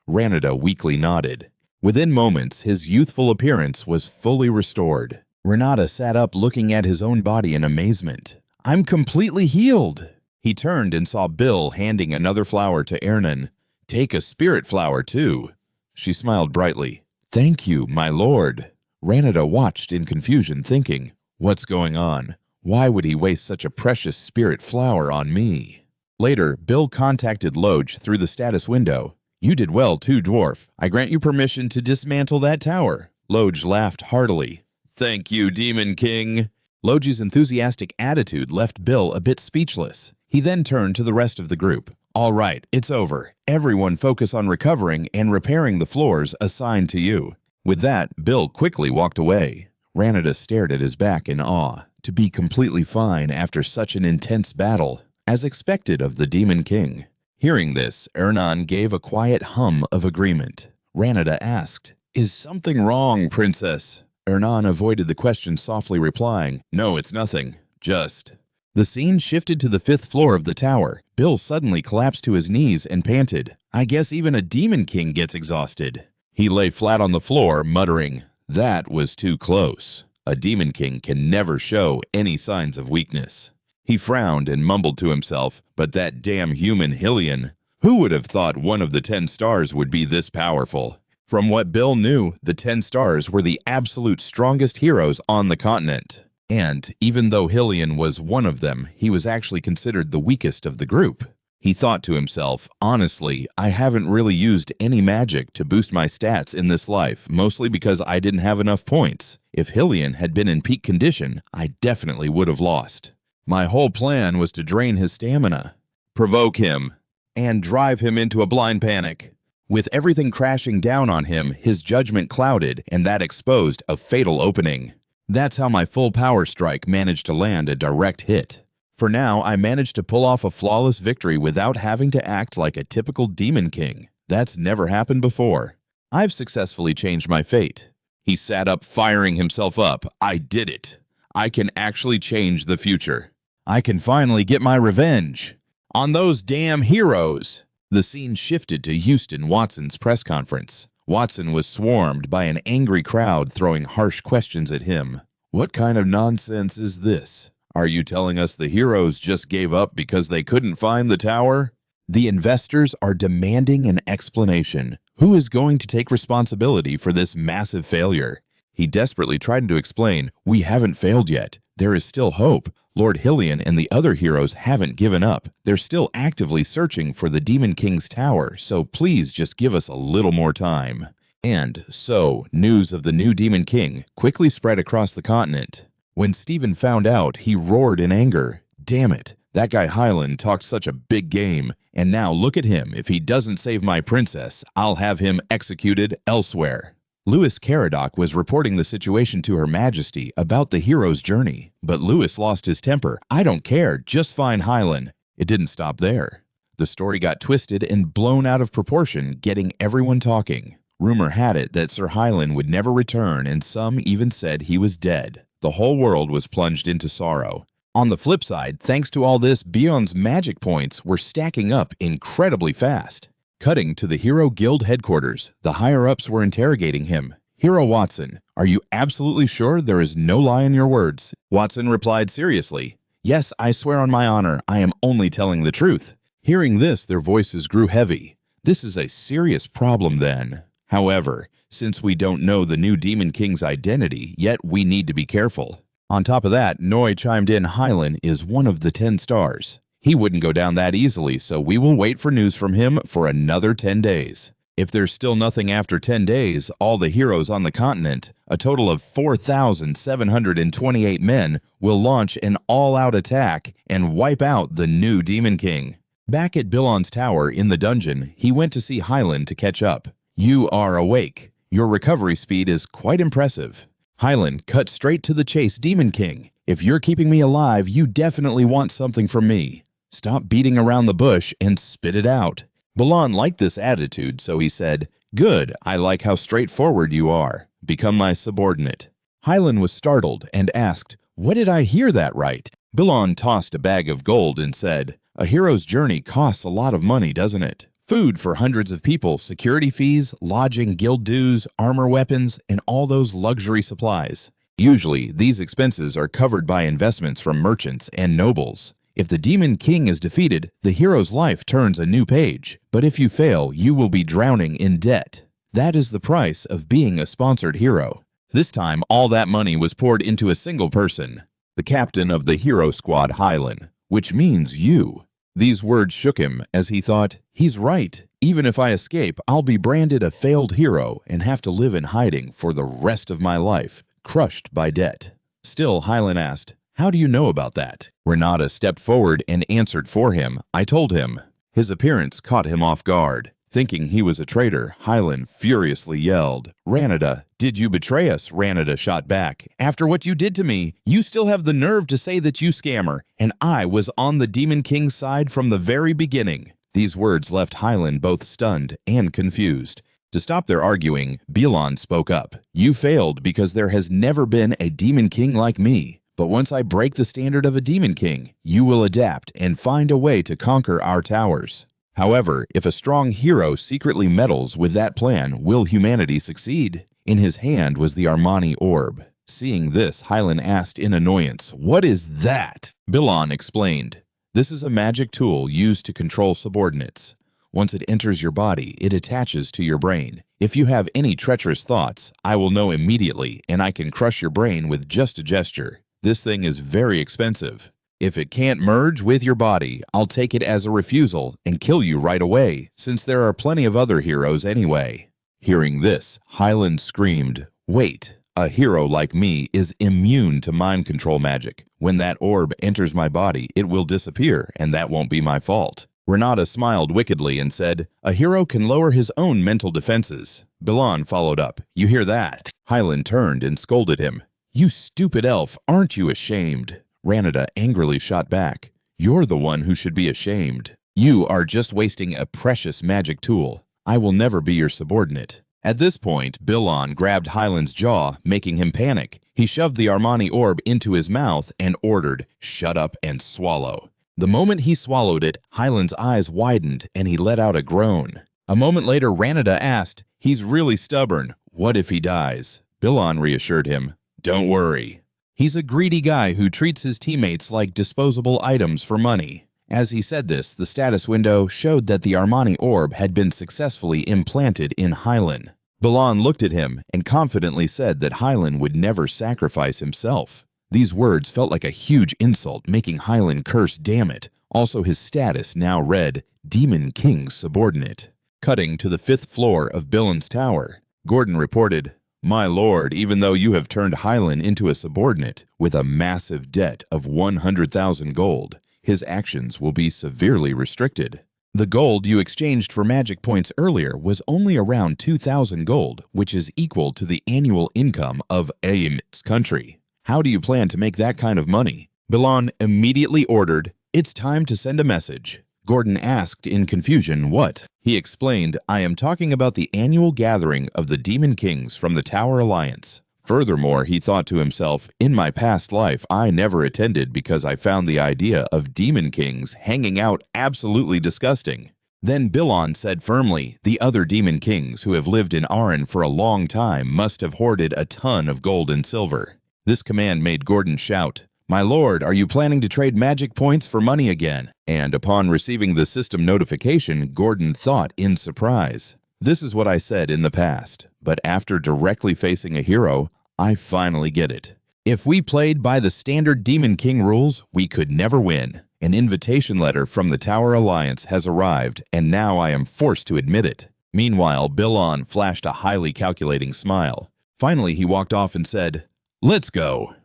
Ranada weakly nodded. Within moments, his youthful appearance was fully restored. Ranada sat up looking at his own body in amazement. "I'm completely healed." He turned and saw Bill handing another flower to Ernan. "Take a spirit flower, too." She smiled brightly. "Thank you, my lord." Ranada watched in confusion, thinking, "What's going on? Why would he waste such a precious spirit flower on me?" Later, Bill contacted Loge through the status window. "You did well, too, dwarf. I grant you permission to dismantle that tower." Loge laughed heartily. "Thank you, Demon King." Loge's enthusiastic attitude left Bill a bit speechless. He then turned to the rest of the group. "All right, it's over. Everyone focus on recovering and repairing the floors assigned to you." With that, Bill quickly walked away. Ranada stared at his back in awe. To be completely fine after such an intense battle, as expected of the Demon King. Hearing this, Ernan gave a quiet hum of agreement. Ranada asked, "Is something wrong, Princess?" Ernan avoided the question, softly replying, "No, it's nothing. Just..." The scene shifted to the fifth floor of the tower. Bill suddenly collapsed to his knees and panted, "I guess even a Demon King gets exhausted." He lay flat on the floor, muttering, "That was too close. A Demon King can never show any signs of weakness." He frowned and mumbled to himself, "But that damn human Hillian, who would have thought one of the 10 stars would be this powerful?" From what Bill knew, the 10 stars were the absolute strongest heroes on the continent. And even though Hillian was one of them, he was actually considered the weakest of the group. He thought to himself, "Honestly, I haven't really used any magic to boost my stats in this life, mostly because I didn't have enough points. If Hillian had been in peak condition, I definitely would have lost. My whole plan was to drain his stamina, provoke him, and drive him into a blind panic." With everything crashing down on him, his judgment clouded, and that exposed a fatal opening. That's how my full power strike managed to land a direct hit. For now, I managed to pull off a flawless victory without having to act like a typical Demon King. That's never happened before. I've successfully changed my fate. He sat up, firing himself up. "I did it. I can actually change the future. I can finally get my revenge on those damn heroes." The scene shifted to Houston Watson's press conference. Watson was swarmed by an angry crowd throwing harsh questions at him. "What kind of nonsense is this? Are you telling us the heroes just gave up because they couldn't find the tower?" The investors are demanding an explanation. Who is going to take responsibility for this massive failure? He desperately tried to explain, "We haven't failed yet. There is still hope. Lord Hillian and the other heroes haven't given up. They're still actively searching for the Demon King's tower, so please just give us a little more time." And so, news of the new Demon King quickly spread across the continent. When Stephen found out, he roared in anger. "Damn it, that guy Hyland talked such a big game, and now look at him. If he doesn't save my princess, I'll have him executed elsewhere." Lewis Caradoc was reporting the situation to Her Majesty about the hero's journey, but Lewis lost his temper. "I don't care, just find Hyland." It didn't stop there. The story got twisted and blown out of proportion, getting everyone talking. Rumor had it that Sir Hyland would never return, and some even said he was dead. The whole world was plunged into sorrow. On the flip side, thanks to all this, Bion's magic points were stacking up incredibly fast. Cutting to the Hero Guild headquarters, the higher-ups were interrogating him. "Hero Watson, are you absolutely sure there is no lie in your words?" Watson replied seriously, "Yes, I swear on my honor, I am only telling the truth." Hearing this, their voices grew heavy. This is a serious problem then. However, since we don't know the new Demon King's identity, yet we need to be careful. On top of that, Noi chimed in, "Hyland is one of the 10 stars. He wouldn't go down that easily, so we will wait for news from him for another 10 days. If there's still nothing after 10 days, all the heroes on the continent, a total of 4,728 men, will launch an all-out attack and wipe out the new Demon King. Back at Bilon's tower in the dungeon, he went to see Hyland to catch up. You are awake. Your recovery speed is quite impressive. Hyland cut straight to the chase. Demon King, if you're keeping me alive, you definitely want something from me. Stop beating around the bush and spit it out. Bilon liked this attitude, so he said, Good, I like how straightforward you are. Become my subordinate. Hyland was startled and asked, What did I hear that right? Bilon tossed a bag of gold and said, A hero's journey costs a lot of money, doesn't it? Food for hundreds of people, security fees, lodging, guild dues, armor weapons, and all those luxury supplies. Usually, these expenses are covered by investments from merchants and nobles. If the Demon King is defeated, the hero's life turns a new page. But if you fail, you will be drowning in debt. That is the price of being a sponsored hero. This time, all that money was poured into a single person, the captain of the hero squad, Hyland, which means you. These words shook him as he thought, He's right. Even if I escape, I'll be branded a failed hero and have to live in hiding for the rest of my life, crushed by debt. Still, Hyland asked, How do you know about that? Renata stepped forward and answered for him. I told him. His appearance caught him off guard. Thinking he was a traitor, Hyland furiously yelled, Renata, did you betray us? Renata shot back. After what you did to me, you still have the nerve to say that you scammer, and I was on the Demon King's side from the very beginning. These words left Hyland both stunned and confused. To stop their arguing, Bilon spoke up. You failed because there has never been a Demon King like me. But once I break the standard of a Demon King, you will adapt and find a way to conquer our towers. However, if a strong hero secretly meddles with that plan, will humanity succeed? In his hand was the Armani orb. Seeing this, Hyland asked in annoyance, What is that? Bilon explained. This is a magic tool used to control subordinates. Once it enters your body, it attaches to your brain. If you have any treacherous thoughts, I will know immediately, and I can crush your brain with just a gesture. This thing is very expensive. If it can't merge with your body, I'll take it as a refusal and kill you right away, since there are plenty of other heroes anyway. Hearing this, Hyland screamed, Wait, a hero like me is immune to mind control magic. When that orb enters my body, it will disappear, and that won't be my fault. Renata smiled wickedly and said, A hero can lower his own mental defenses. Bilon followed up, You hear that? Hyland turned and scolded him. You stupid elf, aren't you ashamed? Renata angrily shot back. You're the one who should be ashamed. You are just wasting a precious magic tool. I will never be your subordinate. At this point, Bilon grabbed Hyland's jaw, making him panic. He shoved the Armani orb into his mouth and ordered, Shut up and swallow. The moment he swallowed it, Hyland's eyes widened and he let out a groan. A moment later, Renata asked, He's really stubborn. What if he dies? Bilon reassured him, Don't worry. He's a greedy guy who treats his teammates like disposable items for money. As he said this, the status window showed that the Armani orb had been successfully implanted in Hyland. Bilon looked at him and confidently said that Hyland would never sacrifice himself. These words felt like a huge insult, making Hyland curse, Damn it. Also, his status now read, Demon King's subordinate. Cutting to the 5th floor of Bilon's tower, Gordon reported, My lord, even though you have turned Hyland into a subordinate with a massive debt of 100,000 gold, his actions will be severely restricted. The gold you exchanged for magic points earlier was only around 2,000 gold, which is equal to the annual income of Amit's country. How do you plan to make that kind of money? Bilon immediately ordered, It's time to send a message. Gordon asked in confusion, What? He explained, I am talking about the annual gathering of the Demon Kings from the Tower Alliance. Furthermore, he thought to himself, In my past life, I never attended because I found the idea of Demon Kings hanging out absolutely disgusting. Then Bilon said firmly, The other Demon Kings who have lived in Aran for a long time must have hoarded a ton of gold and silver. This command made Gordon shout, My lord, are you planning to trade magic points for money again? And upon receiving the system notification, Gordon thought in surprise. This is what I said in the past, but after directly facing a hero, I finally get it. If we played by the standard Demon King rules, we could never win. An invitation letter from the Tower Alliance has arrived, and now I am forced to admit it. Meanwhile, Bilon flashed a highly calculating smile. Finally, he walked off and said, "Let's go.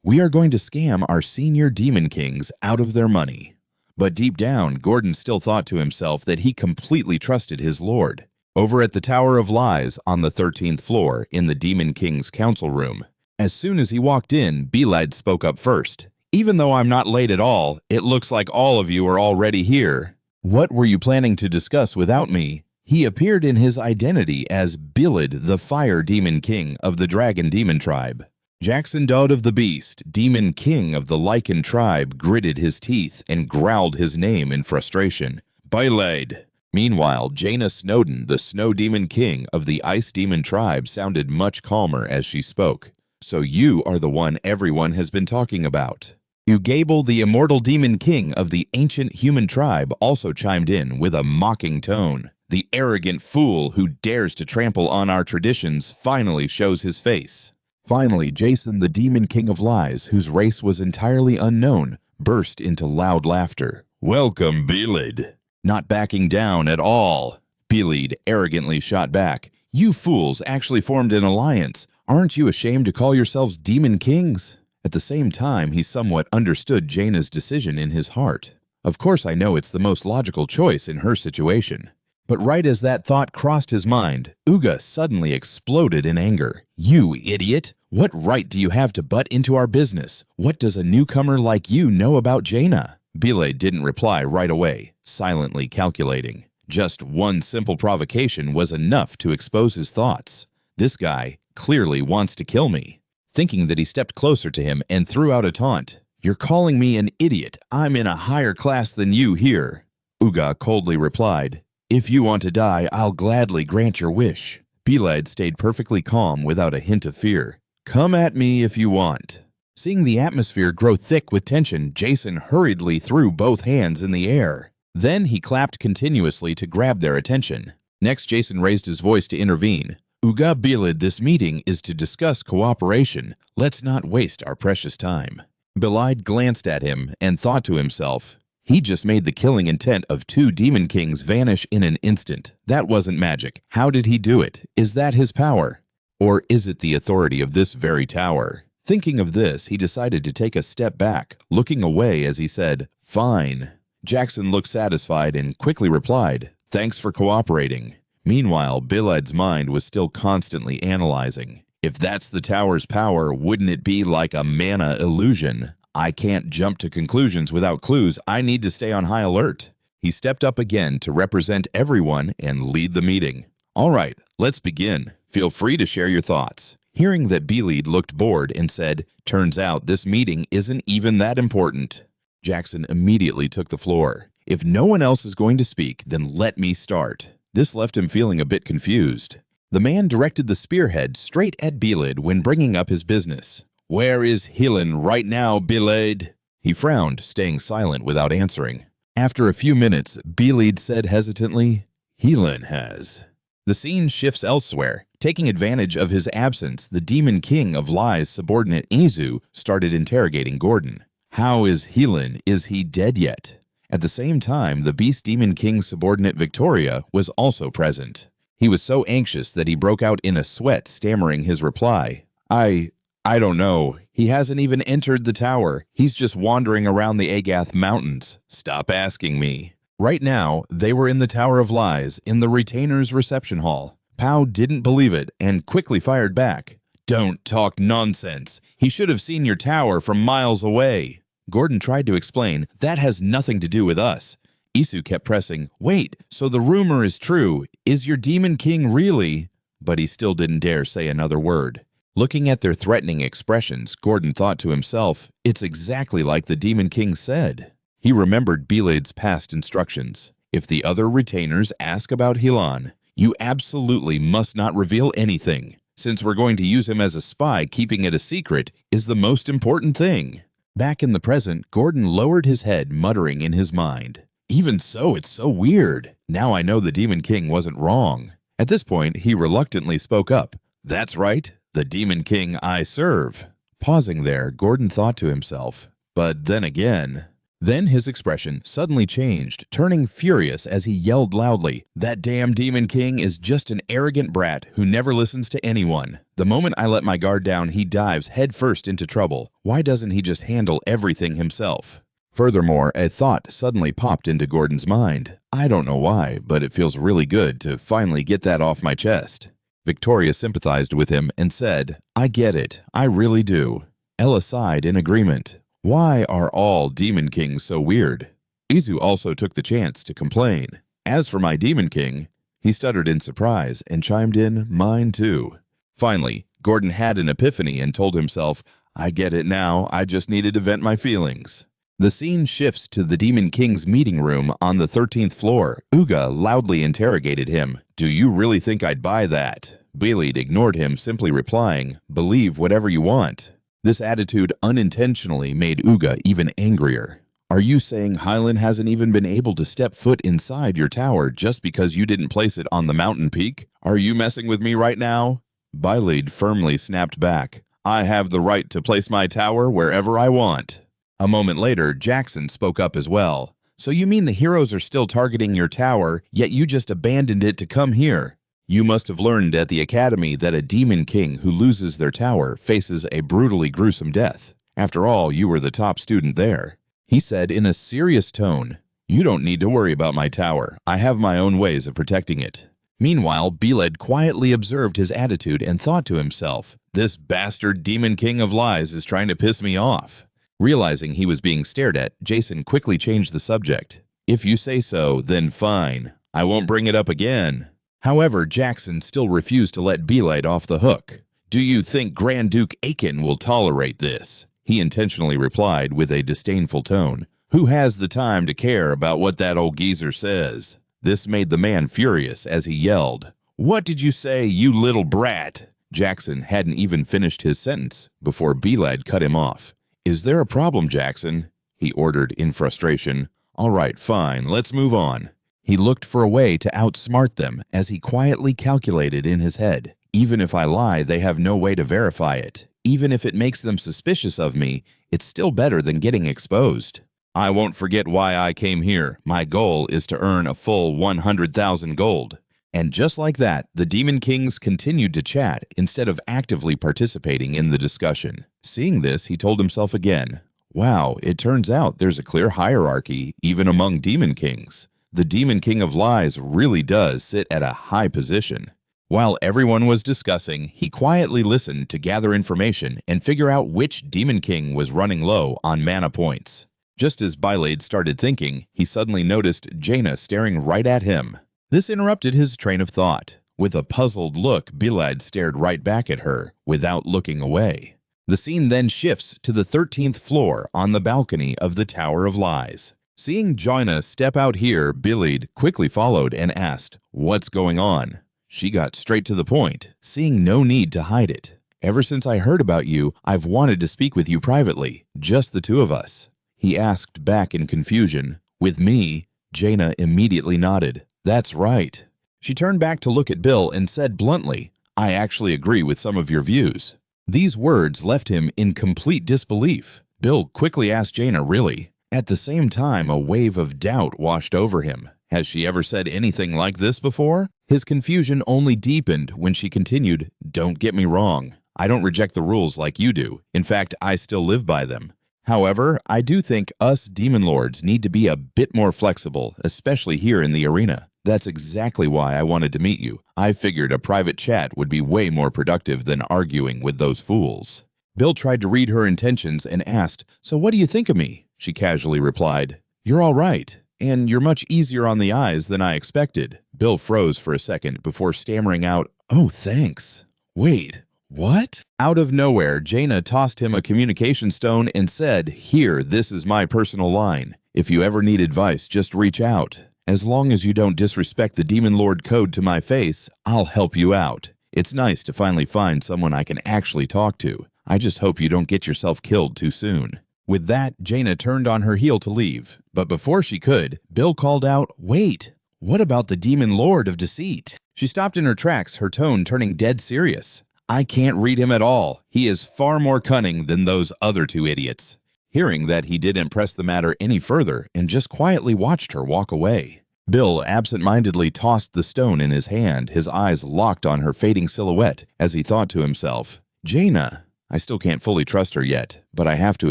We are going to scam our senior demon kings out of their money." But deep down, Gordon still thought to himself that he completely trusted his lord. Over at the Tower of Lies on the 13th floor in the Demon King's council room, as soon as he walked in, Belad spoke up first. "Even though I'm not late at all, it looks like all of you are already here. What were you planning to discuss without me?" He appeared in his identity as Bilad, the Fire Demon King of the Dragon Demon Tribe. Jackson Dodd of the Beast, Demon King of the Lycan Tribe, gritted his teeth and growled his name in frustration. "Bilad." Meanwhile, Jaina Snowden, the Snow Demon King of the Ice Demon Tribe, sounded much calmer as she spoke. "So you are the one everyone has been talking about." Ugable, the Immortal Demon King of the Ancient Human Tribe, also chimed in with a mocking tone. "The arrogant fool who dares to trample on our traditions finally shows his face." Finally, Jason, the Demon King of Lies, whose race was entirely unknown, burst into loud laughter. "Welcome, Belid." "Not backing down at all." Belid arrogantly shot back. "You fools actually formed an alliance. Aren't you ashamed to call yourselves Demon Kings?" At the same time, he somewhat understood Jaina's decision in his heart. Of course I know it's the most logical choice in her situation. But right as that thought crossed his mind, Uga suddenly exploded in anger. "You idiot! What right do you have to butt into our business? What does a newcomer like you know about Jaina?" Belad didn't reply right away, silently calculating. Just one simple provocation was enough to expose his thoughts. This guy clearly wants to kill me. Thinking that, he stepped closer to him and threw out a taunt. "You're calling me an idiot. I'm in a higher class than you here." Uga coldly replied, "If you want to die, I'll gladly grant your wish." Belad stayed perfectly calm without a hint of fear. "Come at me if you want." Seeing the atmosphere grow thick with tension, Jason hurriedly threw both hands in the air. Then he clapped continuously to grab their attention. Next, Jason raised his voice to intervene. "Uga Belad, this meeting is to discuss cooperation. Let's not waste our precious time." Belad glanced at him and thought to himself, he just made the killing intent of 2 Demon Kings vanish in an instant. That wasn't magic. How did he do it? Is that his power? Or is it the authority of this very tower? Thinking of this, he decided to take a step back, looking away as he said, "Fine." Jackson looked satisfied and quickly replied, "Thanks for cooperating." Meanwhile, Bilad's mind was still constantly analyzing. If that's the tower's power, wouldn't it be like a mana illusion? I can't jump to conclusions without clues. I need to stay on high alert. He stepped up again to represent everyone and lead the meeting. "All right, let's begin. Feel free to share your thoughts." Hearing that Belad looked bored and said, "Turns out this meeting isn't even that important," Jackson immediately took the floor. "If no one else is going to speak, then let me start." This left him feeling a bit confused. The man directed the spearhead straight at Belad when bringing up his business. "Where is Helen right now, Belad?" He frowned, staying silent without answering. After a few minutes, Belad said hesitantly, "Helen has." The scene shifts elsewhere. Taking advantage of his absence, the Demon King of Lies subordinate Izu started interrogating Gordon. "How is Helen? Is he dead yet?" At the same time, the Beast Demon King's subordinate Victoria was also present. He was so anxious that he broke out in a sweat, stammering his reply. I don't know. He hasn't even entered the tower. He's just wandering around the Agath Mountains. Stop asking me." Right now, they were in the Tower of Lies, in the Retainer's reception hall. Pow didn't believe it and quickly fired back. "Don't talk nonsense. He should have seen your tower from miles away." Gordon tried to explain, "That has nothing to do with us." Isu kept pressing, "Wait, so the rumor is true. Is your Demon King really?" But he still didn't dare say another word. Looking at their threatening expressions, Gordon thought to himself, it's exactly like the Demon King said. He remembered Belad's past instructions. If the other retainers ask about Hilan, you absolutely must not reveal anything. Since we're going to use him as a spy, keeping it a secret is the most important thing. Back in the present, Gordon lowered his head, muttering in his mind, "Even so, it's so weird. Now I know the Demon King wasn't wrong." At this point, he reluctantly spoke up. "That's right, the Demon King I serve." Pausing there, Gordon thought to himself, but then again, Then his expression suddenly changed, turning furious as he yelled loudly, "That damn Demon King is just an arrogant brat who never listens to anyone. The moment I let my guard down, he dives headfirst into trouble. Why doesn't he just handle everything himself?" Furthermore, a thought suddenly popped into Gordon's mind. I don't know why, but it feels really good to finally get that off my chest. Victoria sympathized with him and said, "I get it, I really do." Ella sighed in agreement. Why are all Demon Kings so weird? Izu also took the chance to complain. As for my Demon King, he stuttered in surprise and chimed in, "Mine too." Finally, Gordon had an epiphany and told himself, "I get it now, I just needed to vent my feelings." The scene shifts to the Demon King's meeting room on the 13th floor. Uga loudly interrogated him. "Do you really think I'd buy that?" Beelid ignored him, simply replying, "Believe whatever you want." This attitude unintentionally made Uga even angrier. "Are you saying Hylan hasn't even been able to step foot inside your tower just because you didn't place it on the mountain peak? Are you messing with me right now?" Beelid firmly snapped back, "I have the right to place my tower wherever I want." A moment later, Jackson spoke up as well. "So you mean the heroes are still targeting your tower, yet you just abandoned it to come here? You must have learned at the academy that a Demon King who loses their tower faces a brutally gruesome death. After all, you were the top student there." He said in a serious tone, "You don't need to worry about my tower. I have my own ways of protecting it." Meanwhile, Beelid quietly observed his attitude and thought to himself, "This bastard Demon King of Lies is trying to piss me off." Realizing he was being stared at, Jason quickly changed the subject. "If you say so, then fine. I won't bring it up again." However, Jackson still refused to let Beelid off the hook. "Do you think Grand Duke Aiken will tolerate this?" He intentionally replied with a disdainful tone. "Who has the time to care about what that old geezer says?" This made the man furious as he yelled, "What did you say, you little brat?" Jackson hadn't even finished his sentence before Beelid cut him off. "Is there a problem, Jackson?" he ordered in frustration. "All right, fine, let's move on." He looked for a way to outsmart them as he quietly calculated in his head. Even if I lie, they have no way to verify it. Even if it makes them suspicious of me, it's still better than getting exposed. I won't forget why I came here. My goal is to earn a full 100,000 gold. And just like that, the Demon Kings continued to chat instead of actively participating in the discussion. Seeing this, he told himself again, "Wow, it turns out there's a clear hierarchy even among Demon Kings. The Demon King of Lies really does sit at a high position." While everyone was discussing, he quietly listened to gather information and figure out which Demon King was running low on mana points. Just as Beelid started thinking, he suddenly noticed Jaina staring right at him. This interrupted his train of thought. With a puzzled look, Beelid stared right back at her, without looking away. The scene then shifts to the 13th floor on the balcony of the Tower of Lies. Seeing Jaina step out here, Beelid quickly followed and asked, "What's going on?" She got straight to the point, seeing no need to hide it. "Ever since I heard about you, I've wanted to speak with you privately, just the two of us." He asked back in confusion, "With me?" Jaina immediately nodded. "That's right." She turned back to look at Bill and said bluntly, "I actually agree with some of your views." These words left him in complete disbelief. Bill quickly asked Jaina, "Really?" At the same time, a wave of doubt washed over him. Has she ever said anything like this before? His confusion only deepened when she continued, "Don't get me wrong. I don't reject the rules like you do. In fact, I still live by them. However, I do think us demon lords need to be a bit more flexible, especially here in the arena. That's exactly why I wanted to meet you. I figured a private chat would be way more productive than arguing with those fools." Bill tried to read her intentions and asked, "So what do you think of me?" She casually replied, "You're all right, and you're much easier on the eyes than I expected." Bill froze for a second before stammering out, "Oh, thanks. Wait, what?" Out of nowhere, Jaina tossed him a communication stone and said, "Here, this is my personal line. If you ever need advice, just reach out. As long as you don't disrespect the Demon Lord code to my face, I'll help you out. It's nice to finally find someone I can actually talk to. I just hope you don't get yourself killed too soon." With that, Jaina turned on her heel to leave. But before she could, Bill called out, "Wait, what about the Demon Lord of Deceit?" She stopped in her tracks, her tone turning dead serious. "I can't read him at all. He is far more cunning than those other two idiots." hearing that he didn't press the matter any further and just quietly watched her walk away. Bill absent-mindedly tossed the stone in his hand, his eyes locked on her fading silhouette as he thought to himself, Jaina. I still can't fully trust her yet, but I have to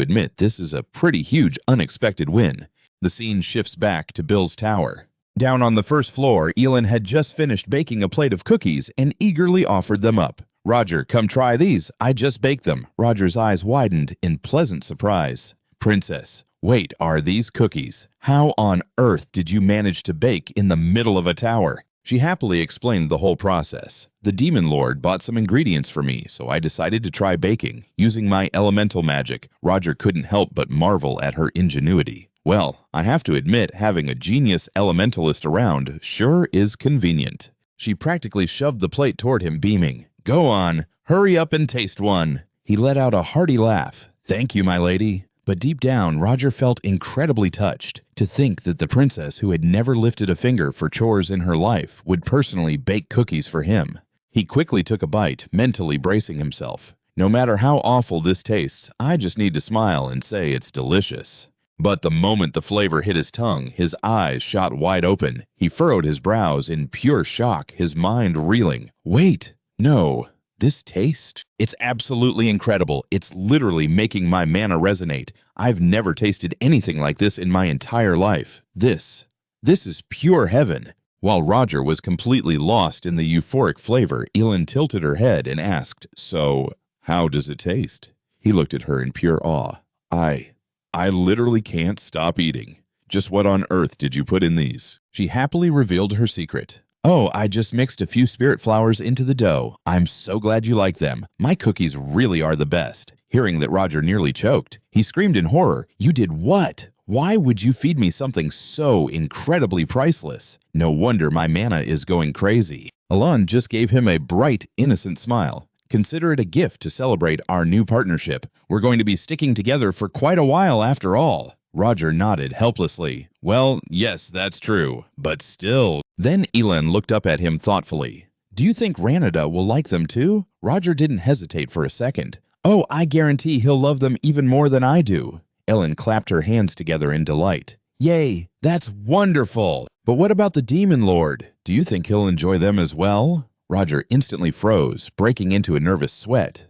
admit this is a pretty huge unexpected win. The scene shifts back to Bill's tower. Down on the first floor, Elin had just finished baking a plate of cookies and eagerly offered them up. Roger, come try these. I just baked them. Roger's eyes widened in pleasant surprise. Princess, wait, are these cookies? How on earth did you manage to bake in the middle of a tower? She happily explained the whole process. The Demon Lord bought some ingredients for me, so I decided to try baking. Using my elemental magic, Roger couldn't help but marvel at her ingenuity. Well, I have to admit, having a genius elementalist around sure is convenient. She practically shoved the plate toward him, beaming. Go on, hurry up and taste one. He let out a hearty laugh. Thank you, my lady. But deep down, Roger felt incredibly touched to think that the princess who had never lifted a finger for chores in her life would personally bake cookies for him. He quickly took a bite, mentally bracing himself. No matter how awful this tastes, I just need to smile and say it's delicious. But the moment the flavor hit his tongue, his eyes shot wide open. He furrowed his brows in pure shock, his mind reeling. Wait, no. This taste? It's absolutely incredible. It's literally making my mana resonate. I've never tasted anything like this in my entire life. This is pure heaven. While Roger was completely lost in the euphoric flavor, Elin tilted her head and asked, So, how does it taste? He looked at her in pure awe. I literally can't stop eating. Just what on earth did you put in these? She happily revealed her secret. Oh, I just mixed a few spirit flowers into the dough. I'm so glad you like them. My cookies really are the best. Hearing that Roger nearly choked, he screamed in horror. You did what? Why would you feed me something so incredibly priceless? No wonder my mana is going crazy. Alon just gave him a bright, innocent smile. Consider it a gift to celebrate our new partnership. We're going to be sticking together for quite a while after all. Roger nodded helplessly. Well, yes, that's true, but still. Then Elin looked up at him thoughtfully. Do you think Ranada will like them too? Roger didn't hesitate for a second. Oh, I guarantee he'll love them even more than I do. Elin clapped her hands together in delight. Yay, that's wonderful! But what about the Demon Lord? Do you think he'll enjoy them as well? Roger instantly froze, breaking into a nervous sweat.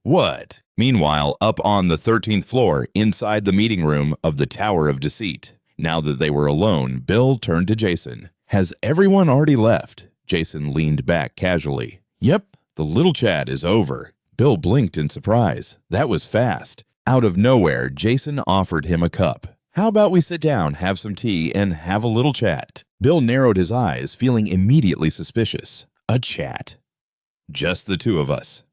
What? Meanwhile, up on the 13th floor, inside the meeting room of the Tower of Deceit. Now that they were alone, Bill turned to Jason. Has everyone already left? Jason leaned back casually. Yep, the little chat is over. Bill blinked in surprise. That was fast. Out of nowhere, Jason offered him a cup. How about we sit down, have some tea, and have a little chat? Bill narrowed his eyes, feeling immediately suspicious. A chat. Just the two of us.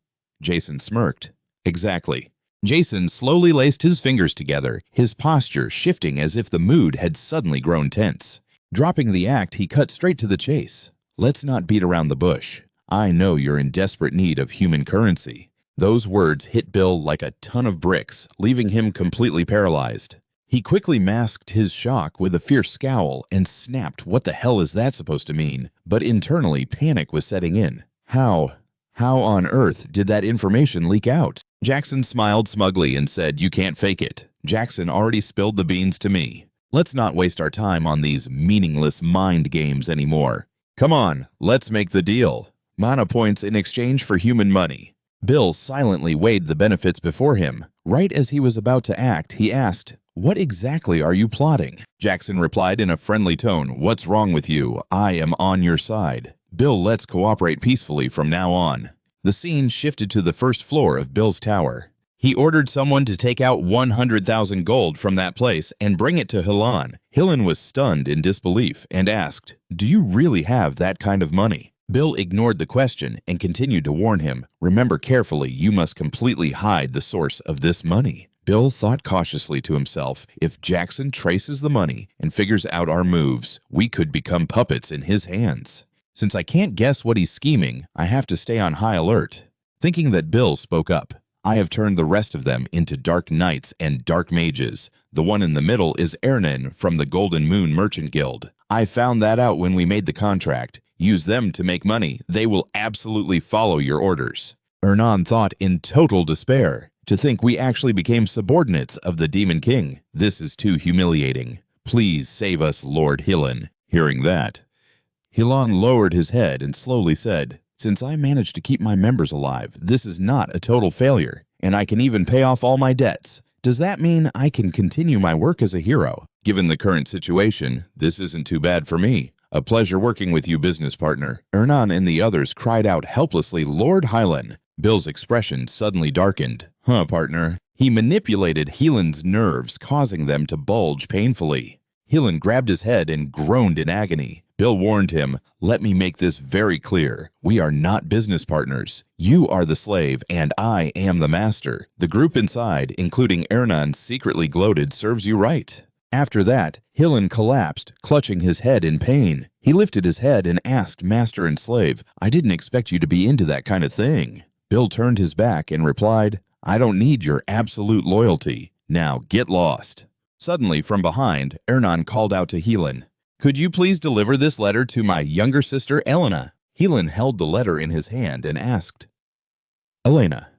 Jason smirked. Exactly. Jason slowly laced his fingers together, his posture shifting as if the mood had suddenly grown tense. Dropping the act, he cut straight to the chase. Let's not beat around the bush. I know you're in desperate need of human currency. Those words hit Bill like a ton of bricks, leaving him completely paralyzed. He quickly masked his shock with a fierce scowl and snapped, what the hell is that supposed to mean? But internally, panic was setting in. How on earth did that information leak out? Jackson smiled smugly and said, You can't fake it. Jackson already spilled the beans to me. Let's not waste our time on these meaningless mind games anymore. Come on, let's make the deal. Mana points in exchange for human money. Bill silently weighed the benefits before him. Right as he was about to act, he asked, What exactly are you plotting? Jackson replied in a friendly tone, What's wrong with you? I am on your side. Bill, let's cooperate peacefully from now on. The scene shifted to the first floor of Bill's tower. He ordered someone to take out 100,000 gold from that place and bring it to Hilan. Hilan was stunned in disbelief and asked, Do you really have that kind of money? Bill ignored the question and continued to warn him, Remember carefully, you must completely hide the source of this money. Bill thought cautiously to himself, if Jackson traces the money and figures out our moves, we could become puppets in his hands. Since I can't guess what he's scheming, I have to stay on high alert. Thinking that Bill spoke up, I have turned the rest of them into dark knights and dark mages. The one in the middle is Ernan from the Golden Moon Merchant Guild. I found that out when we made the contract. Use them to make money. They will absolutely follow your orders. Ernan thought in total despair. To think we actually became subordinates of the Demon King. This is too humiliating. Please save us, Lord Hillen." Hearing that, Hilon lowered his head and slowly said, "Since I managed to keep my members alive, this is not a total failure, and I can even pay off all my debts. Does that mean I can continue my work as a hero? Given the current situation, this isn't too bad for me. A pleasure working with you, business partner." Ernan and the others cried out helplessly, "Lord Hylan." Bill's expression suddenly darkened. Partner. He manipulated Helan's nerves, causing them to bulge painfully. Helan grabbed his head and groaned in agony. Bill warned him, "Let me make this very clear. We are not business partners. You are the slave, and I am the master. The group inside, including Ernan, secretly gloated, serves you right." After that, Hillen collapsed, clutching his head in pain. He lifted his head and asked master and slave, "I didn't expect you to be into that kind of thing." Bill turned his back and replied, "I don't need your absolute loyalty. Now get lost." Suddenly, from behind, Ernan called out to Helan, "Could you please deliver this letter to my younger sister, Elena?" Helan held the letter in his hand and asked, "Elena,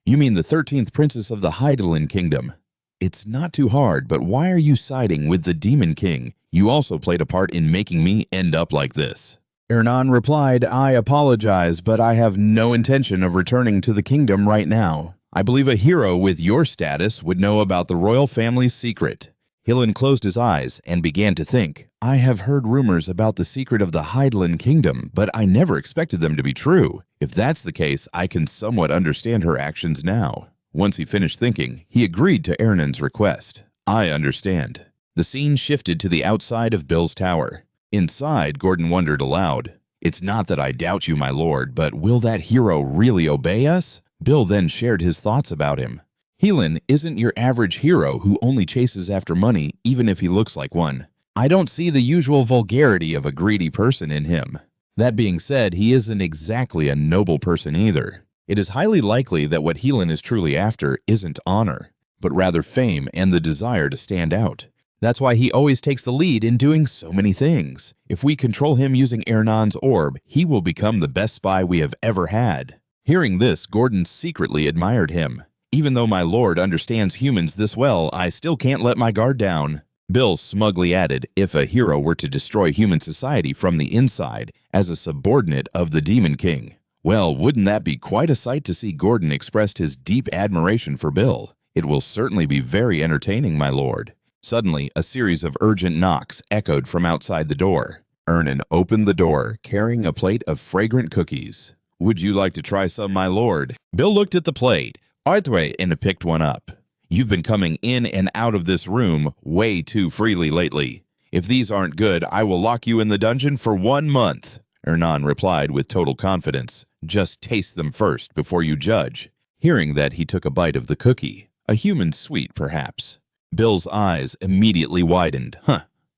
you mean the 13th princess of the Heidelin kingdom? It's not too hard, but why are you siding with the Demon King? You also played a part in making me end up like this." Ernan replied, "I apologize, but I have no intention of returning to the kingdom right now. I believe a hero with your status would know about the royal family's secret." Hillen closed his eyes and began to think. "I have heard rumors about the secret of the Heidelin kingdom, but I never expected them to be true. If that's the case, I can somewhat understand her actions now." Once he finished thinking, he agreed to Ernan's request. "I understand." The scene shifted to the outside of Bill's tower. Inside, Gordon wondered aloud, "It's not that I doubt you, my lord, but will that hero really obey us?" Bill then shared his thoughts about him. "Helan isn't your average hero who only chases after money, even if he looks like one. I don't see the usual vulgarity of a greedy person in him. That being said, he isn't exactly a noble person either. It is highly likely that what Helan is truly after isn't honor, but rather fame and the desire to stand out. That's why he always takes the lead in doing so many things. If we control him using Ernan's orb, he will become the best spy we have ever had." Hearing this, Gordon secretly admired him. "Even though my lord understands humans this well, I still can't let my guard down." Bill smugly added, "If a hero were to destroy human society from the inside as a subordinate of the Demon King, well, wouldn't that be quite a sight to see?" Gordon expressed his deep admiration for Bill. "It will certainly be very entertaining, my lord." Suddenly, a series of urgent knocks echoed from outside the door. Ernan opened the door, carrying a plate of fragrant cookies. "Would you like to try some, my lord?" Bill looked at the plate, and picked one up. "You've been coming in and out of this room way too freely lately. If these aren't good, I will lock you in the dungeon for 1 month." Ernan replied with total confidence, "Just taste them first before you judge." Hearing that, he took a bite of the cookie. A human sweet, perhaps. Bill's eyes immediately widened.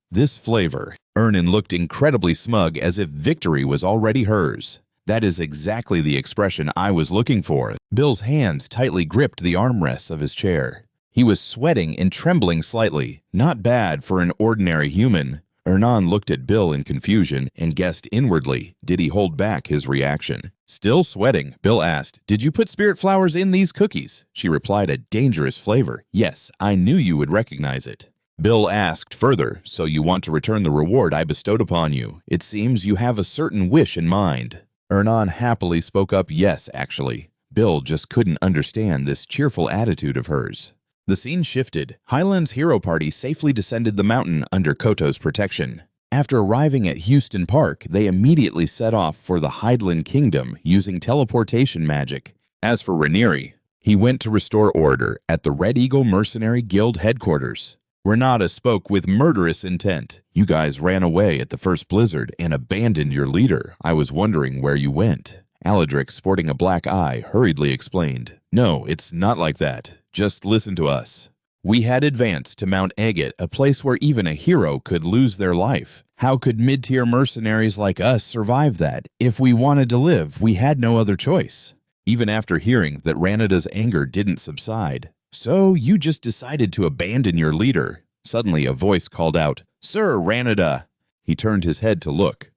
This flavor. Ernan looked incredibly smug, as if victory was already hers. "That is exactly the expression I was looking for." Bill's hands tightly gripped the armrests of his chair. He was sweating and trembling slightly. Not bad for an ordinary human. Ernan looked at Bill in confusion and guessed inwardly, did he hold back his reaction? Still sweating, Bill asked, "Did you put spirit flowers in these cookies?" She replied, "A dangerous flavor. Yes, I knew you would recognize it." Bill asked further, "So you want to return the reward I bestowed upon you? It seems you have a certain wish in mind." Ernan happily spoke up, "Yes, actually." Bill just couldn't understand this cheerful attitude of hers. The scene shifted. Highland's hero party safely descended the mountain under Koto's protection. After arriving at Houston Park, they immediately set off for the Heidelin Kingdom using teleportation magic. As for Ranieri, he went to restore order at the Red Eagle Mercenary Guild headquarters. Renata spoke with murderous intent. "You guys ran away at the first blizzard and abandoned your leader. I was wondering where you went." Aladric, sporting a black eye, hurriedly explained, "No, it's not like that. Just listen to us. We had advanced to Mount Agate, a place where even a hero could lose their life. How could mid-tier mercenaries like us survive that? If we wanted to live, we had no other choice." Even after hearing that, Ranada's anger didn't subside. "So you just decided to abandon your leader?" Suddenly a voice called out, "Sir Ranada!" He turned his head to look.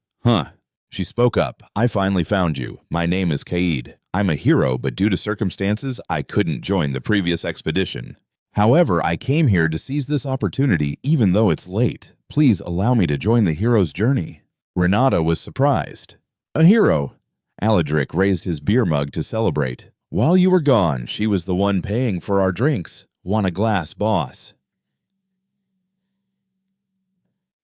She spoke up. "I finally found you. My name is Kaid. I'm a hero, but due to circumstances, I couldn't join the previous expedition. However, I came here to seize this opportunity even though it's late. Please allow me to join the hero's journey." Renata was surprised. "A hero?" Aladric raised his beer mug to celebrate. "While you were gone, she was the one paying for our drinks. Want a glass, boss?"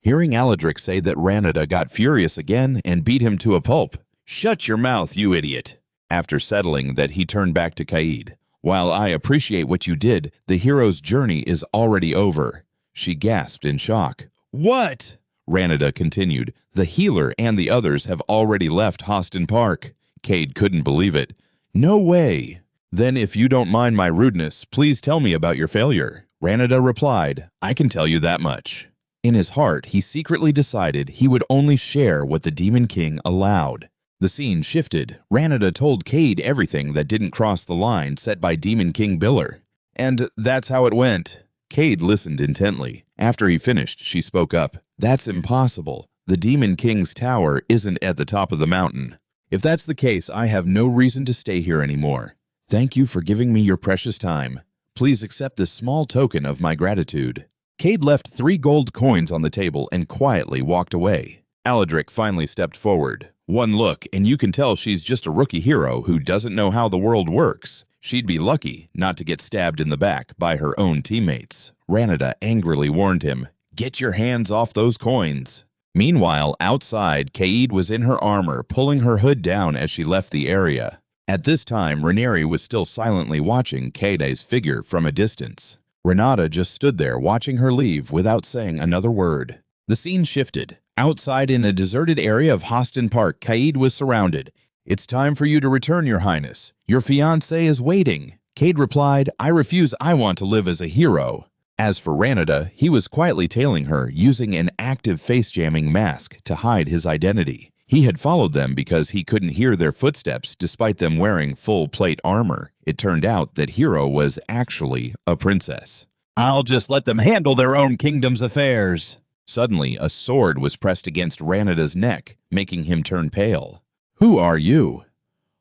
Hearing Aladric say that, Ranada got furious again and beat him to a pulp. "Shut your mouth, you idiot!" After settling that, he turned back to Kaid. "While I appreciate what you did, the hero's journey is already over." She gasped in shock. "What?" Ranada continued. "The healer and the others have already left Hoston Park." Cade couldn't believe it. "No way." "Then if you don't mind my rudeness, please tell me about your failure." Ranada replied, "I can tell you that much." In his heart, he secretly decided he would only share what the Demon King allowed. The scene shifted. Ranada told Cade everything that didn't cross the line set by Demon King Biller. "And that's how it went." Cade listened intently. After he finished, she spoke up. "That's impossible. The Demon King's tower isn't at the top of the mountain. If that's the case, I have no reason to stay here anymore. Thank you for giving me your precious time. Please accept this small token of my gratitude." Cade left 3 gold coins on the table and quietly walked away. Aladric finally stepped forward. "One look, and you can tell she's just a rookie hero who doesn't know how the world works. She'd be lucky not to get stabbed in the back by her own teammates." Ranada angrily warned him, "Get your hands off those coins." Meanwhile, outside, Kaid was in her armor, pulling her hood down as she left the area. At this time, Ranieri was still silently watching Kade's figure from a distance. Renata just stood there watching her leave without saying another word. The scene shifted. Outside in a deserted area of Hoston Park, Kaid was surrounded. "It's time for you to return, Your Highness. Your fiancé is waiting." Kaid replied, "I refuse. I want to live as a hero." As for Ranada, he was quietly tailing her, using an active face-jamming mask to hide his identity. He had followed them because he couldn't hear their footsteps despite them wearing full plate armor. It turned out that Hero was actually a princess. "I'll just let them handle their own kingdom's affairs." Suddenly, a sword was pressed against Ranada's neck, making him turn pale. "Who are you?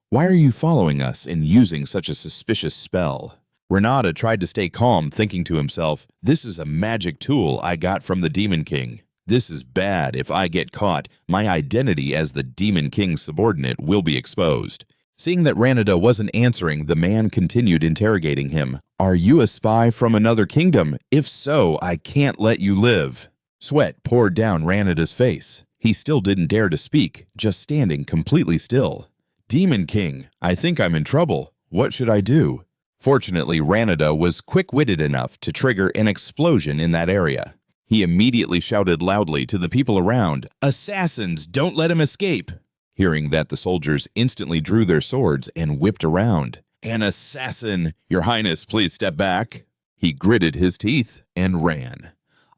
Why are you following us and using such a suspicious spell?" Renata tried to stay calm, thinking to himself, "This is a magic tool I got from the Demon King. This is bad. If I get caught, my identity as the Demon King's subordinate will be exposed." Seeing that Ranada wasn't answering, the man continued interrogating him. "Are you a spy from another kingdom? If so, I can't let you live." Sweat poured down Ranada's face. He still didn't dare to speak, just standing completely still. "Demon King, I think I'm in trouble. What should I do?" Fortunately, Ranada was quick-witted enough to trigger an explosion in that area. He immediately shouted loudly to the people around, "Assassins, don't let him escape!" Hearing that, the soldiers instantly drew their swords and whipped around. "An assassin! Your Highness, please step back." He gritted his teeth and ran.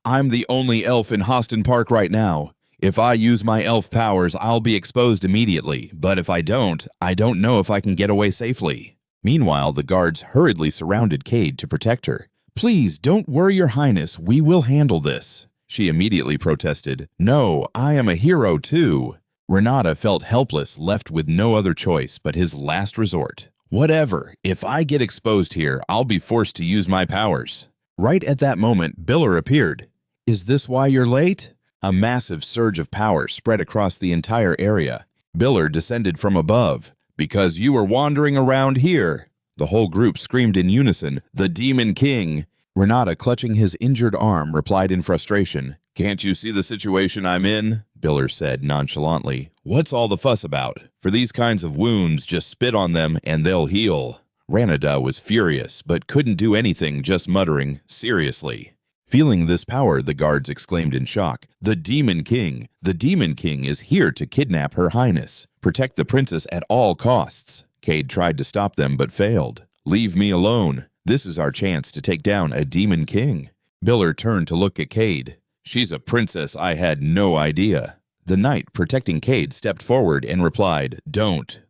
"I'm the only elf in Hoston Park right now. If I use my elf powers, I'll be exposed immediately, but if I don't know if I can get away safely." Meanwhile, the guards hurriedly surrounded Cade to protect her. "Please, don't worry, Your Highness. We will handle this." She immediately protested, "No, I am a hero too." Renata felt helpless, left with no other choice but his last resort. "Whatever. If I get exposed here, I'll be forced to use my powers." Right at that moment, Biller appeared. "Is this why you're late?" A massive surge of power spread across the entire area. Biller descended from above. "Because you were wandering around here." The whole group screamed in unison, "The Demon King!" Renata, clutching his injured arm, replied in frustration, "Can't you see the situation I'm in?" Biller said nonchalantly. "What's all the fuss about? For these kinds of wounds, just spit on them and they'll heal." Ranada was furious, but couldn't do anything, just muttering, "Seriously." Feeling this power, the guards exclaimed in shock, "The Demon King! The Demon King is here to kidnap Her Highness. Protect the princess at all costs." Cade tried to stop them but failed. "Leave me alone. This is our chance to take down a Demon King." Biller turned to look at Cade. "She's a princess, I had no idea." The knight protecting Cade stepped forward and replied, Don't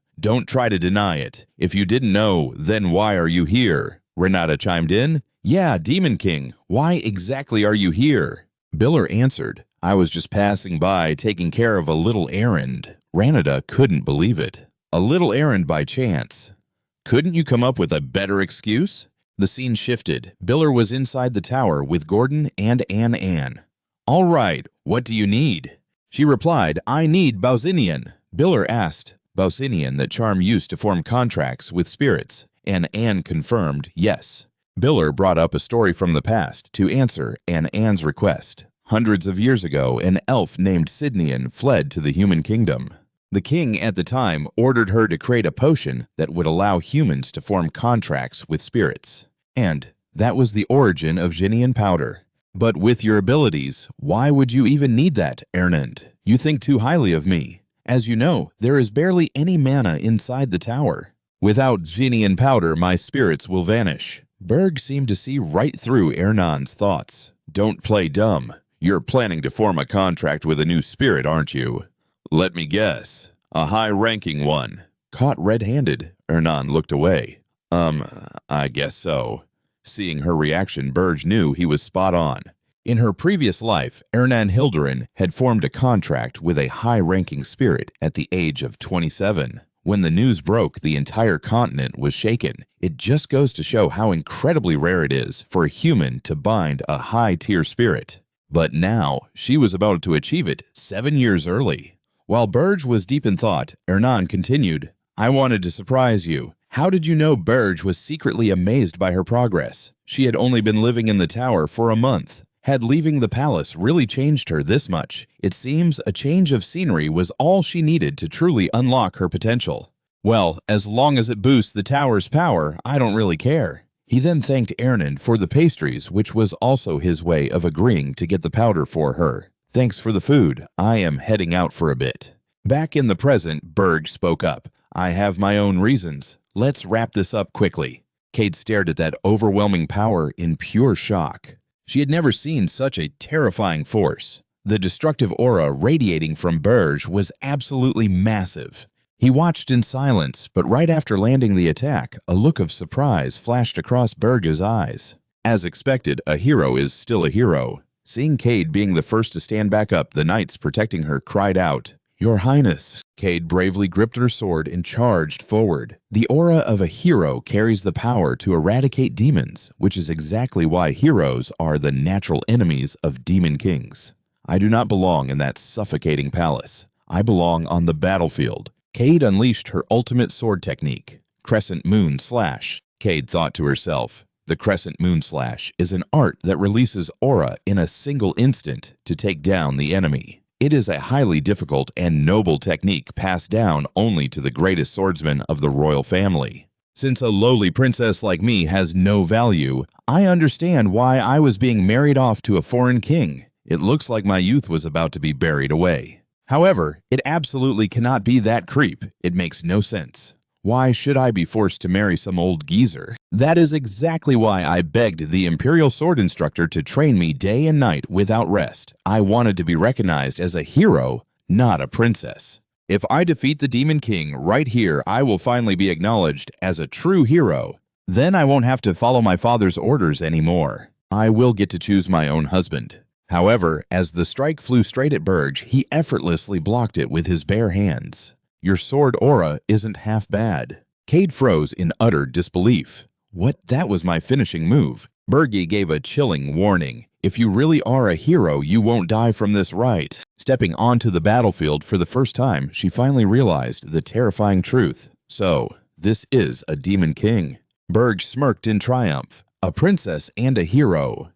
try to deny it. If you didn't know, then why are you here?" Renata chimed in, "Yeah, Demon King, why exactly are you here?" Biller answered, "I was just passing by, taking care of a little errand." Ranada couldn't believe it. A little errand by chance. Couldn't you come up with a better excuse? The scene shifted. Biller was inside the tower with Gordon and Ann. All right, what do you need? She replied, I need Bausinian. Biller asked Bausinian that charm used to form contracts with spirits, and Ann confirmed yes. Biller brought up a story from the past to answer Ann's request. Hundreds of years ago, an elf named Sidnian fled to the human kingdom. The king at the time ordered her to create a potion that would allow humans to form contracts with spirits. And that was the origin of Ginian powder. But with your abilities, why would you even need that, Ernand? You think too highly of me. As you know, there is barely any mana inside the tower. Without Ginian powder, my spirits will vanish. Berg seemed to see right through Ernand's thoughts. Don't play dumb. You're planning to form a contract with a new spirit, aren't you? Let me guess. A high-ranking one. Caught red-handed, Ernand looked away. I guess so. Seeing her reaction, Berg knew he was spot on. In her previous life, Ernan Hilderin had formed a contract with a high-ranking spirit at the age of 27. When the news broke, the entire continent was shaken. It just goes to show how incredibly rare it is for a human to bind a high-tier spirit. But now, she was about to achieve it 7 years early. While Berg was deep in thought, Hernan continued, I wanted to surprise you. How did you know Berg was secretly amazed by her progress? She had only been living in the tower for a month. Had leaving the palace really changed her this much? It seems a change of scenery was all she needed to truly unlock her potential. Well, as long as it boosts the tower's power, I don't really care. He then thanked Ernan for the pastries, which was also his way of agreeing to get the powder for her. Thanks for the food. I am heading out for a bit. Back in the present, Berg spoke up. I have my own reasons. Let's wrap this up quickly. Kate stared at that overwhelming power in pure shock. She had never seen such a terrifying force. The destructive aura radiating from Berg was absolutely massive. He watched in silence, but right after landing the attack, a look of surprise flashed across Berg's eyes. As expected, a hero is still a hero. Seeing Cade being the first to stand back up, the knights protecting her cried out, Your Highness. Cade bravely gripped her sword and charged forward. The aura of a hero carries the power to eradicate demons, which is exactly why heroes are the natural enemies of demon kings. I do not belong in that suffocating palace. I belong on the battlefield. Cade unleashed her ultimate sword technique, Crescent Moon Slash. Cade thought to herself, the Crescent Moon Slash is an art that releases aura in a single instant to take down the enemy. It is a highly difficult and noble technique passed down only to the greatest swordsmen of the royal family. Since a lowly princess like me has no value, I understand why I was being married off to a foreign king. It looks like my youth was about to be buried away. However, it absolutely cannot be that creep. It makes no sense. Why should I be forced to marry some old geezer? That is exactly why I begged the Imperial Sword Instructor to train me day and night without rest. I wanted to be recognized as a hero, not a princess. If I defeat the Demon King right here, I will finally be acknowledged as a true hero. Then I won't have to follow my father's orders anymore. I will get to choose my own husband. However, as the strike flew straight at Berg, he effortlessly blocked it with his bare hands. Your sword aura isn't half bad. Cade froze in utter disbelief. What? That was my finishing move. Bergie gave a chilling warning. If you really are a hero, you won't die from this right. Stepping onto the battlefield for the first time, she finally realized the terrifying truth. So, this is a demon king. Berg smirked in triumph. A princess and a hero.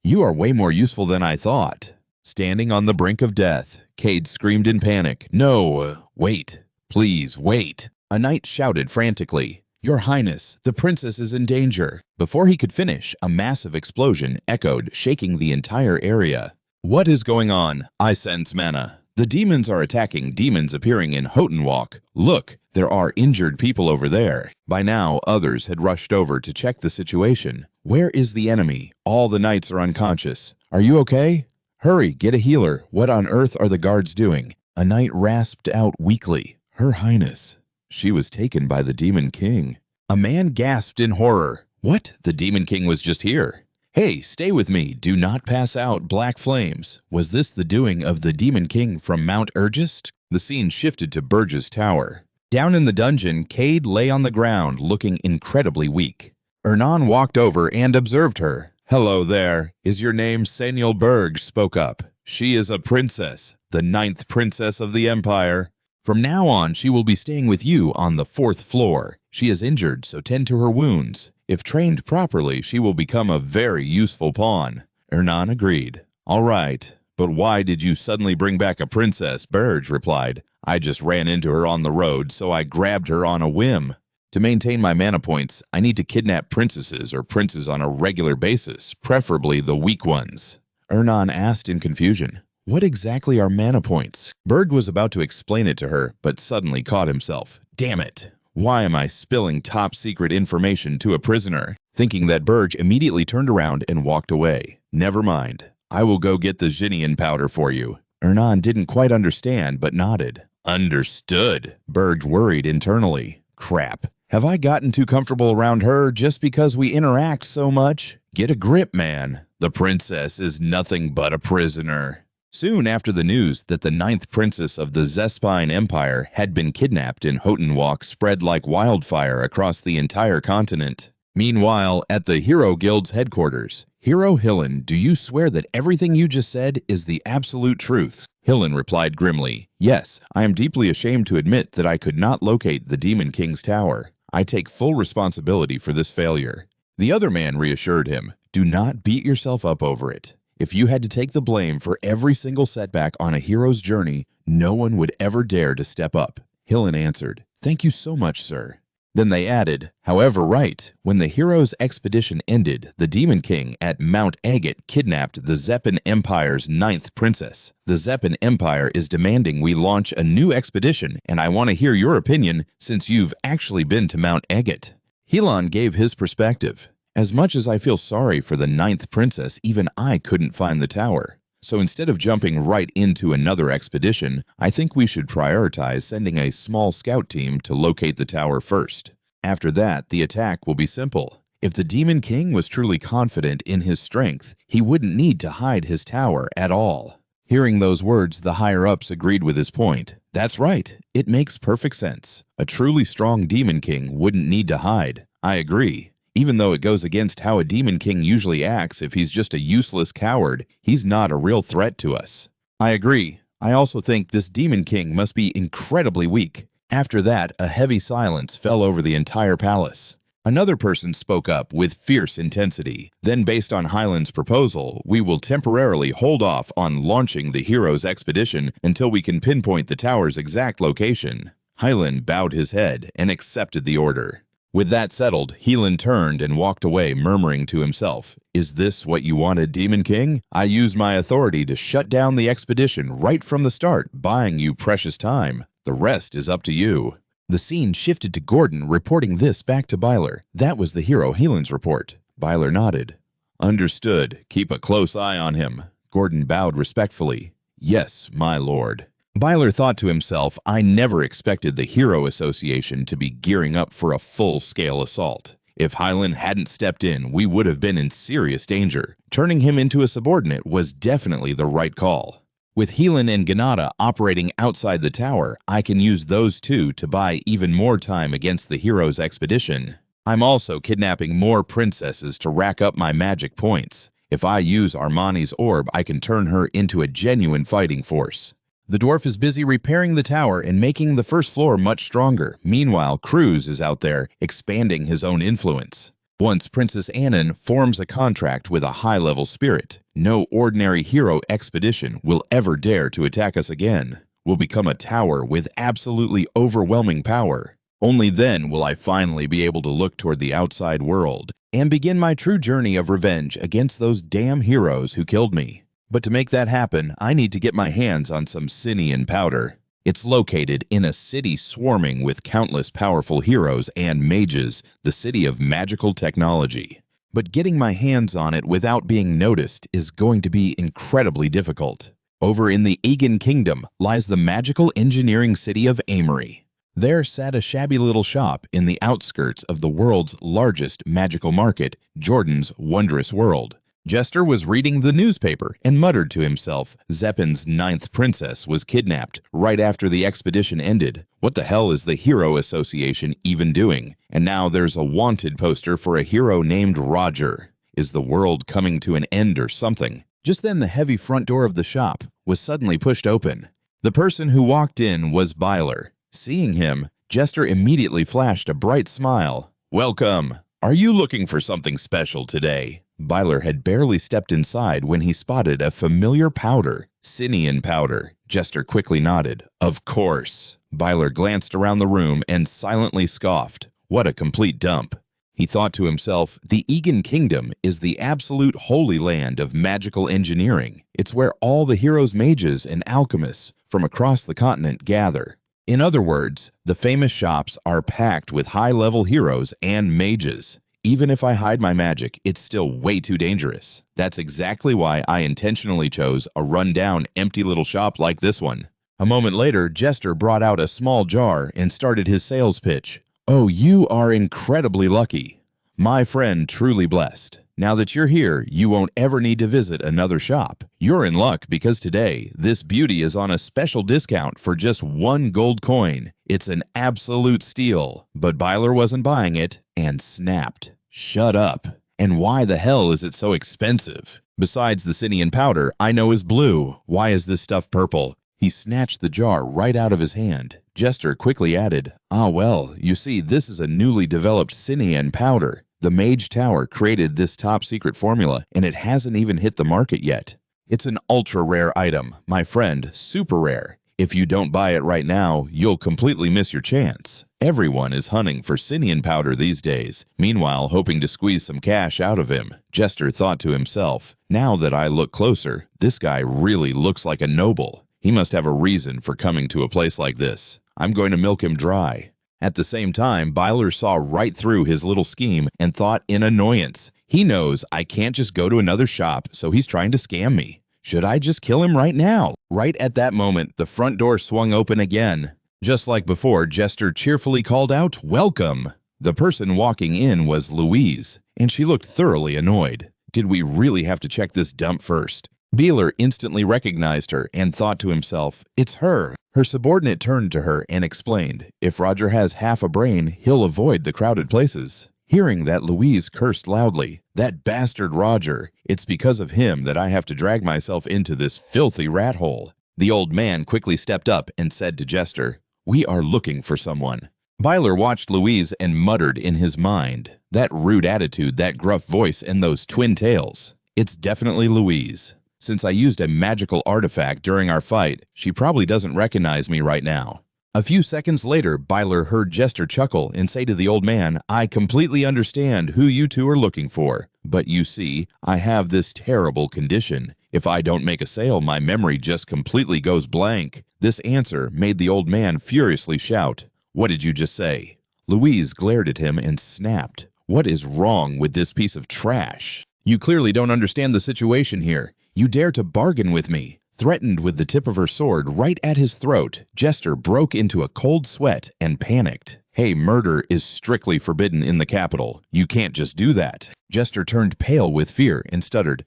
You are way more useful than I thought. Standing on the brink of death, Cade screamed in panic. No, wait. Please, wait. A knight shouted frantically. Your Highness, the princess is in danger. Before he could finish, a massive explosion echoed, shaking the entire area. What is going on? I sense mana. The demons are attacking demons appearing in Hotenwalk. Look, there are injured people over there. By now, others had rushed over to check the situation. Where is the enemy? All the knights are unconscious. Are you okay? Hurry, get a healer. What on earth are the guards doing? A knight rasped out weakly. Her Highness. She was taken by the Demon King. A man gasped in horror. What? The Demon King was just here. Hey, stay with me. Do not pass out, black flames. Was this the doing of the Demon King from Mount Urgist? The scene shifted to Berge's tower. Down in the dungeon, Cade lay on the ground, looking incredibly weak. Ernan walked over and observed her. "Hello there. Is your name Saniel Berg?" spoke up. "She is a princess, the 9th princess of the Empire. From now on, she will be staying with you on the 4th floor. She is injured, so tend to her wounds. If trained properly, she will become a very useful pawn." Ernan agreed. "All right, but why did you suddenly bring back a princess?" Burge replied. "I just ran into her on the road, so I grabbed her on a whim. To maintain my mana points, I need to kidnap princesses or princes on a regular basis, preferably the weak ones." Ernan asked in confusion. "What exactly are mana points?" Berg was about to explain it to her, but suddenly caught himself. Damn it! Why am I spilling top-secret information to a prisoner? Thinking that, Berg immediately turned around and walked away. "Never mind. I will go get the Xinian powder for you." Ernan didn't quite understand, but nodded. "Understood." Berg worried internally. "Crap. Have I gotten too comfortable around her just because we interact so much? Get a grip, man. The princess is nothing but a prisoner." Soon after the news that the 9th princess of the Zespine Empire had been kidnapped in Hotenwalk spread like wildfire across the entire continent. Meanwhile, at the Hero Guild's headquarters, "Hero Hillen, do you swear that everything you just said is the absolute truth?" Hillen replied grimly, "Yes, I am deeply ashamed to admit that I could not locate the Demon King's tower. I take full responsibility for this failure." The other man reassured him, "Do not beat yourself up over it. If you had to take the blame for every single setback on a hero's journey, no one would ever dare to step up." Hillen answered, "Thank you so much, sir." Then they added, "However, right, when the hero's expedition ended, the Demon King at Mount Agate kidnapped the Zeppin Empire's 9th princess. The Zeppin Empire is demanding we launch a new expedition, and I want to hear your opinion since you've actually been to Mount Agate." Hillen gave his perspective. "As much as I feel sorry for the 9th princess, even I couldn't find the tower. So instead of jumping right into another expedition, I think we should prioritize sending a small scout team to locate the tower first. After that, the attack will be simple. If the Demon King was truly confident in his strength, he wouldn't need to hide his tower at all." Hearing those words, the higher-ups agreed with his point. "That's right. It makes perfect sense. A truly strong Demon King wouldn't need to hide. I agree. Even though it goes against how a Demon King usually acts if he's just a useless coward, he's not a real threat to us." "I agree. I also think this Demon King must be incredibly weak." After that, a heavy silence fell over the entire palace. Another person spoke up with fierce intensity. "Then, based on Hyland's proposal, we will temporarily hold off on launching the hero's expedition until we can pinpoint the tower's exact location." Hyland bowed his head and accepted the order. With that settled, Helan turned and walked away, murmuring to himself, "Is this what you wanted, Demon King? I used my authority to shut down the expedition right from the start, buying you precious time. The rest is up to you." The scene shifted to Gordon reporting this back to Byler. That was the hero Helan's report. Byler nodded. "Understood. Keep a close eye on him." Gordon bowed respectfully. "Yes, my lord." Byler thought to himself, "I never expected the Hero Association to be gearing up for a full-scale assault. If Hyland hadn't stepped in, we would have been in serious danger. Turning him into a subordinate was definitely the right call. With Helan and Ganada operating outside the tower, I can use those two to buy even more time against the Hero's expedition. I'm also kidnapping more princesses to rack up my magic points. If I use Armani's orb, I can turn her into a genuine fighting force." The dwarf is busy repairing the tower and making the first floor much stronger. Meanwhile, Cruz is out there, expanding his own influence. Once Princess Annan forms a contract with a high-level spirit, no ordinary hero expedition will ever dare to attack us again. We'll become a tower with absolutely overwhelming power. Only then will I finally be able to look toward the outside world and begin my true journey of revenge against those damn heroes who killed me. But to make that happen, I need to get my hands on some Xinian powder. It's located in a city swarming with countless powerful heroes and mages, the city of magical technology. But getting my hands on it without being noticed is going to be incredibly difficult. Over in the Egan Kingdom lies the magical engineering city of Amory. There sat a shabby little shop in the outskirts of the world's largest magical market, Jordan's Wondrous World. Jester was reading the newspaper and muttered to himself, Zeppin's ninth princess was kidnapped right after the expedition ended. What the hell is the Hero Association even doing? And now there's a wanted poster for a hero named Roger. Is the world coming to an end or something? Just then the heavy front door of the shop was suddenly pushed open. The person who walked in was Byler. Seeing him, Jester immediately flashed a bright smile. Welcome. Are you looking for something special today? Byler had barely stepped inside when he spotted a familiar powder, Sinian powder. Jester quickly nodded. Of course. Byler glanced around the room and silently scoffed. What a complete dump. He thought to himself, the Egan Kingdom is the absolute holy land of magical engineering. It's where all the heroes' mages and alchemists from across the continent gather. In other words, the famous shops are packed with high-level heroes and mages. Even if I hide my magic, it's still way too dangerous. That's exactly why I intentionally chose a run-down, empty little shop like this one. A moment later, Jester brought out a small jar and started his sales pitch. Oh, you are incredibly lucky. My friend, truly blessed. Now that you're here, you won't ever need to visit another shop. You're in luck because today, this beauty is on a special discount for just 1 gold coin. It's an absolute steal. But Byler wasn't buying it and snapped. Shut up. And why the hell is it so expensive? Besides the Sinian powder I know is blue. Why is this stuff purple? He snatched the jar right out of his hand. Jester quickly added, well, you see, this is a newly developed Sinian powder. The Mage Tower created this top-secret formula, and it hasn't even hit the market yet. It's an ultra-rare item, my friend, super rare. If you don't buy it right now, you'll completely miss your chance. Everyone is hunting for Sinian powder these days, meanwhile hoping to squeeze some cash out of him. Jester thought to himself, now that I look closer, this guy really looks like a noble. He must have a reason for coming to a place like this. I'm going to milk him dry. At the same time, Byler saw right through his little scheme and thought in annoyance, he knows I can't just go to another shop, so he's trying to scam me. Should I just kill him right now? Right at that moment, the front door swung open again. Just like before, Jester cheerfully called out, Welcome! The person walking in was Louise, and she looked thoroughly annoyed. Did we really have to check this dump first? Byler instantly recognized her and thought to himself, it's her. Her subordinate turned to her and explained, if Roger has half a brain, he'll avoid the crowded places. Hearing that, Louise cursed loudly. That bastard Roger. It's because of him that I have to drag myself into this filthy rat hole. The old man quickly stepped up and said to Jester, we are looking for someone. Byler watched Louise and muttered in his mind, that rude attitude, that gruff voice, and those twin tails. It's definitely Louise. Since I used a magical artifact during our fight, she probably doesn't recognize me right now. A few seconds later, Byler heard Jester chuckle and say to the old man, I completely understand who you two are looking for. But you see, I have this terrible condition. If I don't make a sale, my memory just completely goes blank. This answer made the old man furiously shout, What did you just say? Louise glared at him and snapped, What is wrong with this piece of trash? You clearly don't understand the situation here. You dare to bargain with me. Threatened with the tip of her sword right at his throat, Jester broke into a cold sweat and panicked. Hey, murder is strictly forbidden in the capital. You can't just do that. Jester turned pale with fear and stuttered.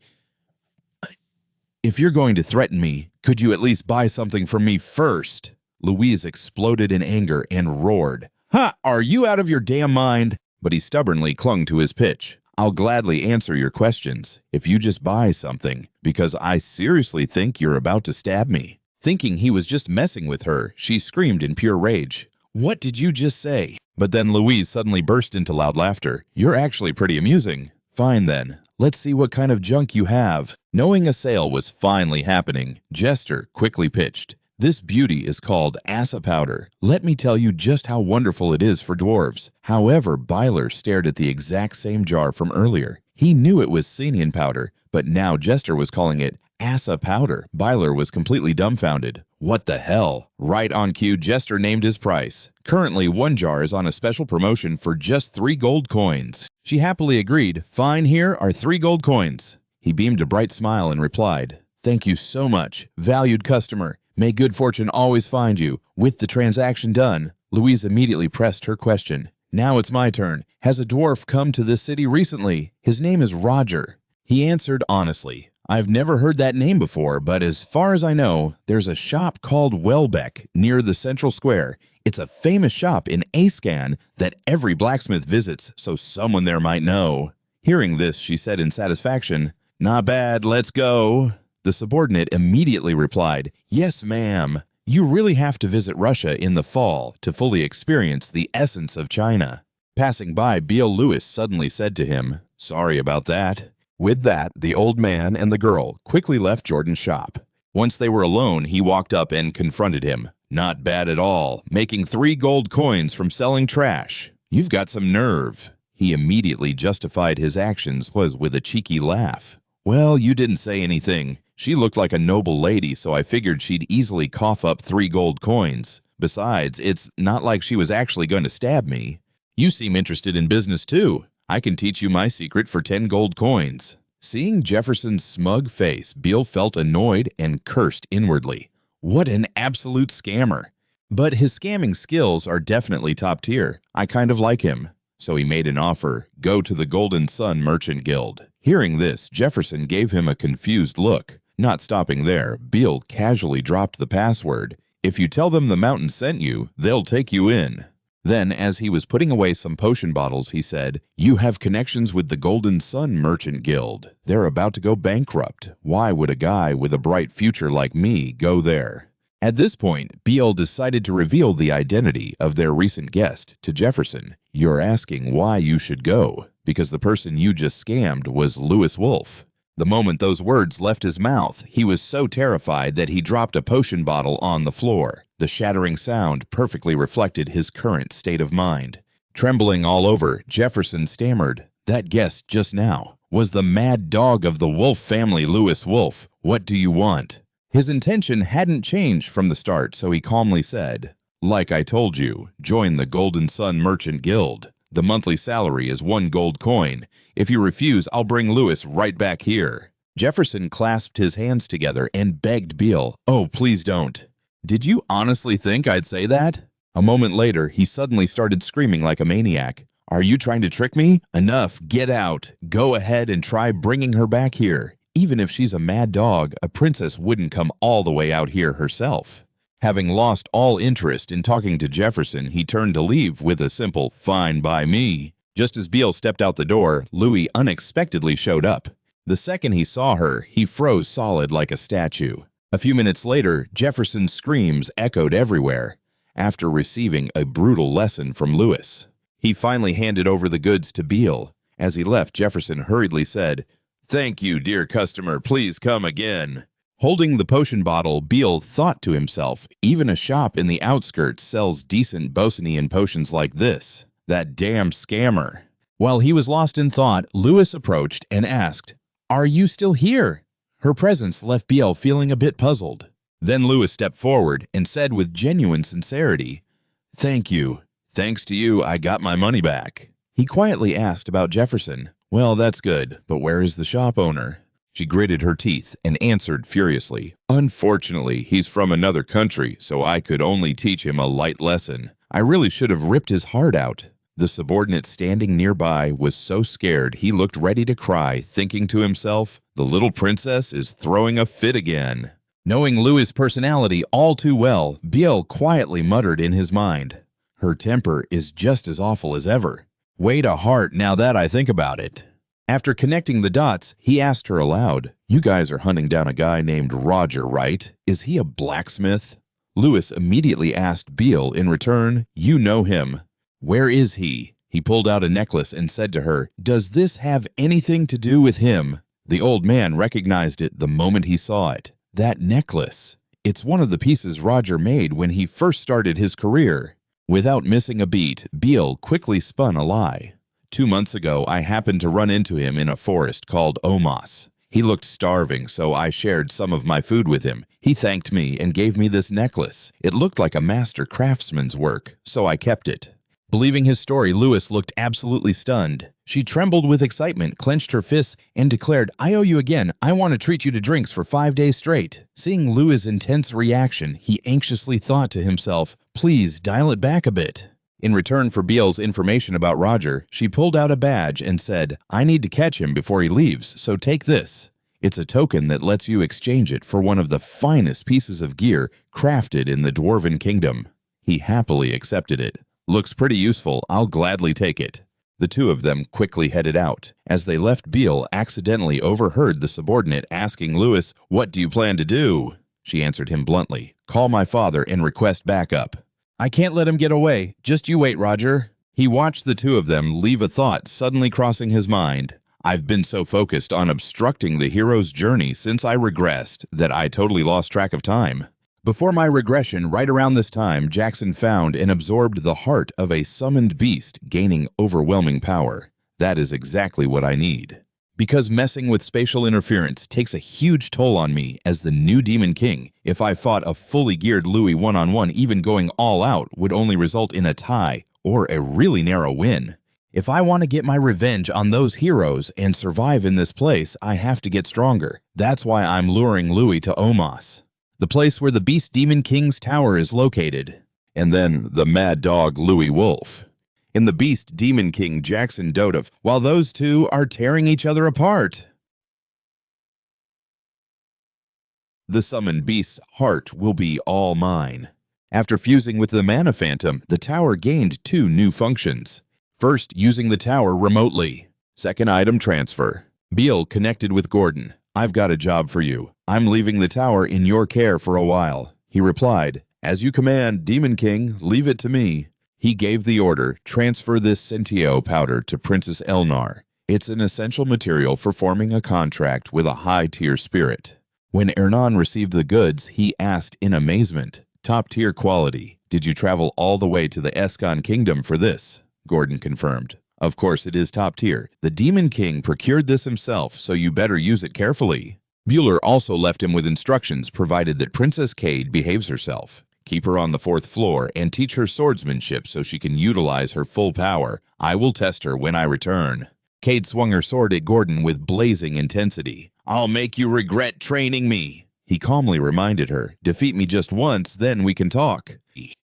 If you're going to threaten me, could you at least buy something from me first? Louise exploded in anger and roared. Ha! Are you out of your damn mind? But he stubbornly clung to his pitch. I'll gladly answer your questions if you just buy something, because I seriously think you're about to stab me. Thinking he was just messing with her, she screamed in pure rage. What did you just say? But then Louise suddenly burst into loud laughter. You're actually pretty amusing. Fine then. Let's see what kind of junk you have. Knowing a sale was finally happening, Jester quickly pitched. This beauty is called Asa powder. Let me tell you just how wonderful it is for dwarves. However, Byler stared at the exact same jar from earlier. He knew it was Sinian powder, but now Jester was calling it Asa powder. Byler was completely dumbfounded. What the hell? Right on cue, Jester named his price. Currently, one jar is on a special promotion for just 3 gold coins. She happily agreed. Fine, here are 3 gold coins. He beamed a bright smile and replied, Thank you so much, valued customer. May good fortune always find you. With the transaction done, Louise immediately pressed her question. Now it's my turn. Has a dwarf come to this city recently? His name is Roger. He answered honestly, I've never heard that name before, but as far as I know, there's a shop called Welbeck near the Central Square. It's a famous shop in Ascan that every blacksmith visits, so someone there might know. Hearing this, she said in satisfaction, Not bad, let's go. The subordinate immediately replied, Yes, ma'am. You really have to visit Russia in the fall to fully experience the essence of China. Passing by, Beale Lewis suddenly said to him, Sorry about that. With that, the old man and the girl quickly left Jordan's shop. Once they were alone, he walked up and confronted him. Not bad at all, making 3 gold coins from selling trash. You've got some nerve. He immediately justified his actions with a cheeky laugh. Well, you didn't say anything. She looked like a noble lady, so I figured she'd easily cough up 3 gold coins. Besides, it's not like she was actually going to stab me. You seem interested in business too. I can teach you my secret for 10 gold coins. Seeing Jefferson's smug face, Beale felt annoyed and cursed inwardly. What an absolute scammer. But his scamming skills are definitely top tier. I kind of like him. So he made an offer, go to the Golden Sun Merchant Guild. Hearing this, Jefferson gave him a confused look. Not stopping there, Beale casually dropped the password. If you tell them the mountain sent you, they'll take you in. Then, as he was putting away some potion bottles, he said, You have connections with the Golden Sun Merchant Guild. They're about to go bankrupt. Why would a guy with a bright future like me go there? At this point, Beale decided to reveal the identity of their recent guest to Jefferson. You're asking why you should go, because the person you just scammed was Louis Wolfe. The moment those words left his mouth, he was so terrified that he dropped a potion bottle on the floor. The shattering sound perfectly reflected his current state of mind. Trembling all over, Jefferson stammered, That guest just now was the mad dog of the Wolfe family, Louis Wolfe. What do you want? His intention hadn't changed from the start, so he calmly said, Like I told you, join the Golden Sun Merchant Guild. The monthly salary is 1 gold coin. If you refuse, I'll bring Louis right back here. Jefferson clasped his hands together and begged Beale, Oh, please don't. Did you honestly think I'd say that? A moment later, he suddenly started screaming like a maniac. Are you trying to trick me? Enough, get out. Go ahead and try bringing her back here. Even if she's a mad dog, a princess wouldn't come all the way out here herself. Having lost all interest in talking to Jefferson, he turned to leave with a simple, Fine by me. Just as Beale stepped out the door, Louis unexpectedly showed up. The second he saw her, he froze solid like a statue. A few minutes later, Jefferson's screams echoed everywhere. After receiving a brutal lesson from Louis, he finally handed over the goods to Beale. As he left, Jefferson hurriedly said, Thank you, dear customer. Please come again. Holding the potion bottle, Beale thought to himself, even a shop in the outskirts sells decent Bosnian potions like this. That damn scammer. While he was lost in thought, Louis approached and asked, Are you still here? Her presence left Beale feeling a bit puzzled. Then Louis stepped forward and said with genuine sincerity, Thank you. Thanks to you, I got my money back. He quietly asked about Jefferson. Well, that's good, but where is the shop owner? She gritted her teeth and answered furiously, Unfortunately, he's from another country, so I could only teach him a light lesson. I really should have ripped his heart out. The subordinate standing nearby was so scared he looked ready to cry, thinking to himself, The little princess is throwing a fit again. Knowing Louis' personality all too well, Beale quietly muttered in his mind, Her temper is just as awful as ever. Way to heart now that I think about it. After connecting the dots, he asked her aloud, You guys are hunting down a guy named Roger, right? Is he a blacksmith? Louis immediately asked Beale in return, You know him. Where is he? He pulled out a necklace and said to her, Does this have anything to do with him? The old man recognized it the moment he saw it. That necklace. It's one of the pieces Roger made when he first started his career. Without missing a beat, Beale quickly spun a lie. 2 months ago, I happened to run into him in a forest called Omos. He looked starving, so I shared some of my food with him. He thanked me and gave me this necklace. It looked like a master craftsman's work, so I kept it. Believing his story, Louis looked absolutely stunned. She trembled with excitement, clenched her fists, and declared, I owe you again. I want to treat you to drinks for 5 days straight. Seeing Louis' intense reaction, he anxiously thought to himself, Please dial it back a bit. In return for Beale's information about Roger, she pulled out a badge and said, "I need to catch him before he leaves, so take this. It's a token that lets you exchange it for one of the finest pieces of gear crafted in the Dwarven Kingdom." He happily accepted it. "Looks pretty useful. I'll gladly take it." The two of them quickly headed out. As they left, Beale accidentally overheard the subordinate asking Lewis, "What do you plan to do?" She answered him bluntly, "Call my father and request backup." "I can't let him get away. Just you wait, Roger." He watched the two of them leave, a thought suddenly crossing his mind. "I've been so focused on obstructing the hero's journey since I regressed that I totally lost track of time." Before my regression, right around this time, Jackson found and absorbed the heart of a summoned beast gaining overwhelming power. That is exactly what I need. Because messing with spatial interference takes a huge toll on me as the new Demon King, if I fought a fully geared Louis one-on-one, even going all out would only result in a tie or a really narrow win. If I want to get my revenge on those heroes and survive in this place, I have to get stronger. That's why I'm luring Louis to Omos, the place where the Beast Demon King's tower is located. And then the mad dog Louis Wolf. In the Beast Demon King Jackson Dodov, while those two are tearing each other apart. The summoned beast's heart will be all mine. After fusing with the Mana Phantom, the tower gained two new functions. First, using the tower remotely. Second, item transfer. Beale connected with Gordon. "I've got a job for you. I'm leaving the tower in your care for a while." He replied, "As you command, Demon King, leave it to me." He gave the order, "Transfer this Sentio powder to Princess Elnar. It's an essential material for forming a contract with a high-tier spirit." When Hernan received the goods, he asked in amazement, "Top-tier quality. Did you travel all the way to the Escon Kingdom for this?" Gordon confirmed. "Of course it is top tier. The Demon King procured this himself, so you better use it carefully." Bueller also left him with instructions provided that Princess Cade behaves herself. Keep her on the 4th floor and teach her swordsmanship so she can utilize her full power. I will test her when I return. Cade swung her sword at Gordon with blazing intensity. "I'll make you regret training me." He calmly reminded her, "Defeat me just once, then we can talk."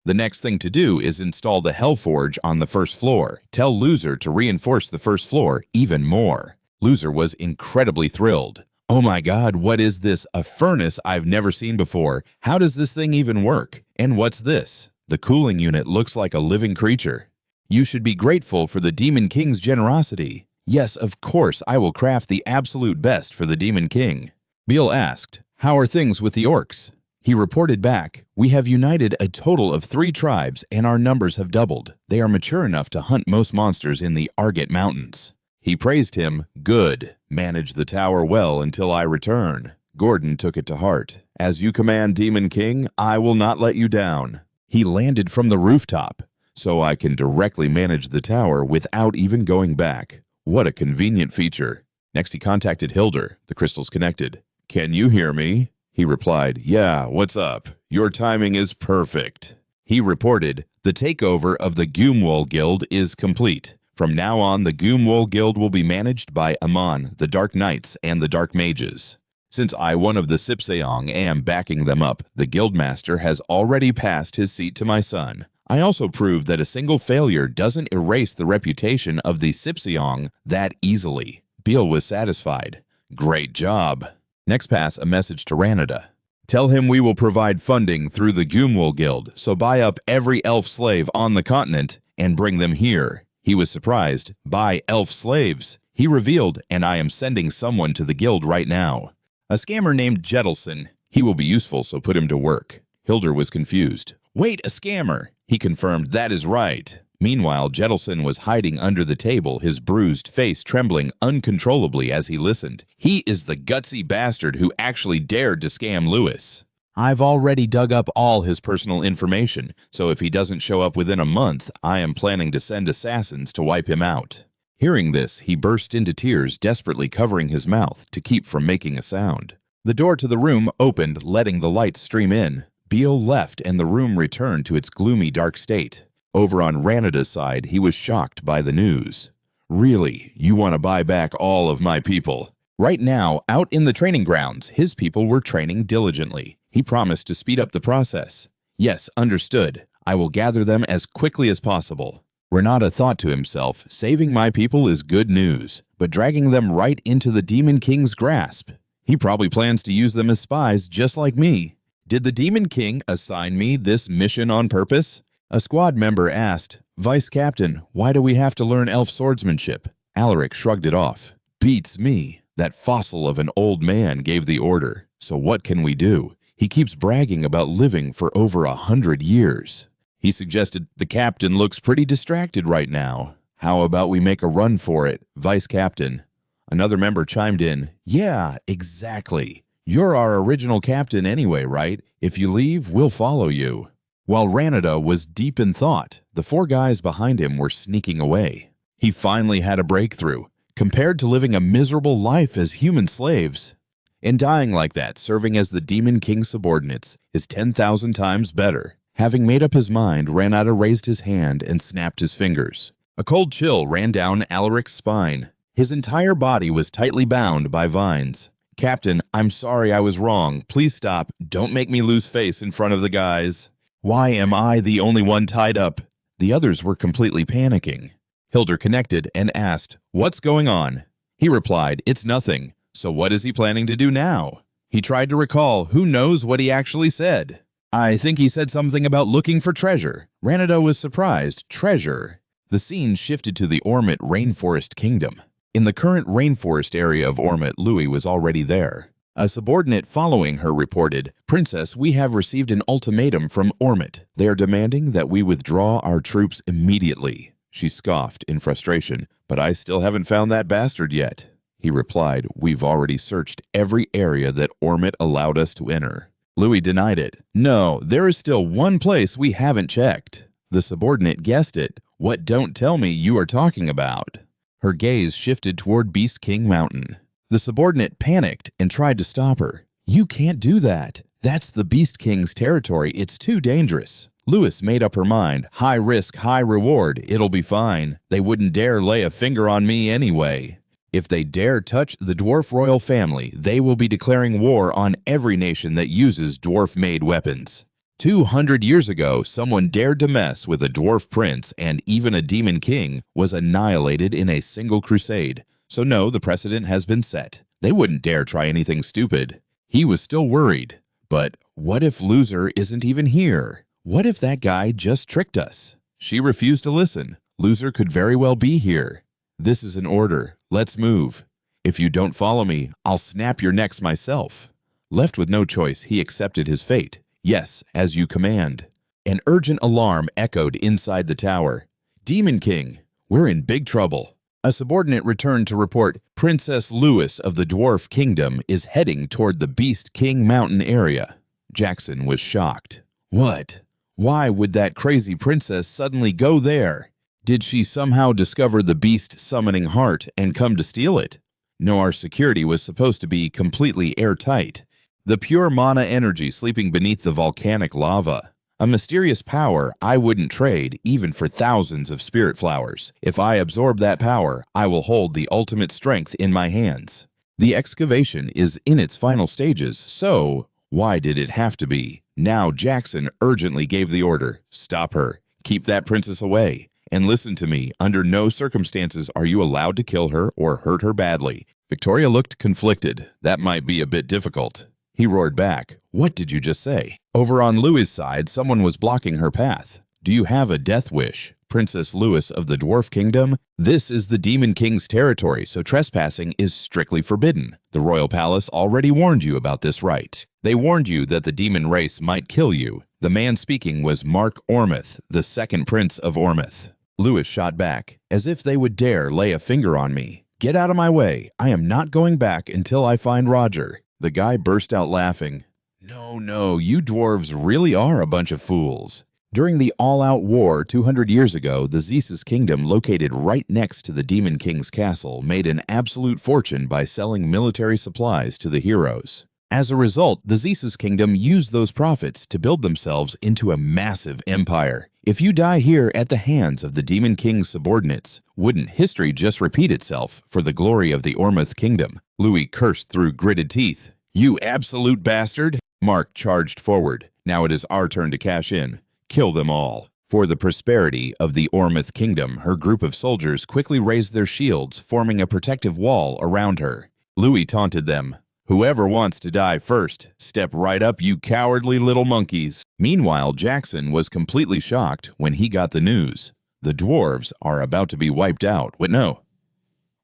The next thing to do is install the Hellforge on the 1st floor. Tell Loser to reinforce the 1st floor even more. Loser was incredibly thrilled. "Oh my god, what is this? A furnace I've never seen before. How does this thing even work? And what's this? The cooling unit looks like a living creature." "You should be grateful for the Demon King's generosity." "Yes, of course, I will craft the absolute best for the Demon King." Beale asked, "How are things with the orcs?" He reported back, "We have united a total of 3 tribes and our numbers have doubled. They are mature enough to hunt most monsters in the Argot Mountains." He praised him. "Good. Manage the tower well until I return." Gordon took it to heart. "As you command, Demon King, I will not let you down." He landed from the rooftop, so I can directly manage the tower without even going back. What a convenient feature. Next he contacted Hilder. The crystals connected. "Can you hear me?" He replied, "Yeah, what's up? Your timing is perfect." He reported, "The takeover of the Goomwool Guild is complete. From now on, the Goomwool Guild will be managed by Amon, the Dark Knights, and the Dark Mages. Since I, one of the Sipseong, am backing them up, the Guildmaster has already passed his seat to my son. I also proved that a single failure doesn't erase the reputation of the Sipseong that easily." Beale was satisfied. "Great job." Next pass a message to Ranada. "Tell him we will provide funding through the Goomwool Guild, so buy up every elf slave on the continent and bring them here." He was surprised. "Buy elf slaves?" He revealed, "And I am sending someone to the guild right now. A scammer named Jettleson. He will be useful, so put him to work." Hilder was confused. "Wait, a scammer?" He confirmed, "That is right." Meanwhile, Jettleson was hiding under the table, his bruised face trembling uncontrollably as he listened. "He is the gutsy bastard who actually dared to scam Lewis. I've already dug up all his personal information, so if he doesn't show up within a month, I am planning to send assassins to wipe him out." Hearing this, he burst into tears, desperately covering his mouth to keep from making a sound. The door to the room opened, letting the light stream in. Beale left and the room returned to its gloomy dark state. Over on Ranada's side, he was shocked by the news. "Really? You want to buy back all of my people?" Right now, out in the training grounds, his people were training diligently. He promised to speed up the process. "Yes, understood. I will gather them as quickly as possible. Renata thought to himself, saving my people is good news, but dragging them right into the Demon King's grasp. He probably plans to use them as spies just like me. Did the Demon King assign me this mission on purpose? A squad member asked, Vice Captain, why do we have to learn elf swordsmanship? Alaric shrugged it off. Beats me. That fossil of an old man gave the order. So what can we do? He keeps bragging about living for over 100 years. He suggested the captain looks pretty distracted right now. How about we make a run for it, Vice Captain? Another member chimed in, Yeah, exactly. You're our original captain anyway, right? If you leave, we'll follow you. While Ranada was deep in thought, the four guys behind him were sneaking away. He finally had a breakthrough. Compared to living a miserable life as human slaves, and dying like that, serving as the Demon King's subordinates, is 10,000 times better. Having made up his mind, Ranada raised his hand and snapped his fingers. A cold chill ran down Alaric's spine. His entire body was tightly bound by vines. Captain, I'm sorry I was wrong. Please stop. Don't make me lose face in front of the guys. Why am I the only one tied up? The others were completely panicking. Hilder connected and asked, What's going on? He replied, It's nothing. So what is he planning to do now? He tried to recall who knows what he actually said. I think he said something about looking for treasure. Ranada was surprised. Treasure. The scene shifted to the Ormit Rainforest Kingdom. In the current rainforest area of Ormit, Louis was already there. A subordinate following her reported, Princess, we have received an ultimatum from Ormit. They are demanding that we withdraw our troops immediately. She scoffed in frustration, but I still haven't found that bastard yet. He replied, We've already searched every area that Ormit allowed us to enter. Louis denied it. No, there is still one place we haven't checked. The subordinate guessed it. What don't tell me you are talking about? Her gaze shifted toward Beast King Mountain. The subordinate panicked and tried to stop her. You can't do that. That's the Beast King's territory. It's too dangerous. Louis made up her mind. High risk, high reward. It'll be fine. They wouldn't dare lay a finger on me anyway. If they dare touch the dwarf royal family, they will be declaring war on every nation that uses dwarf-made weapons. 200 years ago, someone dared to mess with a dwarf prince, and even a demon king was annihilated in a single crusade. So no, the precedent has been set. They wouldn't dare try anything stupid. He was still worried. But what if Loser isn't even here? What if that guy just tricked us? She refused to listen. Loser could very well be here. This is an order. Let's move. If you don't follow me, I'll snap your necks myself. Left with no choice, he accepted his fate. Yes, as you command. An urgent alarm echoed inside the tower. Demon King, we're in big trouble. A subordinate returned to report, Princess Louis of the Dwarf Kingdom is heading toward the Beast King Mountain area. Jackson was shocked. What? Why would that crazy princess suddenly go there? Did she somehow discover the beast summoning heart and come to steal it? No, our security was supposed to be completely airtight. The pure mana energy sleeping beneath the volcanic lava. A mysterious power I wouldn't trade even for thousands of spirit flowers. If I absorb that power, I will hold the ultimate strength in my hands. The excavation is in its final stages, so why did it have to be? Now Jackson urgently gave the order. Stop her. Keep that princess away. And listen to me, under no circumstances are you allowed to kill her or hurt her badly. Victoria looked conflicted. That might be a bit difficult. He roared back. What did you just say? Over on Louis' side, someone was blocking her path. Do you have a death wish? Princess Louis of the Dwarf Kingdom? This is the Demon King's territory, so trespassing is strictly forbidden. The royal palace already warned you about this right. They warned you that the demon race might kill you. The man speaking was Mark Ormith, the second prince of Ormith. Louis shot back, as if they would dare lay a finger on me. Get out of my way. I am not going back until I find Roger. The guy burst out laughing. No, you dwarves really are a bunch of fools. During the all-out war 200 years ago, the Zeus kingdom, located right next to the Demon King's castle, made an absolute fortune by selling military supplies to the heroes. As a result, the Zeus kingdom used those profits to build themselves into a massive empire. If you die here at the hands of the Demon King's subordinates, wouldn't history just repeat itself for the glory of the Ormith kingdom? Louis cursed through gritted teeth. You absolute bastard! Mark charged forward. Now it is our turn to cash in. Kill them all. For the prosperity of the Ormuz kingdom, her group of soldiers quickly raised their shields, forming a protective wall around her. Louis taunted them. Whoever wants to die first, step right up, you cowardly little monkeys. Meanwhile, Jackson was completely shocked when he got the news. The dwarves are about to be wiped out. Wait, no.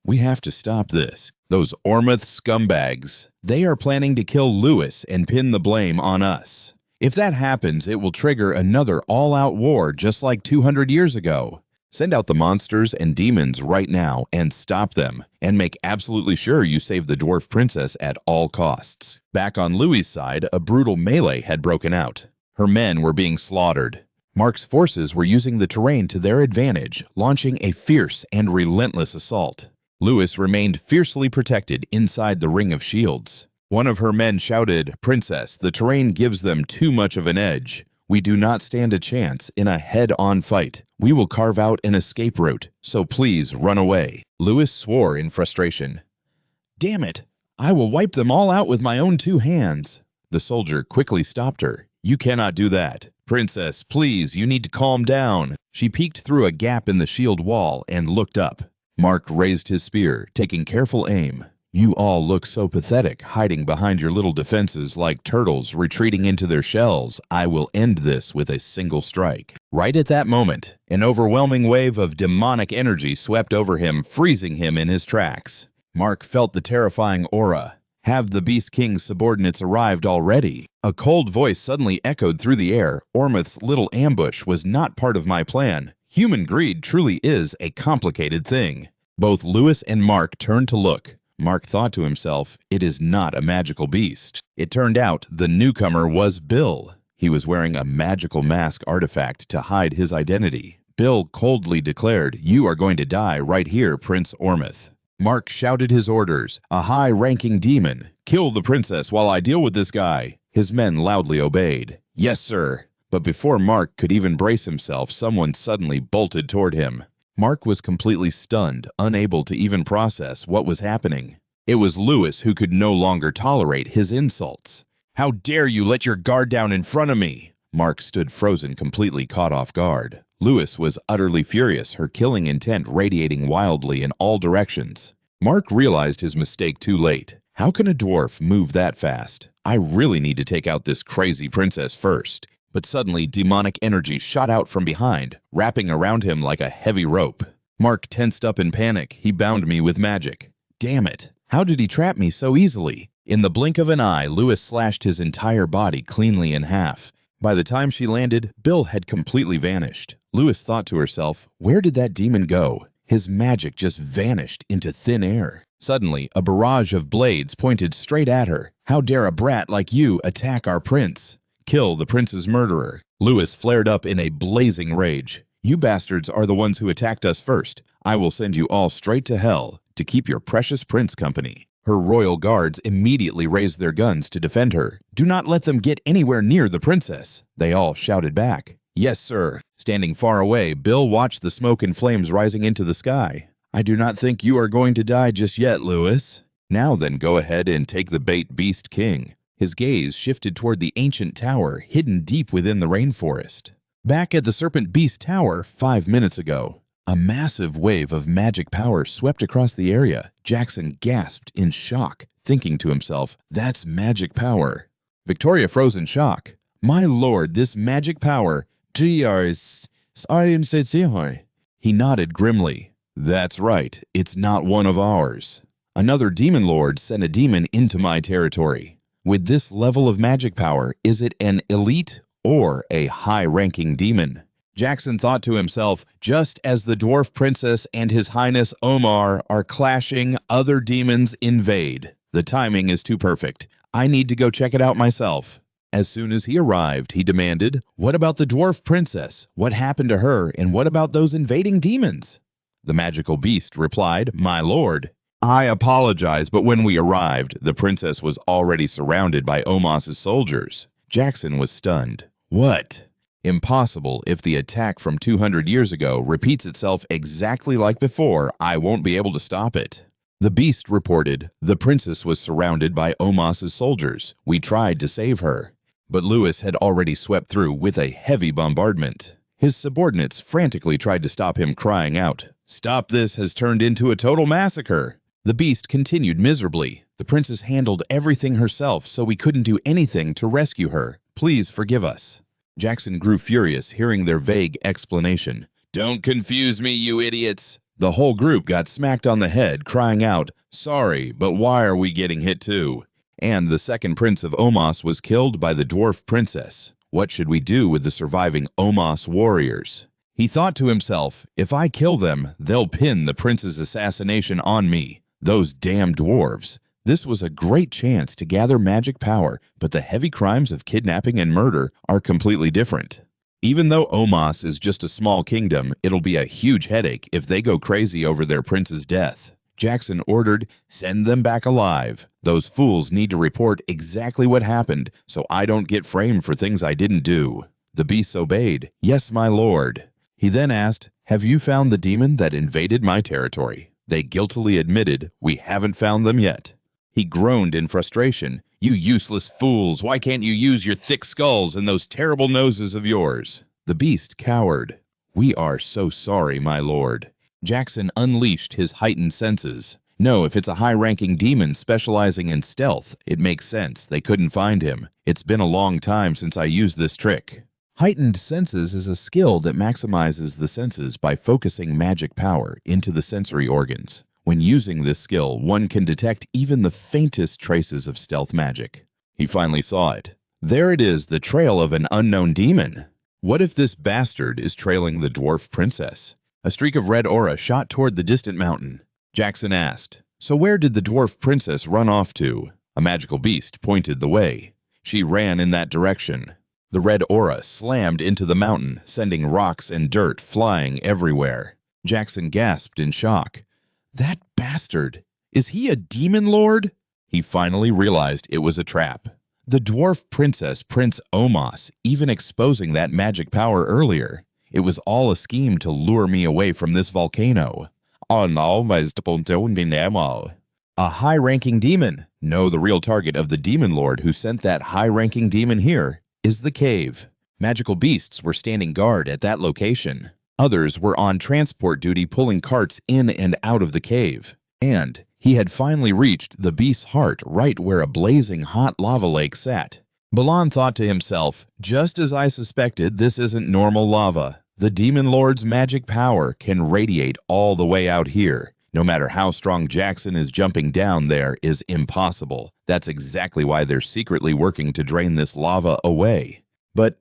We have to stop this. Those Ormuz scumbags. They are planning to kill Louis and pin the blame on us. If that happens, it will trigger another all-out war just like 200 years ago. Send out the monsters and demons right now and stop them, and make absolutely sure you save the dwarf princess at all costs. Back on Louis's side, a brutal melee had broken out. Her men were being slaughtered. Mark's forces were using the terrain to their advantage, launching a fierce and relentless assault. Louis remained fiercely protected inside the ring of shields. One of her men shouted, "Princess, the terrain gives them too much of an edge. We do not stand a chance in a head-on fight. We will carve out an escape route, so please run away." Louis swore in frustration. "Damn it! I will wipe them all out with my own 2 hands." The soldier quickly stopped her. "You cannot do that. Princess, please, you need to calm down." She peeked through a gap in the shield wall and looked up. Mark raised his spear, taking careful aim. "You all look so pathetic, hiding behind your little defenses like turtles retreating into their shells. I will end this with a single strike." Right at that moment, an overwhelming wave of demonic energy swept over him, freezing him in his tracks. Mark felt the terrifying aura. Have the Beast King's subordinates arrived already? A cold voice suddenly echoed through the air. Ormuz's little ambush was not part of my plan. Human greed truly is a complicated thing. Both Louis and Mark turned to look. Mark thought to himself, it is not a magical beast. It turned out the newcomer was Bill. He was wearing a magical mask artifact to hide his identity. Bill coldly declared, "You are going to die right here, Prince Ormuz." Mark shouted his orders. A high-ranking demon. "Kill the princess while I deal with this guy." His men loudly obeyed. "Yes, sir." But before Mark could even brace himself, someone suddenly bolted toward him. Mark was completely stunned, unable to even process what was happening. It was Louis, who could no longer tolerate his insults. "How dare you let your guard down in front of me?" Mark stood frozen, completely caught off guard. Louis was utterly furious, her killing intent radiating wildly in all directions. Mark realized his mistake too late. How can a dwarf move that fast? I really need to take out this crazy princess first. But suddenly, demonic energy shot out from behind, wrapping around him like a heavy rope. Mark tensed up in panic. He bound me with magic. Damn it! How did he trap me so easily? In the blink of an eye, Louis slashed his entire body cleanly in half. By the time she landed, Bill had completely vanished. Louis thought to herself, where did that demon go? His magic just vanished into thin air. Suddenly, a barrage of blades pointed straight at her. "How dare a brat like you attack our prince? Kill the prince's murderer." Louis flared up in a blazing rage. "You bastards are the ones who attacked us first. I will send you all straight to hell to keep your precious prince company." Her royal guards immediately raised their guns to defend her. "Do not let them get anywhere near the princess," they all shouted back. "Yes, sir." Standing far away, Bill watched the smoke and flames rising into the sky. "I do not think you are going to die just yet, Louis." "Now then, go ahead and take the bait, Beast King." His gaze shifted toward the ancient tower, hidden deep within the rainforest. Back at the Serpent Beast Tower 5 minutes ago, a massive wave of magic power swept across the area. Jackson gasped in shock, thinking to himself, that's magic power. Victoria froze in shock. "My lord, this magic power, he nodded grimly. "That's right, it's not one of ours. Another demon lord sent a demon into my territory. With this level of magic power, is it an elite or a high-ranking demon?" Jackson thought to himself, just as the dwarf princess and his highness Omar are clashing, other demons invade. The timing is too perfect. I need to go check it out myself. As soon as he arrived, he demanded, "What about the dwarf princess? What happened to her, and what about those invading demons?" The magical beast replied, "My lord, I apologize, but when we arrived, the princess was already surrounded by Omos's soldiers." Jackson was stunned. "What? Impossible. If the attack from 200 years ago repeats itself exactly like before, I won't be able to stop it." The beast reported, "The princess was surrounded by Omos's soldiers. We tried to save her." But Lewis had already swept through with a heavy bombardment. His subordinates frantically tried to stop him, crying out, "Stop, this has turned into a total massacre!" The beast continued miserably. "The princess handled everything herself, so we couldn't do anything to rescue her. Please forgive us." Jackson grew furious, hearing their vague explanation. "Don't confuse me, you idiots!" The whole group got smacked on the head, crying out, "Sorry, but why are we getting hit too?" And the second prince of Omos was killed by the dwarf princess. What should we do with the surviving Omos warriors? He thought to himself, if I kill them, they'll pin the prince's assassination on me. Those damn dwarves. This was a great chance to gather magic power, but the heavy crimes of kidnapping and murder are completely different. Even though Omos is just a small kingdom, it'll be a huge headache if they go crazy over their prince's death. Jackson ordered, "Send them back alive. Those fools need to report exactly what happened so I don't get framed for things I didn't do." The beasts obeyed. "Yes, my lord." He then asked, "Have you found the demon that invaded my territory?" They guiltily admitted, "We haven't found them yet." He groaned in frustration. "You useless fools, why can't you use your thick skulls and those terrible noses of yours?" The beast cowered. "We are so sorry, my lord." Jackson unleashed his heightened senses. "No, if it's a high-ranking demon specializing in stealth, it makes sense. They couldn't find him. It's been a long time since I used this trick." Heightened senses is a skill that maximizes the senses by focusing magic power into the sensory organs. When using this skill, one can detect even the faintest traces of stealth magic. He finally saw it. There it is, the trail of an unknown demon. What if this bastard is trailing the dwarf princess? A streak of red aura shot toward the distant mountain. Jackson asked, "So where did the dwarf princess run off to?" A magical beast pointed the way. "She ran in that direction." The red aura slammed into the mountain, sending rocks and dirt flying everywhere. Jackson gasped in shock. "That bastard! Is he a demon lord?" He finally realized it was a trap. The dwarf princess, Prince Omos, even exposing that magic power earlier. It was all a scheme to lure me away from this volcano. A high-ranking demon. No, the real target of the demon lord who sent that high-ranking demon here is the cave. Magical beasts were standing guard at that location. Others were on transport duty pulling carts in and out of the cave. And he had finally reached the beast's heart right where a blazing hot lava lake sat. Balan thought to himself, just as I suspected, this isn't normal lava. The Demon Lord's magic power can radiate all the way out here. No matter how strong Jackson is, jumping down there is impossible. That's exactly why they're secretly working to drain this lava away. But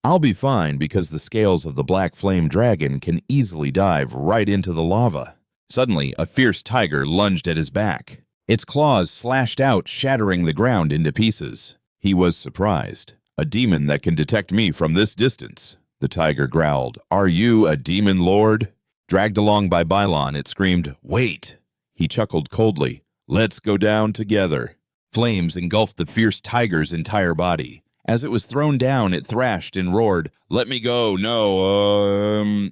I'll be fine because the scales of the black flame dragon can easily dive right into the lava. Suddenly, a fierce tiger lunged at his back. Its claws slashed out, shattering the ground into pieces. He was surprised. "A demon that can detect me from this distance." The tiger growled, "Are you a demon lord?" Dragged along by Bylon, it screamed, "Wait!" He chuckled coldly, "Let's go down together." Flames engulfed the fierce tiger's entire body. As it was thrown down, it thrashed and roared, "Let me go, no,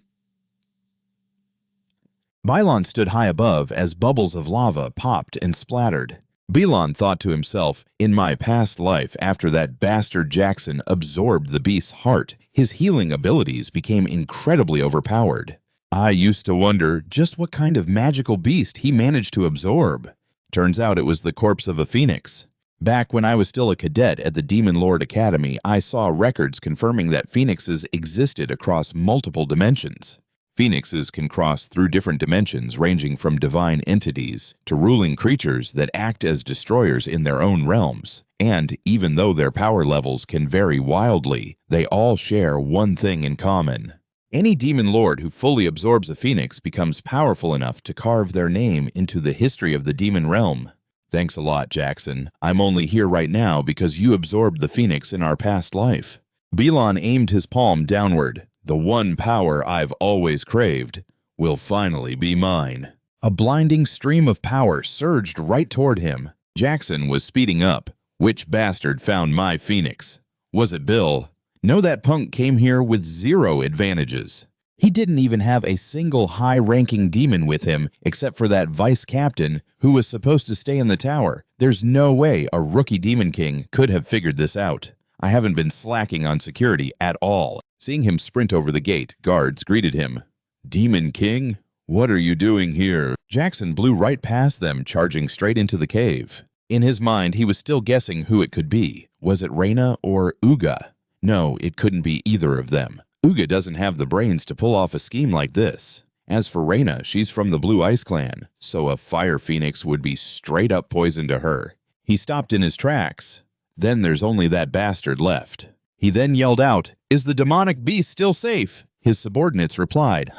Bylon stood high above as bubbles of lava popped and splattered. Bylon thought to himself, in my past life, after that bastard Jackson absorbed the beast's heart, his healing abilities became incredibly overpowered. I used to wonder just what kind of magical beast he managed to absorb. Turns out it was the corpse of a phoenix. Back when I was still a cadet at the Demon Lord Academy, I saw records confirming that phoenixes existed across multiple dimensions. Phoenixes can cross through different dimensions, ranging from divine entities to ruling creatures that act as destroyers in their own realms. And even though their power levels can vary wildly, they all share one thing in common. Any demon lord who fully absorbs a phoenix becomes powerful enough to carve their name into the history of the demon realm. Thanks a lot, Jackson. I'm only here right now because you absorbed the phoenix in our past life. Belon aimed his palm downward. The one power I've always craved will finally be mine. A blinding stream of power surged right toward him. Jackson was speeding up. Which bastard found my phoenix? Was it Bill? No, that punk came here with 0 advantages. He didn't even have a single high-ranking demon with him except for that vice captain who was supposed to stay in the tower. There's no way a rookie demon king could have figured this out. I haven't been slacking on security at all. Seeing him sprint over the gate, guards greeted him. Demon King? What are you doing here? Jackson blew right past them, charging straight into the cave. In his mind, he was still guessing who it could be. Was it Reina or Uga? No, it couldn't be either of them. Uga doesn't have the brains to pull off a scheme like this. As for Reina, she's from the Blue Ice Clan, so a fire phoenix would be straight up poison to her. He stopped in his tracks. Then there's only that bastard left. He then yelled out, "Is the demonic beast still safe?" His subordinates replied,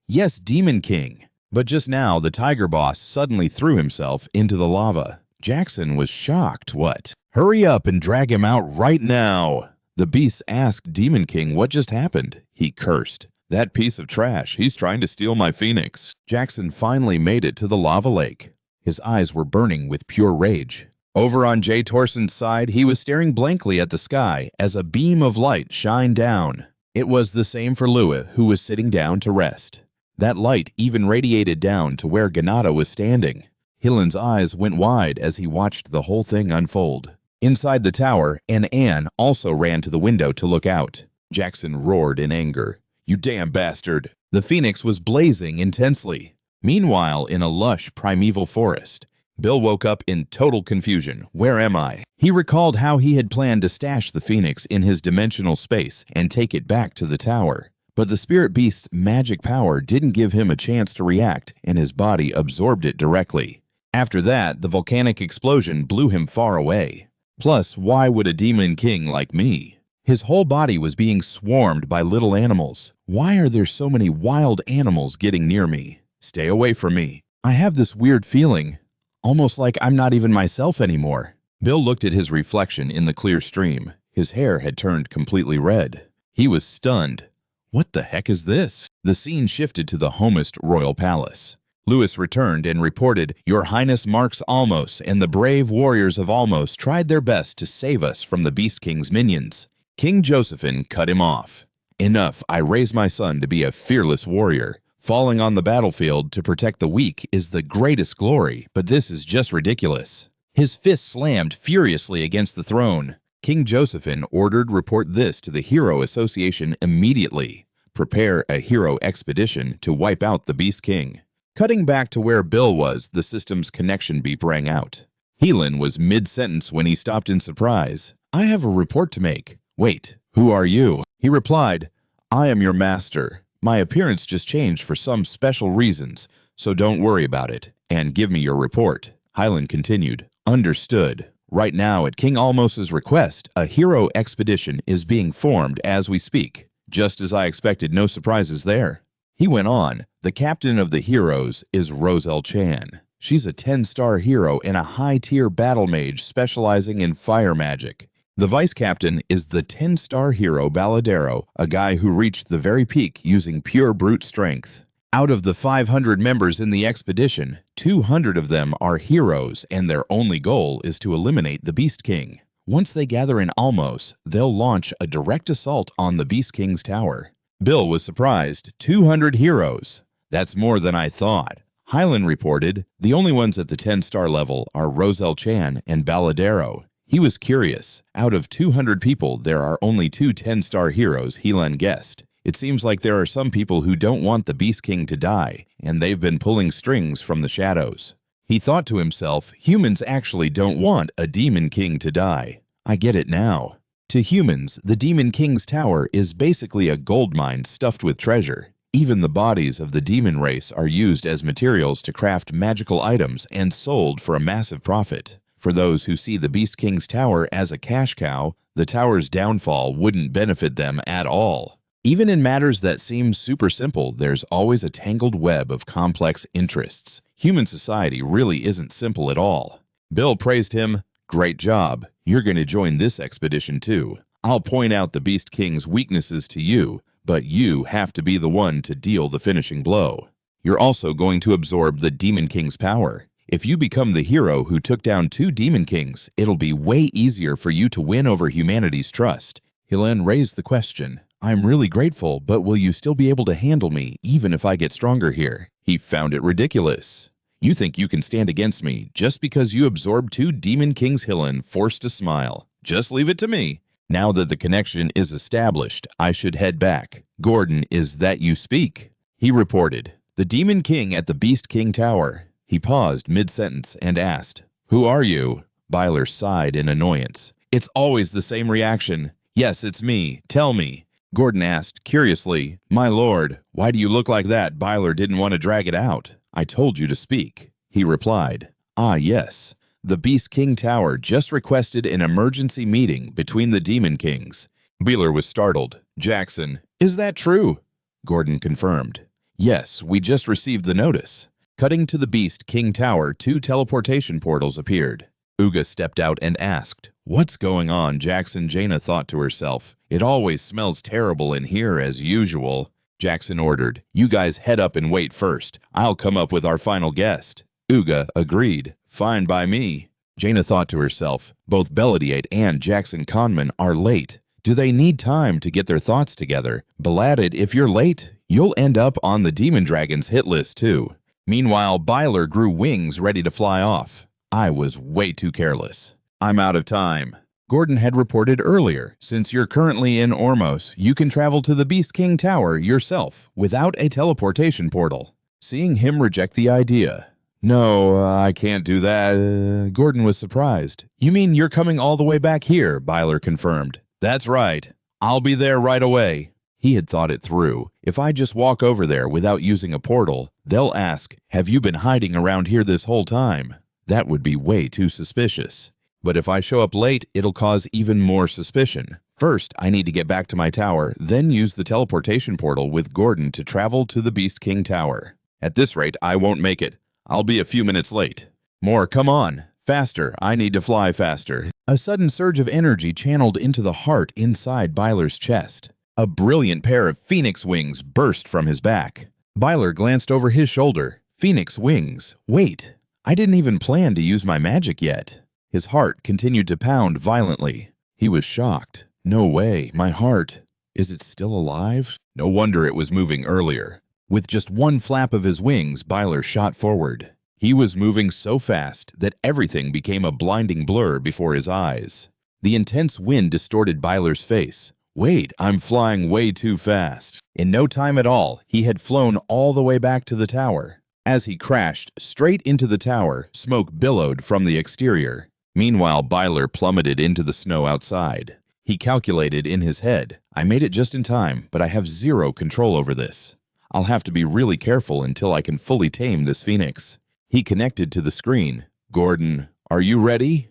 "Yes, Demon King." But just now, the tiger boss suddenly threw himself into the lava. Jackson was shocked. What? Hurry up and drag him out right now. The beast asked Demon King what just happened. He cursed. That piece of trash, he's trying to steal my phoenix. Jackson finally made it to the lava lake. His eyes were burning with pure rage. Over on Jay Torson's side, he was staring blankly at the sky as a beam of light shined down. It was the same for Lua, who was sitting down to rest. That light even radiated down to where Ganada was standing. Hillen's eyes went wide as he watched the whole thing unfold. Inside the tower, Anne also ran to the window to look out. Jackson roared in anger. "You damn bastard!" The phoenix was blazing intensely. Meanwhile, in a lush primeval forest, Bill woke up in total confusion. Where am I? He recalled how he had planned to stash the phoenix in his dimensional space and take it back to the tower. But the spirit beast's magic power didn't give him a chance to react, and his body absorbed it directly. After that, the volcanic explosion blew him far away. Plus, why would a demon king like me? His whole body was being swarmed by little animals. Why are there so many wild animals getting near me? Stay away from me. I have this weird feeling. Almost like I'm not even myself anymore. Bill looked at his reflection in the clear stream. His hair had turned completely red. He was stunned. What the heck is this? The scene shifted to the Homist royal palace. Lewis returned and reported, "Your Highness Marks Almos and the brave warriors of Almos tried their best to save us from the Beast King's minions. King Josephine cut him off. Enough, I raised my son to be a fearless warrior. Falling on the battlefield to protect the weak is the greatest glory, but this is just ridiculous." His fist slammed furiously against the throne. King Josephine ordered report this to the Hero Association immediately. Prepare a hero expedition to wipe out the Beast King. Cutting back to where Bill was, the system's connection beep rang out. Helen was mid-sentence when he stopped in surprise. "I have a report to make." "Wait, who are you?" He replied, "I am your master. My appearance just changed for some special reasons, so don't worry about it, and give me your report." Hyland continued, "Understood. Right now, at King Almos's request, a hero expedition is being formed as we speak. Just as I expected, no surprises there." He went on, "The captain of the heroes is Roselle Chan. She's a 10-star hero and a high-tier battle mage specializing in fire magic. The vice captain is the 10-star hero Baladero, a guy who reached the very peak using pure brute strength. Out of the 500 members in the expedition, 200 of them are heroes, and their only goal is to eliminate the Beast King. Once they gather in Almos, they'll launch a direct assault on the Beast King's tower." Bill was surprised. 200 heroes. That's more than I thought. Hyland reported, "The only ones at the 10-star level are Roselle Chan and Baladero." He was curious. Out of 200 people, there are only 2 10-star heroes, Helen guessed. It seems like there are some people who don't want the Beast King to die, and they've been pulling strings from the shadows. He thought to himself, humans actually don't want a Demon King to die. I get it now. To humans, the Demon King's tower is basically a gold mine stuffed with treasure. Even the bodies of the demon race are used as materials to craft magical items and sold for a massive profit. For those who see the Beast King's tower as a cash cow, the tower's downfall wouldn't benefit them at all. Even in matters that seem super simple, there's always a tangled web of complex interests. Human society really isn't simple at all. Bill praised him. "Great job. You're going to join this expedition too. I'll point out the Beast King's weaknesses to you, but you have to be the one to deal the finishing blow. You're also going to absorb the Demon King's power. If you become the hero who took down 2 Demon Kings, it'll be way easier for you to win over humanity's trust." Helen raised the question. "I'm really grateful, but will you still be able to handle me, even if I get stronger here?" He found it ridiculous. "You think you can stand against me just because you absorbed 2 Demon Kings?" Helen forced a smile. "Just leave it to me." Now that the connection is established, I should head back. Gordon, is that you speak? He reported. The Demon King at the Beast King Tower. He paused mid-sentence and asked, Who are you? Byler sighed in annoyance. It's always the same reaction. Yes, it's me. Tell me. Gordon asked, curiously, My lord, why do you look like that? Byler didn't want to drag it out. I told you to speak. He replied, Ah, yes. The Beast King Tower just requested an emergency meeting between the Demon Kings. Byler was startled. Jackson, is that true? Gordon confirmed. Yes, we just received the notice. Cutting to the Beast King Tower, 2 teleportation portals appeared. Uga stepped out and asked, What's going on, Jackson? Jaina thought to herself. It always smells terrible in here as usual. Jackson ordered, You guys head up and wait first. I'll come up with our final guest. Uga agreed. Fine by me. Jaina thought to herself, both Beladiate and Jackson Conman are late. Do they need time to get their thoughts together? Beladed, if you're late, you'll end up on the Demon Dragon's hit list too. Meanwhile, Byler grew wings ready to fly off. I was way too careless. I'm out of time. Gordon had reported earlier, since you're currently in Ormos, you can travel to the Beast King Tower yourself without a teleportation portal. Seeing him reject the idea, No, I can't do that. Gordon was surprised. You mean you're coming all the way back here? Byler confirmed. That's right. I'll be there right away. He had thought it through. If I just walk over there without using a portal, they'll ask, Have you been hiding around here this whole time? That would be way too suspicious. But if I show up late, it'll cause even more suspicion. First, I need to get back to my tower, then use the teleportation portal with Gordon to travel to the Beast King Tower. At this rate, I won't make it. I'll be a few minutes late. More, come on. Faster, I need to fly faster. A sudden surge of energy channeled into the heart inside Byler's chest. A brilliant pair of phoenix wings burst from his back. Byler glanced over his shoulder. Phoenix wings. Wait, I didn't even plan to use my magic yet. His heart continued to pound violently. He was shocked. No way, my heart. Is it still alive? No wonder it was moving earlier. With just one flap of his wings, Byler shot forward. He was moving so fast that everything became a blinding blur before his eyes. The intense wind distorted Byler's face. Wait, I'm flying way too fast. In no time at all, he had flown all the way back to the tower. As he crashed straight into the tower, smoke billowed from the exterior. Meanwhile, Byler plummeted into the snow outside. He calculated in his head, I made it just in time, but I have zero control over this. I'll have to be really careful until I can fully tame this phoenix. He connected to the screen. Gordon, are you ready?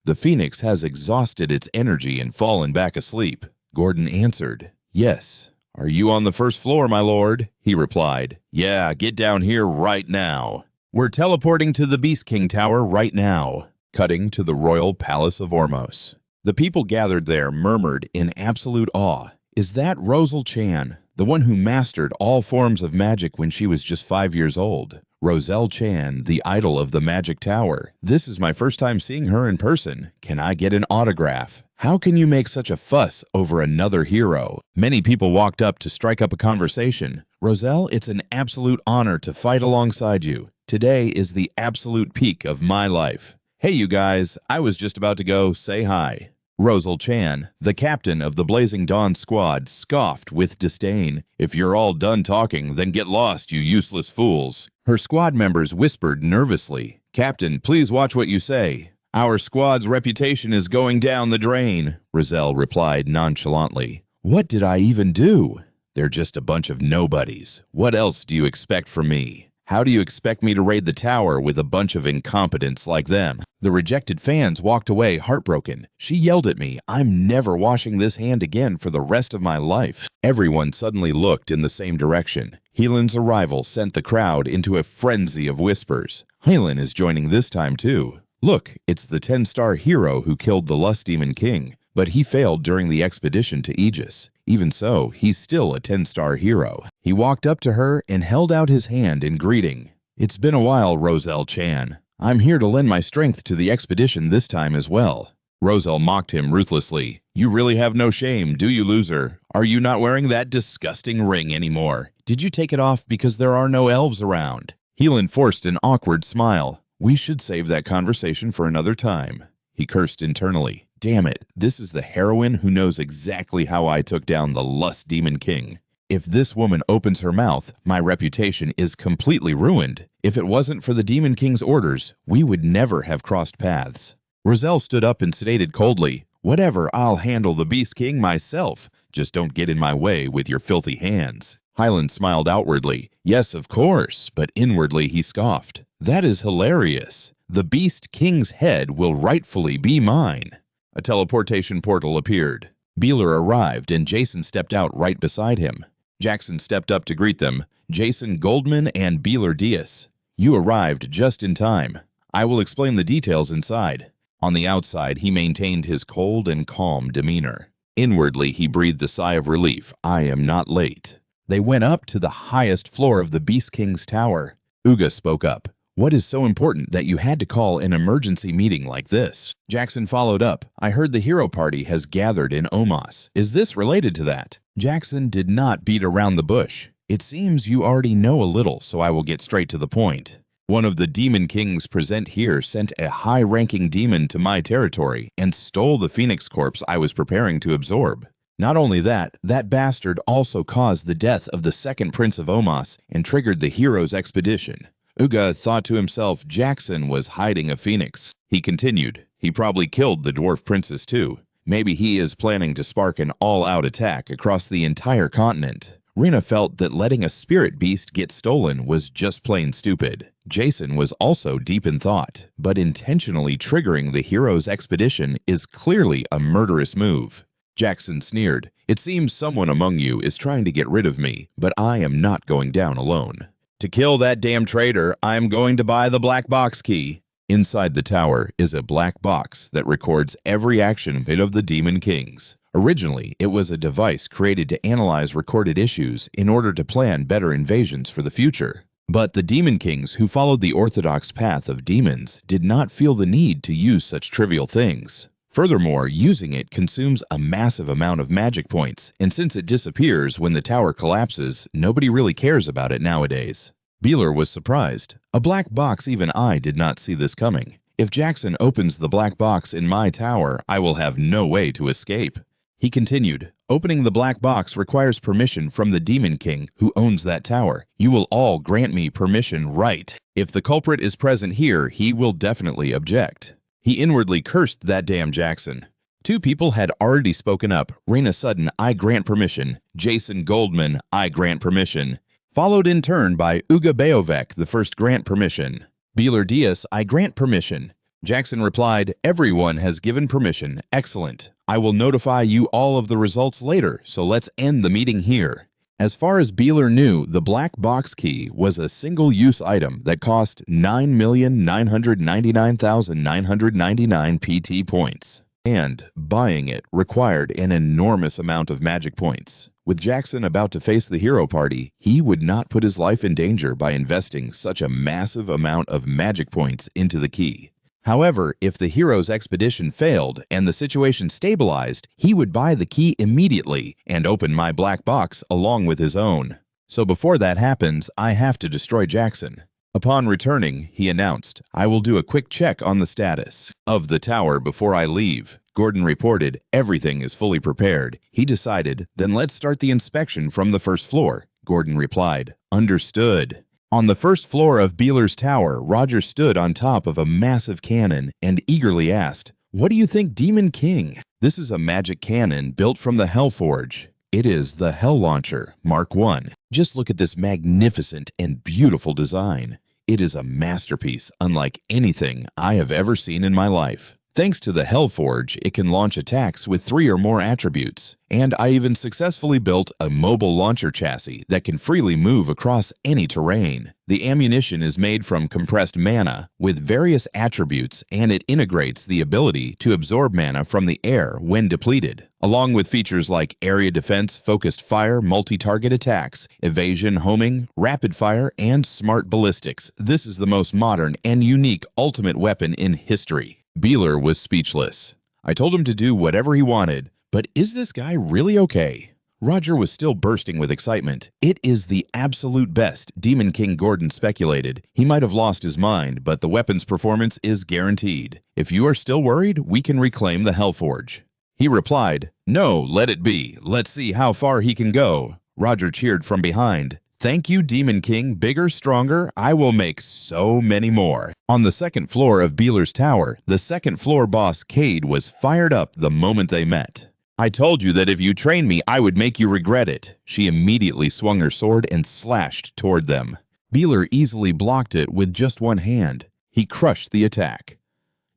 The phoenix has exhausted its energy and fallen back asleep. Gordon answered, Yes. Are you on the first floor, my lord? He replied, Yeah, get down here right now. We're teleporting to the Beast King Tower right now. Cutting to the royal palace of Ormos. The people gathered there murmured in absolute awe. Is that Rosal Chan, the one who mastered all forms of magic when she was just 5 years old? Roselle Chan, the idol of the Magic Tower. This is my first time seeing her in person. Can I get an autograph? How can you make such a fuss over another hero? Many people walked up to strike up a conversation. Roselle, it's an absolute honor to fight alongside you. Today is the absolute peak of my life. Hey you guys, I was just about to go say hi. Rosal Chan, the captain of the Blazing Dawn squad, scoffed with disdain. If you're all done talking, then get lost, you useless fools. Her squad members whispered nervously. Captain, please watch what you say. Our squad's reputation is going down the drain, Roselle replied nonchalantly. What did I even do? They're just a bunch of nobodies. What else do you expect from me? How do you expect me to raid the tower with a bunch of incompetents like them? The rejected fans walked away heartbroken. She yelled at me, I'm never washing this hand again for the rest of my life. Everyone suddenly looked in the same direction. Helen's arrival sent the crowd into a frenzy of whispers. Helen is joining this time too. Look, it's the 10-star hero who killed the Lust Demon King, but he failed during the expedition to Aegis. Even so, he's still a 10-star hero. He walked up to her and held out his hand in greeting. It's been a while, Roselle Chan. I'm here to lend my strength to the expedition this time as well. Roselle mocked him ruthlessly. You really have no shame, do you, loser? Are you not wearing that disgusting ring anymore? Did you take it off because there are no elves around? Helen forced an awkward smile. We should save that conversation for another time. He cursed internally. Damn it, this is the heroine who knows exactly how I took down the Lust Demon King. If this woman opens her mouth, my reputation is completely ruined. If it wasn't for the Demon King's orders, we would never have crossed paths. Roselle stood up and stated coldly, "Whatever, I'll handle the Beast King myself. Just don't get in my way with your filthy hands." Hyland smiled outwardly. Yes, of course, but inwardly he scoffed. That is hilarious. The Beast King's head will rightfully be mine. A teleportation portal appeared. Beeler arrived and Jason stepped out right beside him. Jackson stepped up to greet them. Jason Goldman and Beeler Diaz. You arrived just in time. I will explain the details inside. On the outside, he maintained his cold and calm demeanor. Inwardly, he breathed a sigh of relief. I am not late. They went up to the highest floor of the Beast King's tower. Uga spoke up. What is so important that you had to call an emergency meeting like this? Jackson followed up. I heard the hero party has gathered in Omos. Is this related to that? Jackson did not beat around the bush. It seems you already know a little, so I will get straight to the point. One of the Demon Kings present here sent a high-ranking demon to my territory and stole the Phoenix corpse I was preparing to absorb. Not only that, that bastard also caused the death of the second prince of Omos and triggered the hero's expedition. Uga thought to himself Jackson was hiding a phoenix. He continued, he probably killed the dwarf princess too. Maybe he is planning to spark an all-out attack across the entire continent. Rena felt that letting a spirit beast get stolen was just plain stupid. Jason was also deep in thought, but intentionally triggering the hero's expedition is clearly a murderous move. Jackson sneered, it seems someone among you is trying to get rid of me, but I am not going down alone. To kill that damn traitor, I'm going to buy the black box key. Inside the tower is a black box that records every action bit of the Demon Kings. Originally, it was a device created to analyze recorded issues in order to plan better invasions for the future. But the Demon Kings who followed the orthodox path of demons did not feel the need to use such trivial things. Furthermore, using it consumes a massive amount of magic points, and since it disappears when the tower collapses, nobody really cares about it nowadays. Beeler was surprised. A black box, even I did not see this coming. If Jackson opens the black box in my tower, I will have no way to escape. He continued, opening the black box requires permission from the Demon King who owns that tower. You will all grant me permission, right? If the culprit is present here, he will definitely object. He inwardly cursed that damn Jackson. Two people had already spoken up. Rena Sudden, I grant permission. Jason Goldman, I grant permission. Followed in turn by Uga Beovek, the first grant permission. Beeler Diaz, I grant permission. Jackson replied, everyone has given permission. Excellent. I will notify you all of the results later, so let's end the meeting here. As far as Beeler knew, the black box key was a single-use item that cost 9,999,999 PT points. And buying it required an enormous amount of magic points. With Jackson about to face the hero party, he would not put his life in danger by investing such a massive amount of magic points into the key. However, if the hero's expedition failed and the situation stabilized, he would buy the key immediately and open my black box along with his own. So before that happens, I have to destroy Jackson. Upon returning, he announced, I will do a quick check on the status of the tower before I leave. Gordon reported, everything is fully prepared. He decided, then let's start the inspection from the first floor. Gordon replied, understood. On the first floor of Beeler's tower, Roger stood on top of a massive cannon and eagerly asked, what do you think, Demon King? This is a magic cannon built from the Hellforge. It is the Hell Launcher, Mark I. Just look at this magnificent and beautiful design. It is a masterpiece unlike anything I have ever seen in my life. Thanks to the Hellforge, it can launch attacks with 3 or more attributes, and I even successfully built a mobile launcher chassis that can freely move across any terrain. The ammunition is made from compressed mana with various attributes, and it integrates the ability to absorb mana from the air when depleted, along with features like area defense, focused fire, multi-target attacks, evasion, homing, rapid fire, and smart ballistics. This is the most modern and unique ultimate weapon in history. Beeler was speechless. I told him to do whatever he wanted, but is this guy really okay? Roger was still bursting with excitement. It is the absolute best, Demon King Gordon speculated. He might have lost his mind, but the weapon's performance is guaranteed. If you are still worried, we can reclaim the Hellforge. He replied, "No, let it be. Let's see how far he can go." Roger cheered from behind. "Thank you, Demon King. Bigger, stronger. I will make so many more." On the second floor of Beeler's tower, the second floor boss, Cade, was fired up the moment they met. "I told you that if you train me, I would make you regret it." She immediately swung her sword and slashed toward them. Beeler easily blocked it with just one hand. He crushed the attack.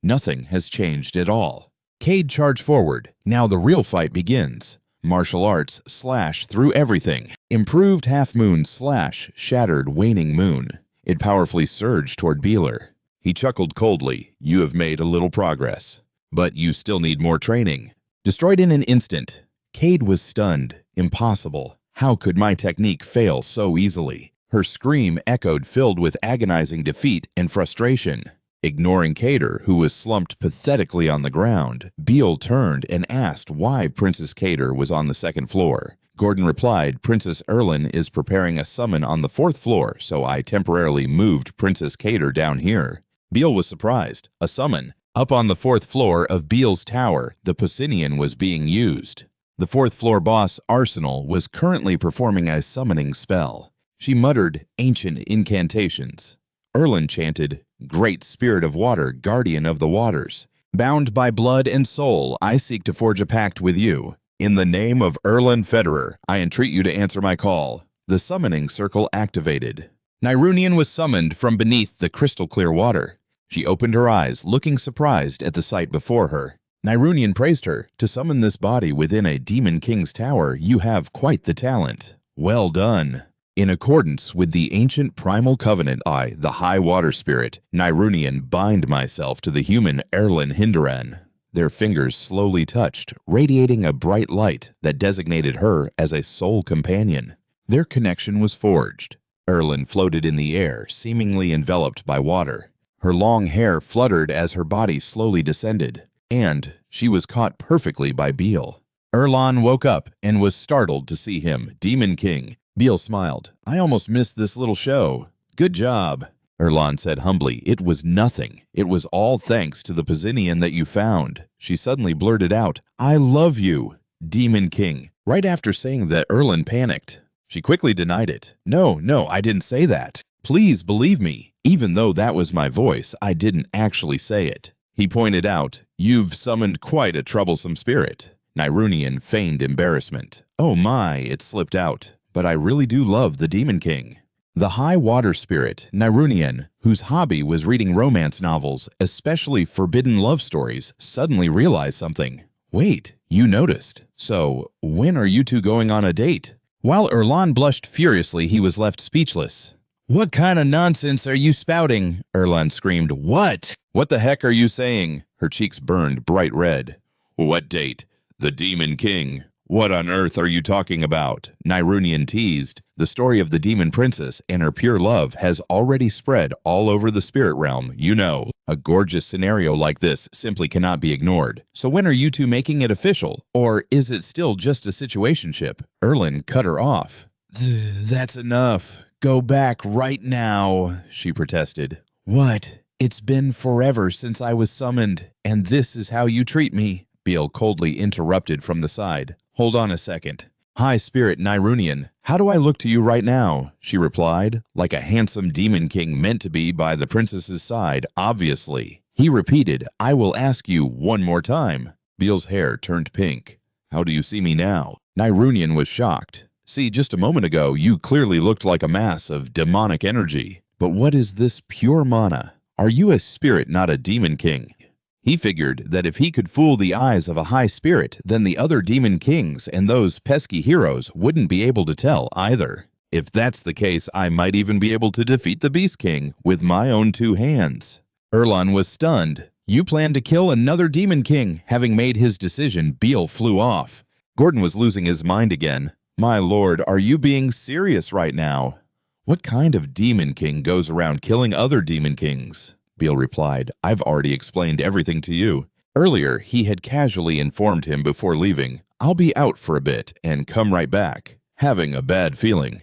Nothing has changed at all. Cade charged forward. Now the real fight begins. Martial arts slash through everything. Improved half moon slash shattered waning moon. It powerfully surged toward Beeler. He chuckled coldly. "You have made a little progress. But you still need more training." Destroyed in an instant. Cade was stunned. Impossible. How could my technique fail so easily? Her scream echoed, filled with agonizing defeat and frustration. Ignoring Cater, who was slumped pathetically on the ground, Beale turned and asked why Princess Cater was on the second floor. Gordon replied, "Princess Erlin is preparing a summon on the fourth floor, so I temporarily moved Princess Cater down here." Beale was surprised. A summon? Up on the fourth floor of Beale's tower, the Posinian was being used. The fourth floor boss, Arsenal, was currently performing a summoning spell. She muttered ancient incantations. Erlin chanted, "Great Spirit of Water, Guardian of the Waters. Bound by blood and soul, I seek to forge a pact with you. In the name of Erlin Federer, I entreat you to answer my call." The summoning circle activated. Nyrunian was summoned from beneath the crystal-clear water. She opened her eyes, looking surprised at the sight before her. Nyrunian praised her. "To summon this body within a Demon King's tower, you have quite the talent. Well done." In accordance with the ancient primal covenant, I, the High Water Spirit, Nyrunian, bind myself to the human Erlin Hindaran. Their fingers slowly touched, radiating a bright light that designated her as a soul companion. Their connection was forged. Erlin floated in the air, seemingly enveloped by water. Her long hair fluttered as her body slowly descended, and she was caught perfectly by Beale. Erlon woke up and was startled to see him, Demon King. Beale smiled. "I almost missed this little show." "Good job," Erlon said humbly. "It was nothing. It was all thanks to the Posinian that you found." She suddenly blurted out, "I love you, Demon King." Right after saying that, Erlin panicked. She quickly denied it. No, I didn't say that. Please believe me. Even though that was my voice, I didn't actually say it." He pointed out, "You've summoned quite a troublesome spirit." Nyrunian feigned embarrassment. "Oh my," it slipped out. "But I really do love the Demon King." The High Water Spirit, Nyrunian, whose hobby was reading romance novels, especially forbidden love stories, suddenly realized something. "Wait, you noticed. So, when are you two going on a date?" While Erlon blushed furiously, he was left speechless. "What kind of nonsense are you spouting?" Erlon screamed. "What? What the heck are you saying?" Her cheeks burned bright red. "What date? The Demon King. What on earth are you talking about?" Nyrunian teased. "The story of the Demon Princess and her pure love has already spread all over the spirit realm, you know. A gorgeous scenario like this simply cannot be ignored. So when are you two making it official? Or is it still just a situationship?" Erlin cut her off. "That's enough. Go back right now," she protested. "What? It's been forever since I was summoned, and this is how you treat me?" Beale coldly interrupted from the side. "Hold on a second. High Spirit Nyrunian, how do I look to you right now?" She replied, "Like a handsome Demon King meant to be by the princess's side, obviously." He repeated, "I will ask you one more time." Beale's hair turned pink. "How do you see me now?" Nyrunian was shocked. "See, just a moment ago, you clearly looked like a mass of demonic energy. But what is this pure mana? Are you a spirit, not a Demon King?" He figured that if he could fool the eyes of a high spirit, then the other Demon Kings and those pesky heroes wouldn't be able to tell either. If that's the case, I might even be able to defeat the Beast King with my own two hands. Erlon was stunned. "You plan to kill another Demon King." Having made his decision, Beale flew off. Gordon was losing his mind again. "My lord, are you being serious right now?" "What kind of Demon King goes around killing other Demon Kings?" Beale replied, "I've already explained everything to you." Earlier, he had casually informed him before leaving, I'll be out for a bit and come right back, having a bad feeling.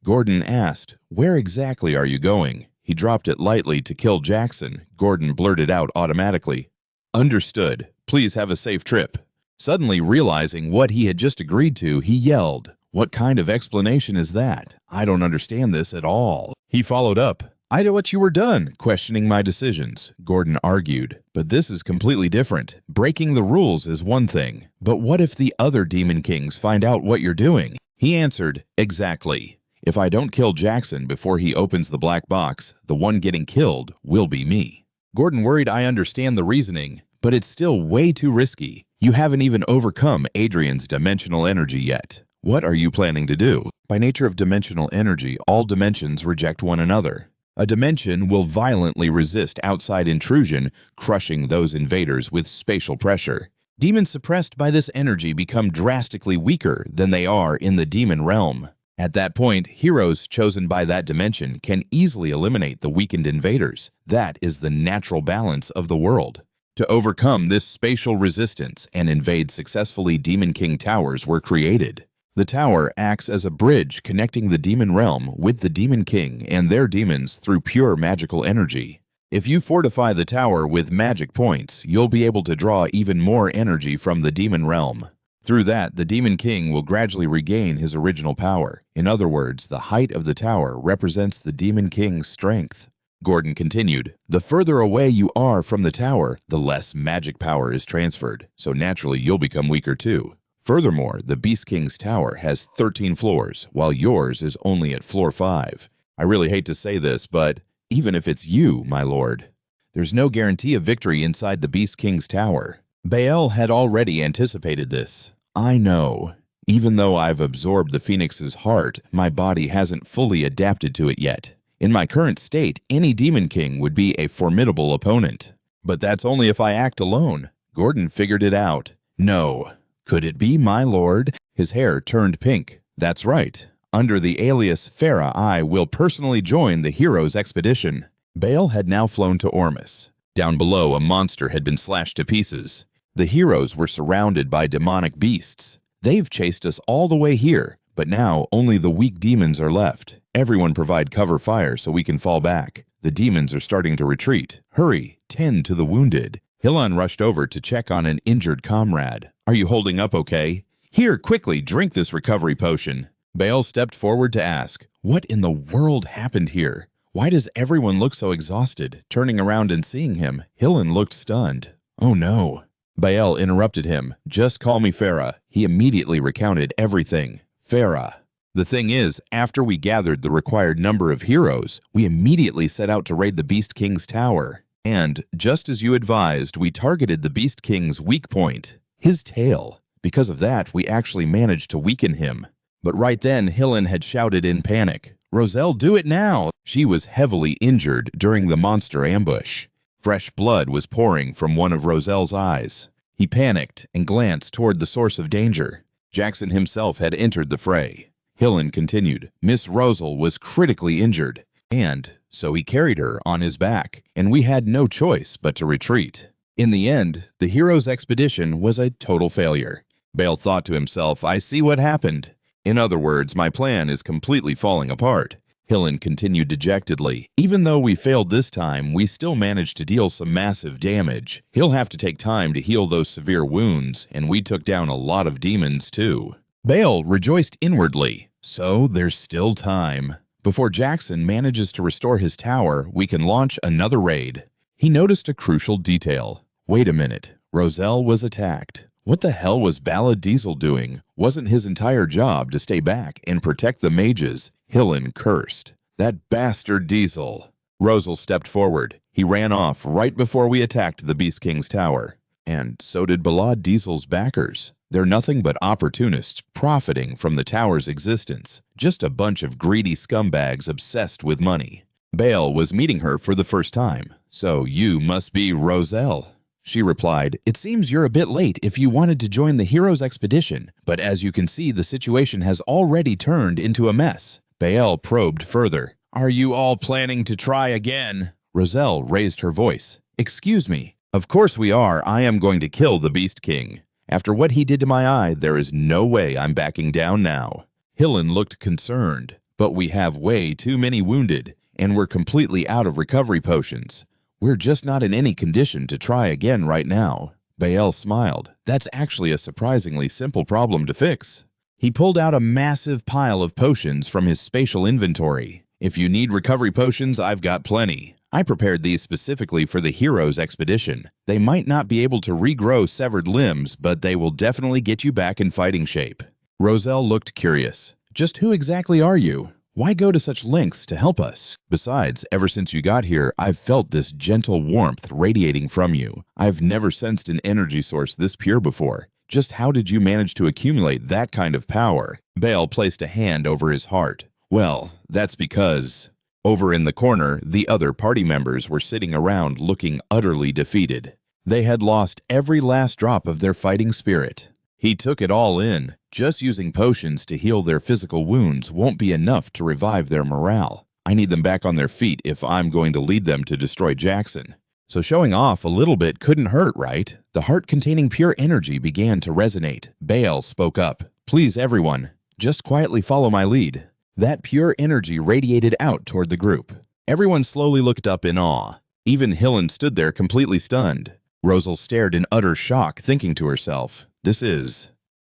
Gordon asked, "Where exactly are you going?" He dropped it lightly to kill Jackson. Gordon blurted out automatically, "Understood. Please have a safe trip." Suddenly realizing what he had just agreed to, he yelled, "What kind of explanation is that? I don't understand this at all." He followed up, "I know what you were done, questioning my decisions," Gordon argued. "But this is completely different. Breaking the rules is one thing. But what if the other Demon Kings find out what you're doing?" He answered, "Exactly. If I don't kill Jackson before he opens the black box, the one getting killed will be me." Gordon worried, "I understand the reasoning, but it's still way too risky. You haven't even overcome Adrian's dimensional energy yet. What are you planning to do?" By nature of dimensional energy, all dimensions reject one another. A dimension will violently resist outside intrusion, crushing those invaders with spatial pressure. Demons suppressed by this energy become drastically weaker than they are in the demon realm. At that point, heroes chosen by that dimension can easily eliminate the weakened invaders. That is the natural balance of the world. To overcome this spatial resistance and invade successfully, Demon King towers were created. The tower acts as a bridge connecting the demon realm with the Demon King and their demons through pure magical energy. If you fortify the tower with magic points, you'll be able to draw even more energy from the demon realm. Through that, the Demon King will gradually regain his original power. In other words, the height of the tower represents the Demon King's strength. Gordon continued, "The further away you are from the tower, the less magic power is transferred, so naturally you'll become weaker too. Furthermore, the Beast King's tower has 13 floors, while yours is only at floor 5. I really hate to say this, but even if it's you, my lord, there's no guarantee of victory inside the Beast King's tower." Baal had already anticipated this. "I know. Even though I've absorbed the Phoenix's heart, my body hasn't fully adapted to it yet. In my current state, any Demon King would be a formidable opponent. But that's only if I act alone." Gordon figured it out. "No. Could it be, my lord?" His hair turned pink. "That's right. Under the alias Farah, I will personally join the hero's expedition." Baal had now flown to Ormus. Down below, a monster had been slashed to pieces. The heroes were surrounded by demonic beasts. "They've chased us all the way here, but now only the weak demons are left. Everyone provide cover fire so we can fall back. The demons are starting to retreat. Hurry, tend to the wounded." Hilon rushed over to check on an injured comrade. "Are you holding up okay?" "Here, quickly, drink this recovery potion." Baal stepped forward to ask, "What in the world happened here? Why does everyone look so exhausted?" Turning around and seeing him, Hilon looked stunned. "Oh no." Baal interrupted him. "Just call me Farah." He immediately recounted everything. "Farah. The thing is, after we gathered the required number of heroes, we immediately set out to raid the Beast King's tower. And, just as you advised, we targeted the Beast King's weak point, his tail. Because of that, we actually managed to weaken him." But right then, Hilon had shouted in panic, "Roselle, do it now!" She was heavily injured during the monster ambush. Fresh blood was pouring from one of Roselle's eyes. He panicked and glanced toward the source of danger. Jackson himself had entered the fray. Hillen continued, "Miss Roselle was critically injured, and so he carried her on his back, and we had no choice but to retreat." In the end, the hero's expedition was a total failure. Baal thought to himself, "I see what happened. In other words, my plan is completely falling apart." Hillen continued dejectedly, "Even though we failed this time, we still managed to deal some massive damage. He'll have to take time to heal those severe wounds, and we took down a lot of demons too." Baal rejoiced inwardly. So there's still time. Before Jackson manages to restore his tower, we can launch another raid. He noticed a crucial detail. Wait a minute. Roselle was attacked. What the hell was Bala Diesel doing? Wasn't his entire job to stay back and protect the mages? Hillen cursed. "That bastard Diesel." Roselle stepped forward. "He ran off right before we attacked the Beast King's tower. And so did Bala Diesel's backers. They're nothing but opportunists profiting from the tower's existence. Just a bunch of greedy scumbags obsessed with money." Baal was meeting her for the first time. "So you must be Roselle." She replied, "It seems you're a bit late if you wanted to join the hero's expedition, but as you can see, the situation has already turned into a mess." Baal probed further. "Are you all planning to try again?" Roselle raised her voice. "Excuse me. Of course we are. I am going to kill the Beast King." After what he did to my eye, there is no way I'm backing down now. Hillen looked concerned, but we have way too many wounded, and we're completely out of recovery potions. We're just not in any condition to try again right now. Bael smiled. That's actually a surprisingly simple problem to fix. He pulled out a massive pile of potions from his spatial inventory. If you need recovery potions, I've got plenty. I prepared these specifically for the heroes' expedition. They might not be able to regrow severed limbs, but they will definitely get you back in fighting shape. Roselle looked curious. Just who exactly are you? Why go to such lengths to help us? Besides, ever since you got here, I've felt this gentle warmth radiating from you. I've never sensed an energy source this pure before. Just how did you manage to accumulate that kind of power? Bael placed a hand over his heart. Well, that's because... Over in the corner, the other party members were sitting around looking utterly defeated. They had lost every last drop of their fighting spirit. He took it all in. Just using potions to heal their physical wounds won't be enough to revive their morale. I need them back on their feet if I'm going to lead them to destroy Jackson. So showing off a little bit couldn't hurt, right? The heart-containing pure energy began to resonate. Bael spoke up. Please, everyone, just quietly follow my lead. That pure energy radiated out toward the group. Everyone slowly looked up in awe. Even Hillen stood there completely stunned. Rosal stared in utter shock, thinking to herself,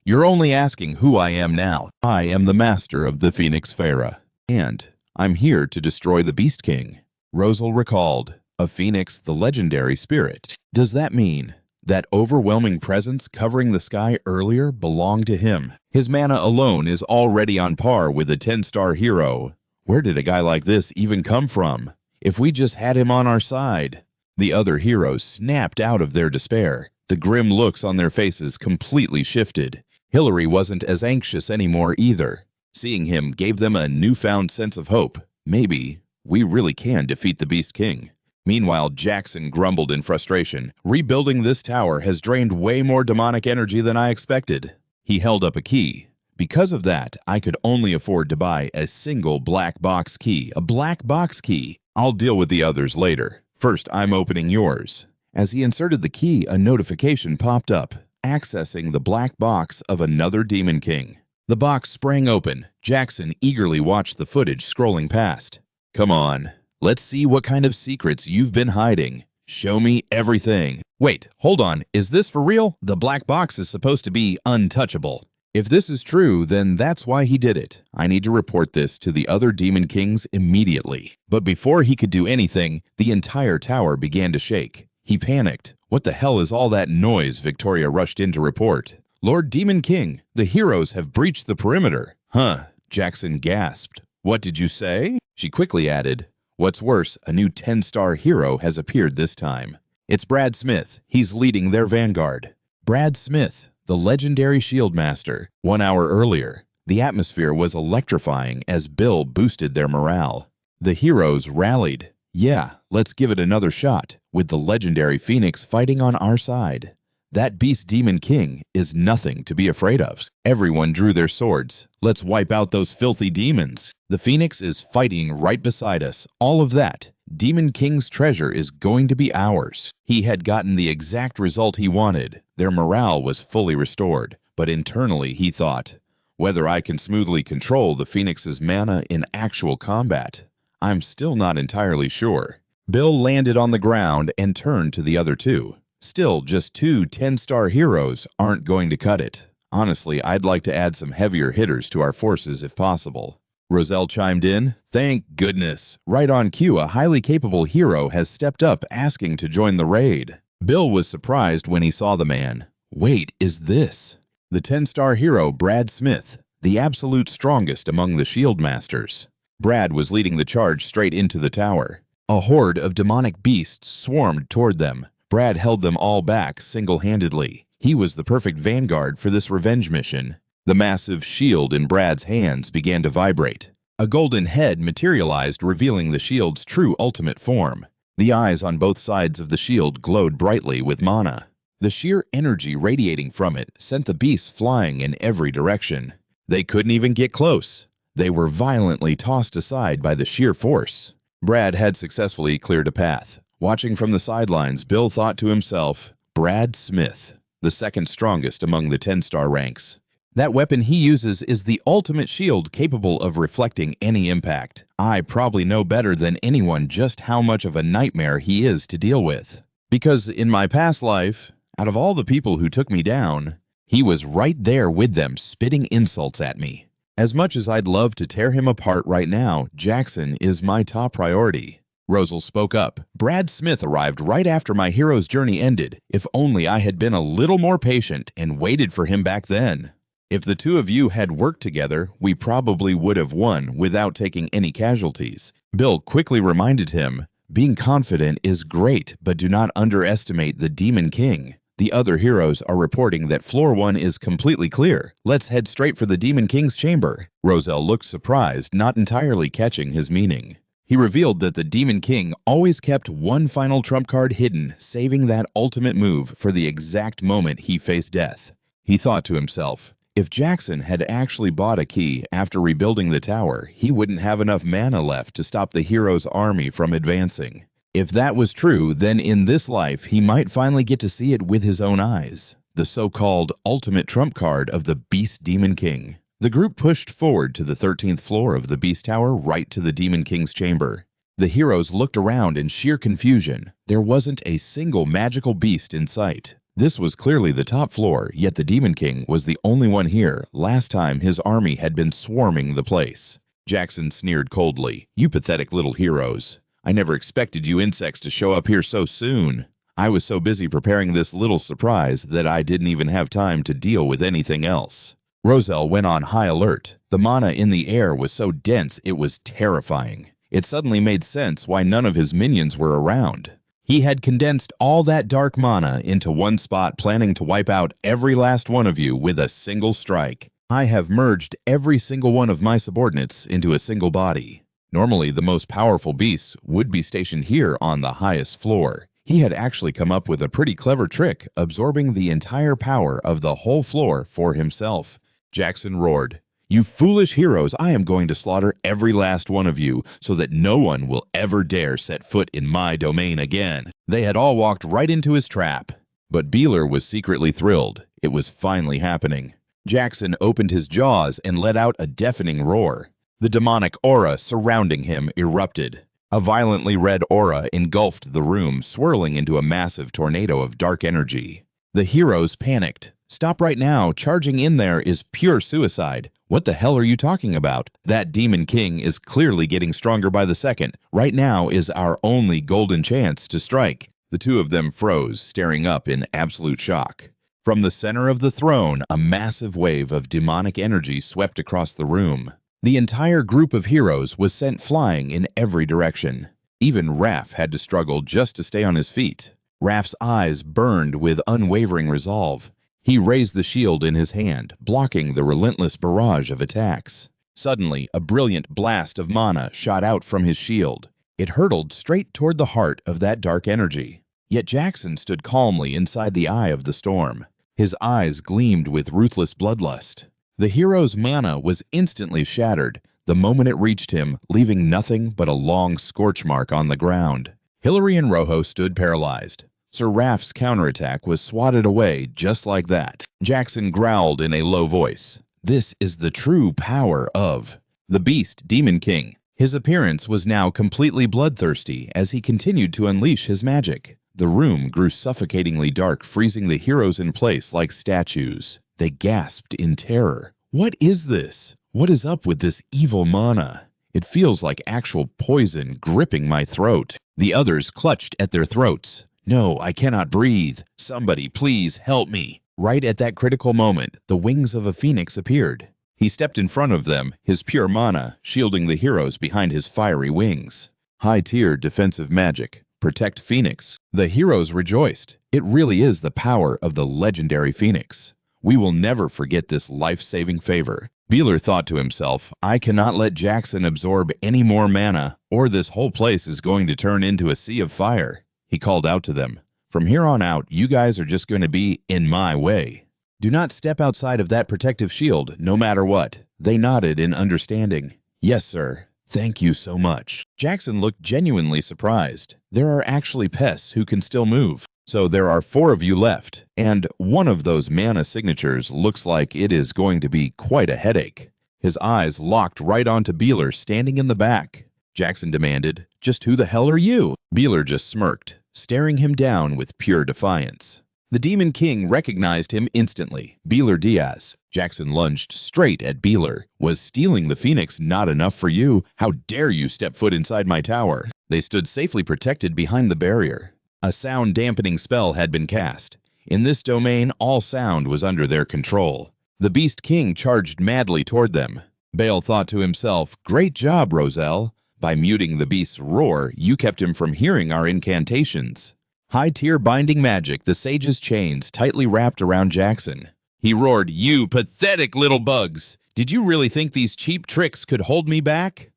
You're only asking who I am now. I am the master of the Phoenix Pharaoh, and I'm here to destroy the Beast King. Rosal recalled, a phoenix, the legendary spirit. Does that mean that overwhelming presence covering the sky earlier belonged to him? His mana alone is already on par with a 10-star hero. Where did a guy like this even come from? If we just had him on our side. The other heroes snapped out of their despair. The grim looks on their faces completely shifted. Hillary wasn't as anxious anymore either. Seeing him gave them a newfound sense of hope. Maybe we really can defeat the Beast King. Meanwhile, Jackson grumbled in frustration. Rebuilding this tower has drained way more demonic energy than I expected. He held up a key. Because of that, I could only afford to buy a single black box key. A black box key. I'll deal with the others later. First, I'm opening yours. As he inserted the key, a notification popped up, accessing the black box of another Demon King. The box sprang open. Jackson eagerly watched the footage scrolling past. Come on. Let's see what kind of secrets you've been hiding. Show me everything. Wait, hold on. Is this for real? The black box is supposed to be untouchable. If this is true, then that's why he did it. I need to report this to the other Demon Kings immediately. But before he could do anything, the entire tower began to shake. He panicked. What the hell is all that noise? Victoria rushed in to report. Lord Demon King, the heroes have breached the perimeter. Huh? Jackson gasped. What did you say? She quickly added, what's worse, a new 10-star hero has appeared this time. It's Brad Smith. He's leading their vanguard. Brad Smith, the legendary shield master. 1 hour earlier, the atmosphere was electrifying as Bill boosted their morale. The heroes rallied. Yeah, let's give it another shot, with the legendary Phoenix fighting on our side. That Beast Demon King is nothing to be afraid of. Everyone drew their swords. Let's wipe out those filthy demons. The Phoenix is fighting right beside us. All of that. Demon King's treasure is going to be ours. He had gotten the exact result he wanted. Their morale was fully restored. But internally he thought, whether I can smoothly control the Phoenix's mana in actual combat, I'm still not entirely sure. Bill landed on the ground and turned to the other two. Still, just 2 10-star heroes aren't going to cut it. Honestly, I'd like to add some heavier hitters to our forces if possible. Roselle chimed in. Thank goodness. Right on cue, a highly capable hero has stepped up asking to join the raid. Bill was surprised when he saw the man. Wait, is this the 10-star hero Brad Smith, the absolute strongest among the shield masters? Brad was leading the charge straight into the tower. A horde of demonic beasts swarmed toward them. Brad held them all back single-handedly. He was the perfect vanguard for this revenge mission. The massive shield in Brad's hands began to vibrate. A golden head materialized, revealing the shield's true ultimate form. The eyes on both sides of the shield glowed brightly with mana. The sheer energy radiating from it sent the beasts flying in every direction. They couldn't even get close. They were violently tossed aside by the sheer force. Brad had successfully cleared a path. Watching from the sidelines, Bill thought to himself, Brad Smith, the second strongest among the 10-star ranks. That weapon he uses is the ultimate shield capable of reflecting any impact. I probably know better than anyone just how much of a nightmare he is to deal with. Because in my past life, out of all the people who took me down, he was right there with them, spitting insults at me. As much as I'd love to tear him apart right now, Jackson is my top priority. Rosal spoke up. Brad Smith arrived right after my hero's journey ended. If only I had been a little more patient and waited for him back then. If the two of you had worked together, we probably would have won without taking any casualties. Bill quickly reminded him, being confident is great, but do not underestimate the Demon King. The other heroes are reporting that Floor 1 is completely clear. Let's head straight for the Demon King's chamber. Rosal looked surprised, not entirely catching his meaning. He revealed that the Demon King always kept one final trump card hidden, saving that ultimate move for the exact moment he faced death. He thought to himself, if Jackson had actually bought a key after rebuilding the tower, he wouldn't have enough mana left to stop the hero's army from advancing. If that was true, then in this life he might finally get to see it with his own eyes. The so-called ultimate trump card of the Beast Demon King. The group pushed forward to the 13th floor of the Beast Tower, right to the Demon King's chamber. The heroes looked around in sheer confusion. There wasn't a single magical beast in sight. This was clearly the top floor, yet the Demon King was the only one here. Last time his army had been swarming the place. Jackson sneered coldly. You pathetic little heroes. I never expected you insects to show up here so soon. I was so busy preparing this little surprise that I didn't even have time to deal with anything else. Rosal went on high alert. The mana in the air was so dense it was terrifying. It suddenly made sense why none of his minions were around. He had condensed all that dark mana into one spot, planning to wipe out every last one of you with a single strike. I have merged every single one of my subordinates into a single body. Normally, the most powerful beasts would be stationed here on the highest floor. He had actually come up with a pretty clever trick, absorbing the entire power of the whole floor for himself. Jackson roared, You foolish heroes, I am going to slaughter every last one of you so that no one will ever dare set foot in my domain again. They had all walked right into his trap. But Beeler was secretly thrilled. It was finally happening. Jackson opened his jaws and let out a deafening roar. The demonic aura surrounding him erupted. A violently red aura engulfed the room, swirling into a massive tornado of dark energy. The heroes panicked. Stop right now. Charging in there is pure suicide. What the hell are you talking about? That Demon King is clearly getting stronger by the second. Right now is our only golden chance to strike. The two of them froze, staring up in absolute shock. From the center of the throne, a massive wave of demonic energy swept across the room. The entire group of heroes was sent flying in every direction. Even Raph had to struggle just to stay on his feet. Raph's eyes burned with unwavering resolve. He raised the shield in his hand, blocking the relentless barrage of attacks. Suddenly, a brilliant blast of mana shot out from his shield. It hurtled straight toward the heart of that dark energy. Yet Jackson stood calmly inside the eye of the storm. His eyes gleamed with ruthless bloodlust. The hero's mana was instantly shattered the moment it reached him, leaving nothing but a long scorch mark on the ground. Hillary and Rojo stood paralyzed. Sir Raph's counterattack was swatted away just like that. Jackson growled in a low voice. This is the true power of the Beast Demon King. His appearance was now completely bloodthirsty as he continued to unleash his magic. The room grew suffocatingly dark, freezing the heroes in place like statues. They gasped in terror. What is this? What is up with this evil mana? It feels like actual poison gripping my throat. The others clutched at their throats. No, I cannot breathe. Somebody, please help me. Right at that critical moment, the wings of a phoenix appeared. He stepped in front of them, his pure mana shielding the heroes behind his fiery wings. High-tier defensive magic. Protect Phoenix. The heroes rejoiced. It really is the power of the legendary Phoenix. We will never forget this life-saving favor. Beeler thought to himself, I cannot let Jackson absorb any more mana, or this whole place is going to turn into a sea of fire. He called out to them, From here on out, you guys are just going to be in my way. Do not step outside of that protective shield, no matter what. They nodded in understanding. Yes, sir. Thank you so much. Jackson looked genuinely surprised. There are actually pests who can still move. So there are 4 of you left, and one of those mana signatures looks like it is going to be quite a headache. His eyes locked right onto Beeler standing in the back. Jackson demanded, "Just who the hell are you?" Beeler just smirked, staring him down with pure defiance. The Demon King recognized him instantly. Beeler Diaz. Jackson lunged straight at Beeler. "Was stealing the Phoenix not enough for you? How dare you step foot inside my tower?" They stood safely protected behind the barrier. A sound-dampening spell had been cast. In this domain, all sound was under their control. The Beast King charged madly toward them. Bale thought to himself, "Great job, Roselle. By muting the beast's roar, you kept him from hearing our incantations." High-tier binding magic, the sage's chains tightly wrapped around Jackson. He roared, "You pathetic little bugs! Did you really think these cheap tricks could hold me back?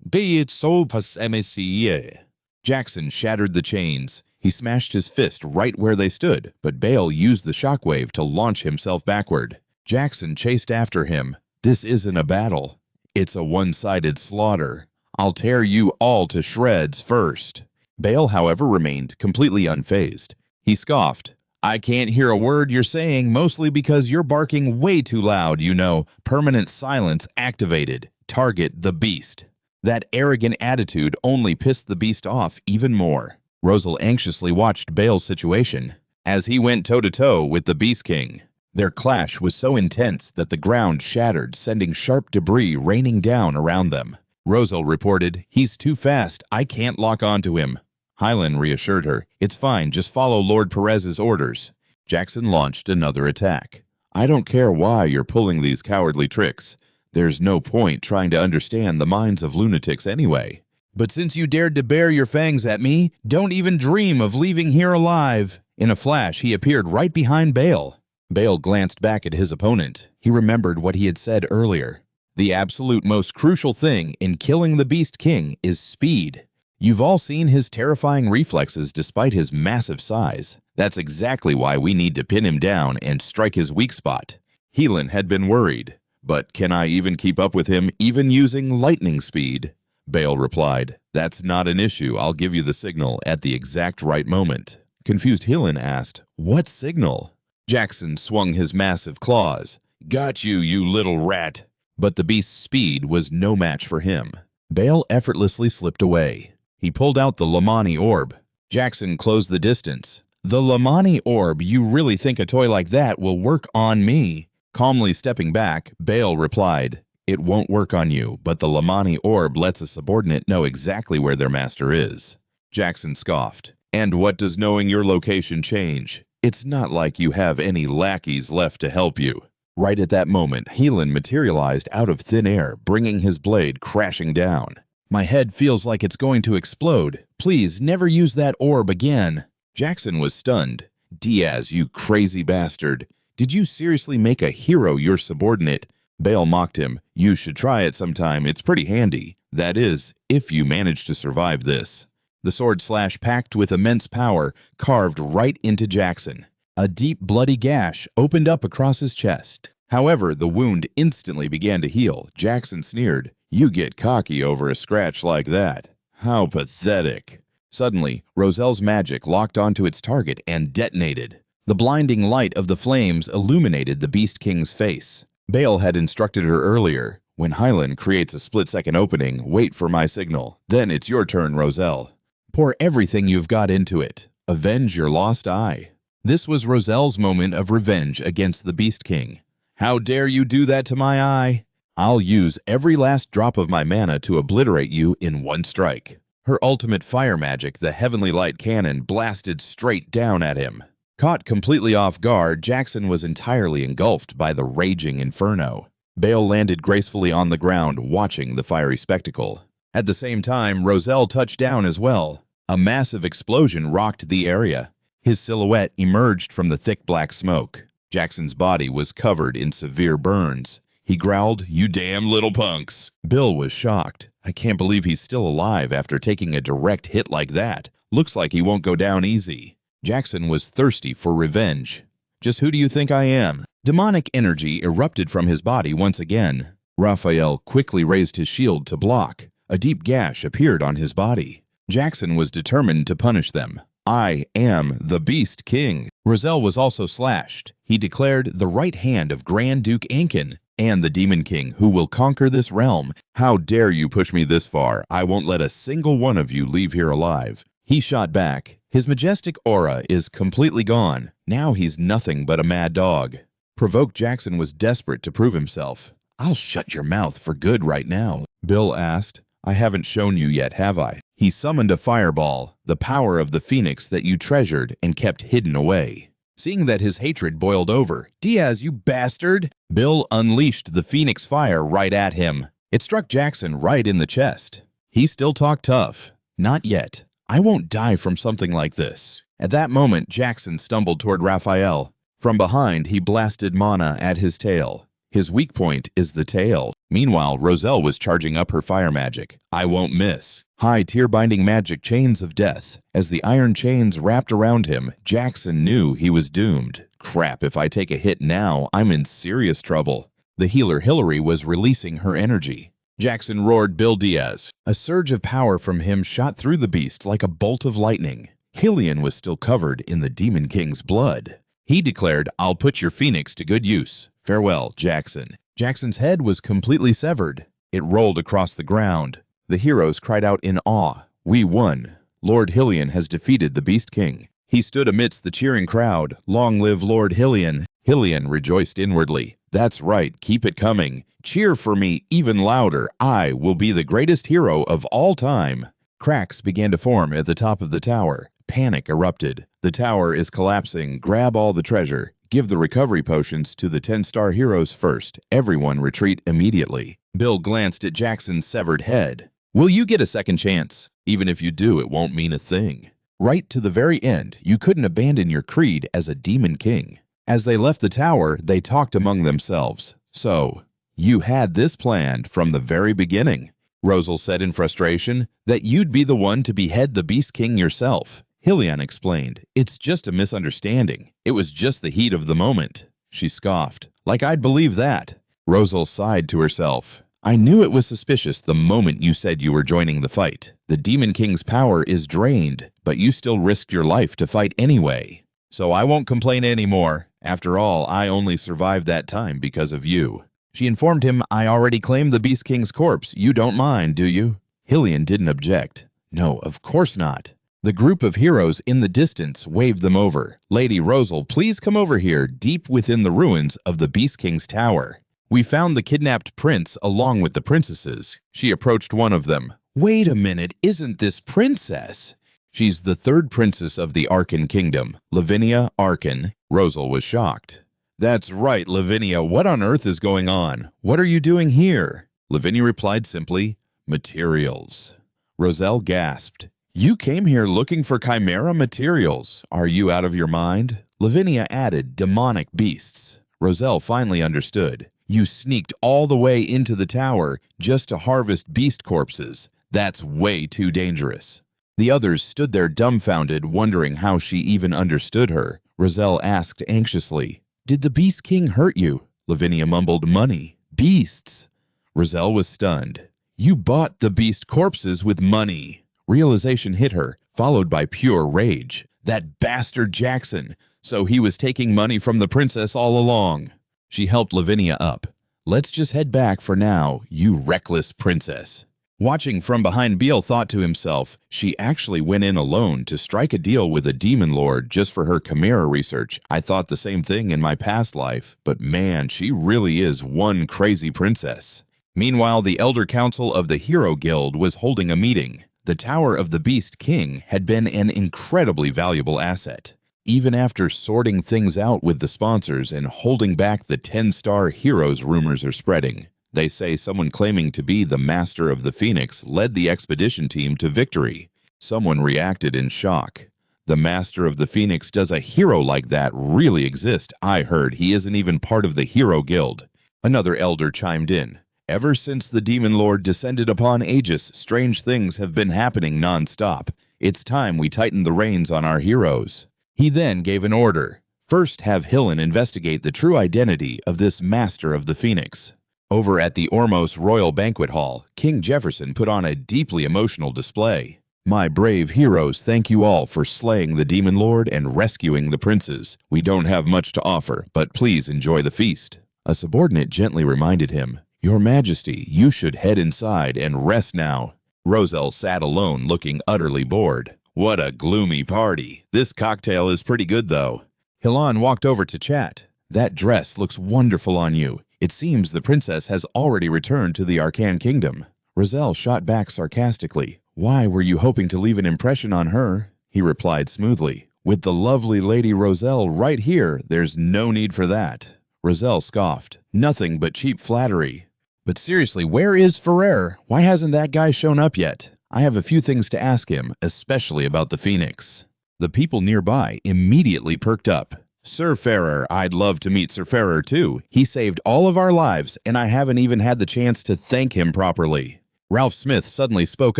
Be it so passemisier." Jackson shattered the chains. He smashed his fist right where they stood, but Bale used the shockwave to launch himself backward. Jackson chased after him. "This isn't a battle. It's a one-sided slaughter. I'll tear you all to shreds first." Bale, however, remained completely unfazed. He scoffed, "I can't hear a word you're saying, mostly because you're barking way too loud, you know. Permanent silence activated. Target the beast." That arrogant attitude only pissed the beast off even more. Rosal anxiously watched Bale's situation as he went toe-to-toe with the Beast King. Their clash was so intense that the ground shattered, sending sharp debris raining down around them. Rosal reported, "He's too fast. I can't lock onto him." Hylan reassured her, "It's fine. Just follow Lord Perez's orders." Jackson launched another attack. "I don't care why you're pulling these cowardly tricks. There's no point trying to understand the minds of lunatics anyway. But since you dared to bare your fangs at me, don't even dream of leaving here alive." In a flash, he appeared right behind Bale. Bale glanced back at his opponent. He remembered what he had said earlier. The absolute most crucial thing in killing the Beast King is speed. You've all seen his terrifying reflexes despite his massive size. That's exactly why we need to pin him down and strike his weak spot. Helan had been worried. "But can I even keep up with him, even using lightning speed?" Bale replied, "That's not an issue. I'll give you the signal at the exact right moment." Confused Helan asked, "What signal?" Jackson swung his massive claws. "Got you, you little rat." But the beast's speed was no match for him. Bale effortlessly slipped away. He pulled out the Lamani orb. Jackson closed the distance. "The Lamani orb, you really think a toy like that will work on me?" Calmly stepping back, Bale replied, "It won't work on you, but the Lamani orb lets a subordinate know exactly where their master is." Jackson scoffed. "And what does knowing your location change? It's not like you have any lackeys left to help you." Right at that moment, Helan materialized out of thin air, bringing his blade crashing down. "My head feels like it's going to explode. Please, never use that orb again." Jackson was stunned. "Diaz, you crazy bastard. Did you seriously make a hero your subordinate?" Bale mocked him. "You should try it sometime. It's pretty handy. That is, if you manage to survive this." The sword slash, packed with immense power, carved right into Jackson. A deep, bloody gash opened up across his chest. However, the wound instantly began to heal. Jackson sneered, "You get cocky over a scratch like that. How pathetic." Suddenly, Roselle's magic locked onto its target and detonated. The blinding light of the flames illuminated the Beast King's face. Bale had instructed her earlier, "When Hylan creates a split-second opening, wait for my signal. Then it's your turn, Roselle. Pour everything you've got into it. Avenge your lost eye." This was Roselle's moment of revenge against the Beast King. "How dare you do that to my eye? I'll use every last drop of my mana to obliterate you in one strike." Her ultimate fire magic, the Heavenly Light Cannon, blasted straight down at him. Caught completely off guard, Jackson was entirely engulfed by the raging inferno. Bale landed gracefully on the ground, watching the fiery spectacle. At the same time, Roselle touched down as well. A massive explosion rocked the area. His silhouette emerged from the thick black smoke. Jackson's body was covered in severe burns. He growled, "You damn little punks." Bill was shocked. "I can't believe he's still alive after taking a direct hit like that. Looks like he won't go down easy." Jackson was thirsty for revenge. "Just who do you think I am?" Demonic energy erupted from his body once again. Raphael quickly raised his shield to block. A deep gash appeared on his body. Jackson was determined to punish them. I am the Beast King. Roselle was also slashed. He declared the right hand of Grand Duke Ankin and the Demon King who will conquer this realm. How dare you push me this far? I won't let a single one of you leave here alive. He shot back. His majestic aura is completely gone. Now he's nothing but a mad dog. Provoked Jackson was desperate to prove himself. I'll shut your mouth for good right now, Bill asked. I haven't shown you yet, have I? He summoned a fireball, the power of the phoenix that you treasured and kept hidden away. Seeing that his hatred boiled over, Diaz, you bastard! Bill unleashed the phoenix fire right at him. It struck Jackson right in the chest. He still talked tough. Not yet. I won't die from something like this. At that moment, Jackson stumbled toward Raphael. From behind, he blasted mana at his tail. His weak point is the tail. Meanwhile, Roselle was charging up her fire magic. I won't miss. High tear-binding magic chains of death. As the iron chains wrapped around him, Jackson knew he was doomed. Crap, if I take a hit now, I'm in serious trouble. The healer Hillary was releasing her energy. Jackson roared Bill Diaz. A surge of power from him shot through the beast like a bolt of lightning. Hillian was still covered in the Demon King's blood. He declared, I'll put your phoenix to good use. Farewell, Jackson. Jackson's head was completely severed. It rolled across the ground. The heroes cried out in awe. We won. Lord Hillian has defeated the Beast King. He stood amidst the cheering crowd. Long live Lord Hillian. Hillian rejoiced inwardly. That's right, keep it coming. Cheer for me even louder. I will be the greatest hero of all time. Cracks began to form at the top of the tower. Panic erupted. The tower is collapsing. Grab all the treasure. Give the recovery potions to the 10-star heroes first. Everyone retreat immediately. Bill glanced at Jackson's severed head. Will you get a second chance? Even if you do, it won't mean a thing. Right to the very end, you couldn't abandon your creed as a Demon King. As they left the tower, they talked among themselves. So, you had this planned from the very beginning. Roselle said in frustration that you'd be the one to behead the Beast King yourself. Hillian explained, it's just a misunderstanding. It was just the heat of the moment. She scoffed. Like I'd believe that. Roselle sighed to herself. I knew it was suspicious the moment you said you were joining the fight. The Demon King's power is drained, but you still risked your life to fight anyway. So I won't complain anymore. After all, I only survived that time because of you. She informed him, I already claimed the Beast King's corpse. You don't mind, do you? Hillian didn't object. No, of course not. The group of heroes in the distance waved them over. Lady Roselle, please come over here, deep within the ruins of the Beast King's tower. We found the kidnapped prince along with the princesses. She approached one of them. Wait a minute, isn't this princess? She's the third princess of the Arkan Kingdom, Lavinia Arkan. Roselle was shocked. That's right, Lavinia, what on earth is going on? What are you doing here? Lavinia replied simply, materials. Roselle gasped. You came here looking for chimera materials. Are you out of your mind? Lavinia added, demonic beasts. Roselle finally understood. You sneaked all the way into the tower just to harvest beast corpses. That's way too dangerous. The others stood there dumbfounded, wondering how she even understood her. Roselle asked anxiously, Did the Beast King hurt you? Lavinia mumbled, money. Beasts. Roselle was stunned. You bought the beast corpses with money. Realization hit her, followed by pure rage. That bastard Jackson! So he was taking money from the princess all along. She helped Lavinia up. Let's just head back for now, you reckless princess. Watching from behind, Beale thought to himself, she actually went in alone to strike a deal with a demon lord just for her chimera research. I thought the same thing in my past life, but man, she really is one crazy princess. Meanwhile, the Elder Council of the Hero Guild was holding a meeting. The Tower of the Beast King had been an incredibly valuable asset. Even after sorting things out with the sponsors and holding back the 10-star heroes rumors are spreading. They say someone claiming to be the Master of the Phoenix led the expedition team to victory. Someone reacted in shock. The Master of the Phoenix, does a hero like that really exist? I heard he isn't even part of the Hero Guild. Another elder chimed in. Ever since the Demon Lord descended upon Aegis, strange things have been happening non-stop. It's time we tighten the reins on our heroes. He then gave an order. First, have Hillen investigate the true identity of this Master of the Phoenix. Over at the Ormos Royal Banquet Hall, King Jefferson put on a deeply emotional display. My brave heroes, thank you all for slaying the demon lord and rescuing the princes. We don't have much to offer, but please enjoy the feast. A subordinate gently reminded him, Your Majesty, you should head inside and rest now. Roselle sat alone, looking utterly bored. What a gloomy party. This cocktail is pretty good, though. Hilan walked over to chat. That dress looks wonderful on you. It seems the princess has already returned to the Arcan Kingdom. Roselle shot back sarcastically. Why were you hoping to leave an impression on her? He replied smoothly. With the lovely Lady Roselle right here, there's no need for that. Roselle scoffed. Nothing but cheap flattery. But seriously, where is Ferrer? Why hasn't that guy shown up yet? I have a few things to ask him, especially about the Phoenix. The people nearby immediately perked up. Sir Ferrer, I'd love to meet Sir Ferrer too. He saved all of our lives, and I haven't even had the chance to thank him properly. Ralph Smith suddenly spoke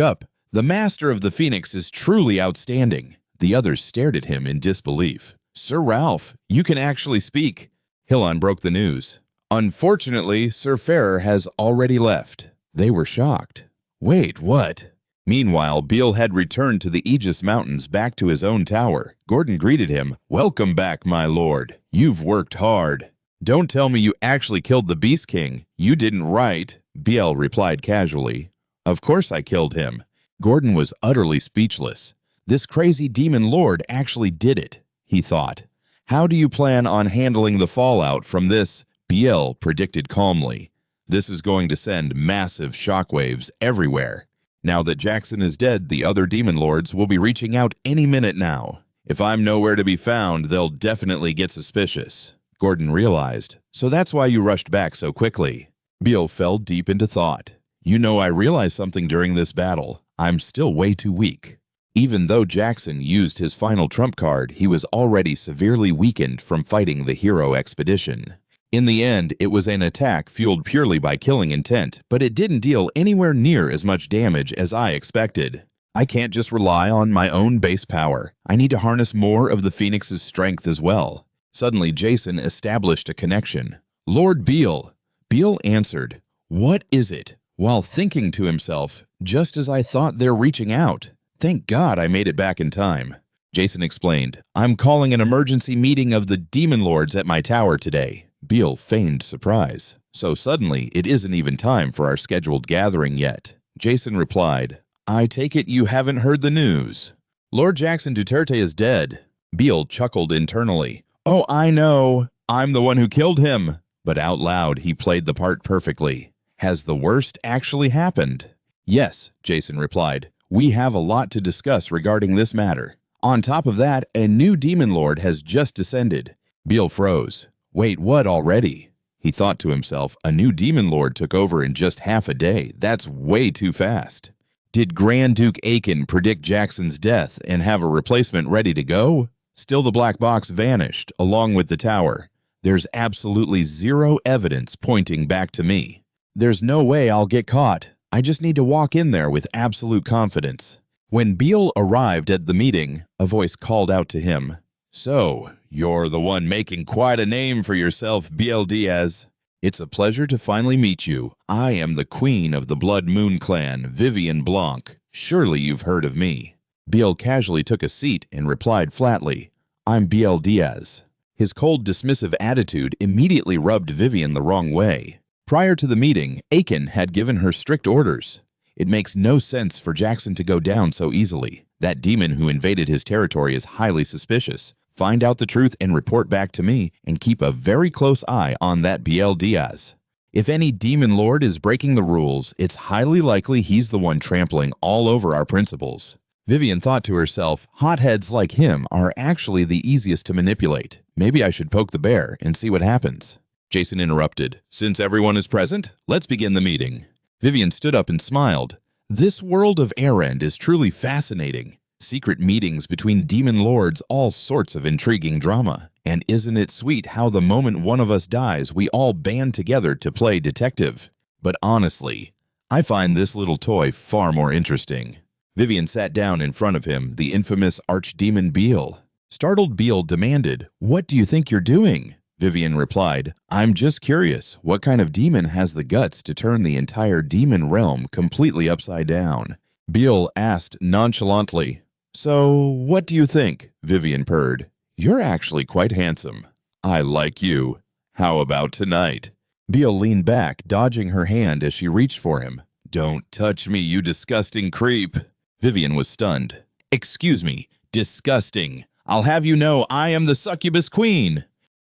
up. The master of the Phoenix is truly outstanding. The others stared at him in disbelief. Sir Ralph, you can actually speak. Hilan broke the news. Unfortunately, Sir Ferrer has already left. They were shocked. Wait, what? Meanwhile, Beale had returned to the Aegis Mountains back to his own tower. Gordon greeted him. Welcome back, my lord. You've worked hard. Don't tell me you actually killed the Beast King. You didn't, right? Beale replied casually. Of course I killed him. Gordon was utterly speechless. This crazy demon lord actually did it, he thought. How do you plan on handling the fallout from this? Beale predicted calmly. This is going to send massive shockwaves everywhere. Now that Jackson is dead, the other demon lords will be reaching out any minute now. If I'm nowhere to be found, they'll definitely get suspicious. Gordon realized. So that's why you rushed back so quickly. Beale fell deep into thought. You know, I realized something during this battle. I'm still way too weak. Even though Jackson used his final trump card, he was already severely weakened from fighting the hero expedition. In the end, it was an attack fueled purely by killing intent, but it didn't deal anywhere near as much damage as I expected. I can't just rely on my own base power. I need to harness more of the Phoenix's strength as well. Suddenly, Jason established a connection. Lord Beale. Beale answered, What is it? While thinking to himself, just as I thought they're reaching out. Thank God I made it back in time. Jason explained, I'm calling an emergency meeting of the demon lords at my tower today. Beale feigned surprise. So suddenly, it isn't even time for our scheduled gathering yet. Jason replied, I take it you haven't heard the news. Lord Jackson Duterte is dead. Beale chuckled internally. Oh, I know. I'm the one who killed him. But out loud, he played the part perfectly. Has the worst actually happened? Yes, Jason replied. We have a lot to discuss regarding this matter. On top of that, a new demon lord has just descended. Beale froze. Wait, what already? He thought to himself, a new demon lord took over in just half a day. That's way too fast. Did Grand Duke Aiken predict Jackson's death and have a replacement ready to go? Still, the black box vanished, along with the tower. There's absolutely zero evidence pointing back to me. There's no way I'll get caught. I just need to walk in there with absolute confidence. When Beale arrived at the meeting, a voice called out to him. So, you're the one making quite a name for yourself, Beale Diaz. It's a pleasure to finally meet you. I am the queen of the Blood Moon clan, Vivian Blanc. Surely you've heard of me. Beale casually took a seat and replied flatly, I'm Beale Diaz. His cold, dismissive attitude immediately rubbed Vivian the wrong way. Prior to the meeting, Aiken had given her strict orders. It makes no sense for Jackson to go down so easily. That demon who invaded his territory is highly suspicious. Find out the truth and report back to me, and keep a very close eye on that Beale Diaz. If any demon lord is breaking the rules, it's highly likely he's the one trampling all over our principles. Vivian thought to herself, hotheads like him are actually the easiest to manipulate. Maybe I should poke the bear and see what happens. Jason interrupted. Since everyone is present, let's begin the meeting. Vivian stood up and smiled. This world of Erend is truly fascinating. Secret meetings between demon lords, all sorts of intriguing drama. And isn't it sweet how the moment one of us dies, we all band together to play detective? But honestly, I find this little toy far more interesting. Vivian sat down in front of him, the infamous archdemon Beale. Startled Beale demanded, What do you think you're doing? Vivian replied, I'm just curious, what kind of demon has the guts to turn the entire demon realm completely upside down? Beale asked nonchalantly. So, what do you think? Vivian purred. You're actually quite handsome. I like you. How about tonight? Beale leaned back, dodging her hand as she reached for him. Don't touch me, you disgusting creep. Vivian was stunned. Excuse me, disgusting. I'll have you know I am the succubus queen.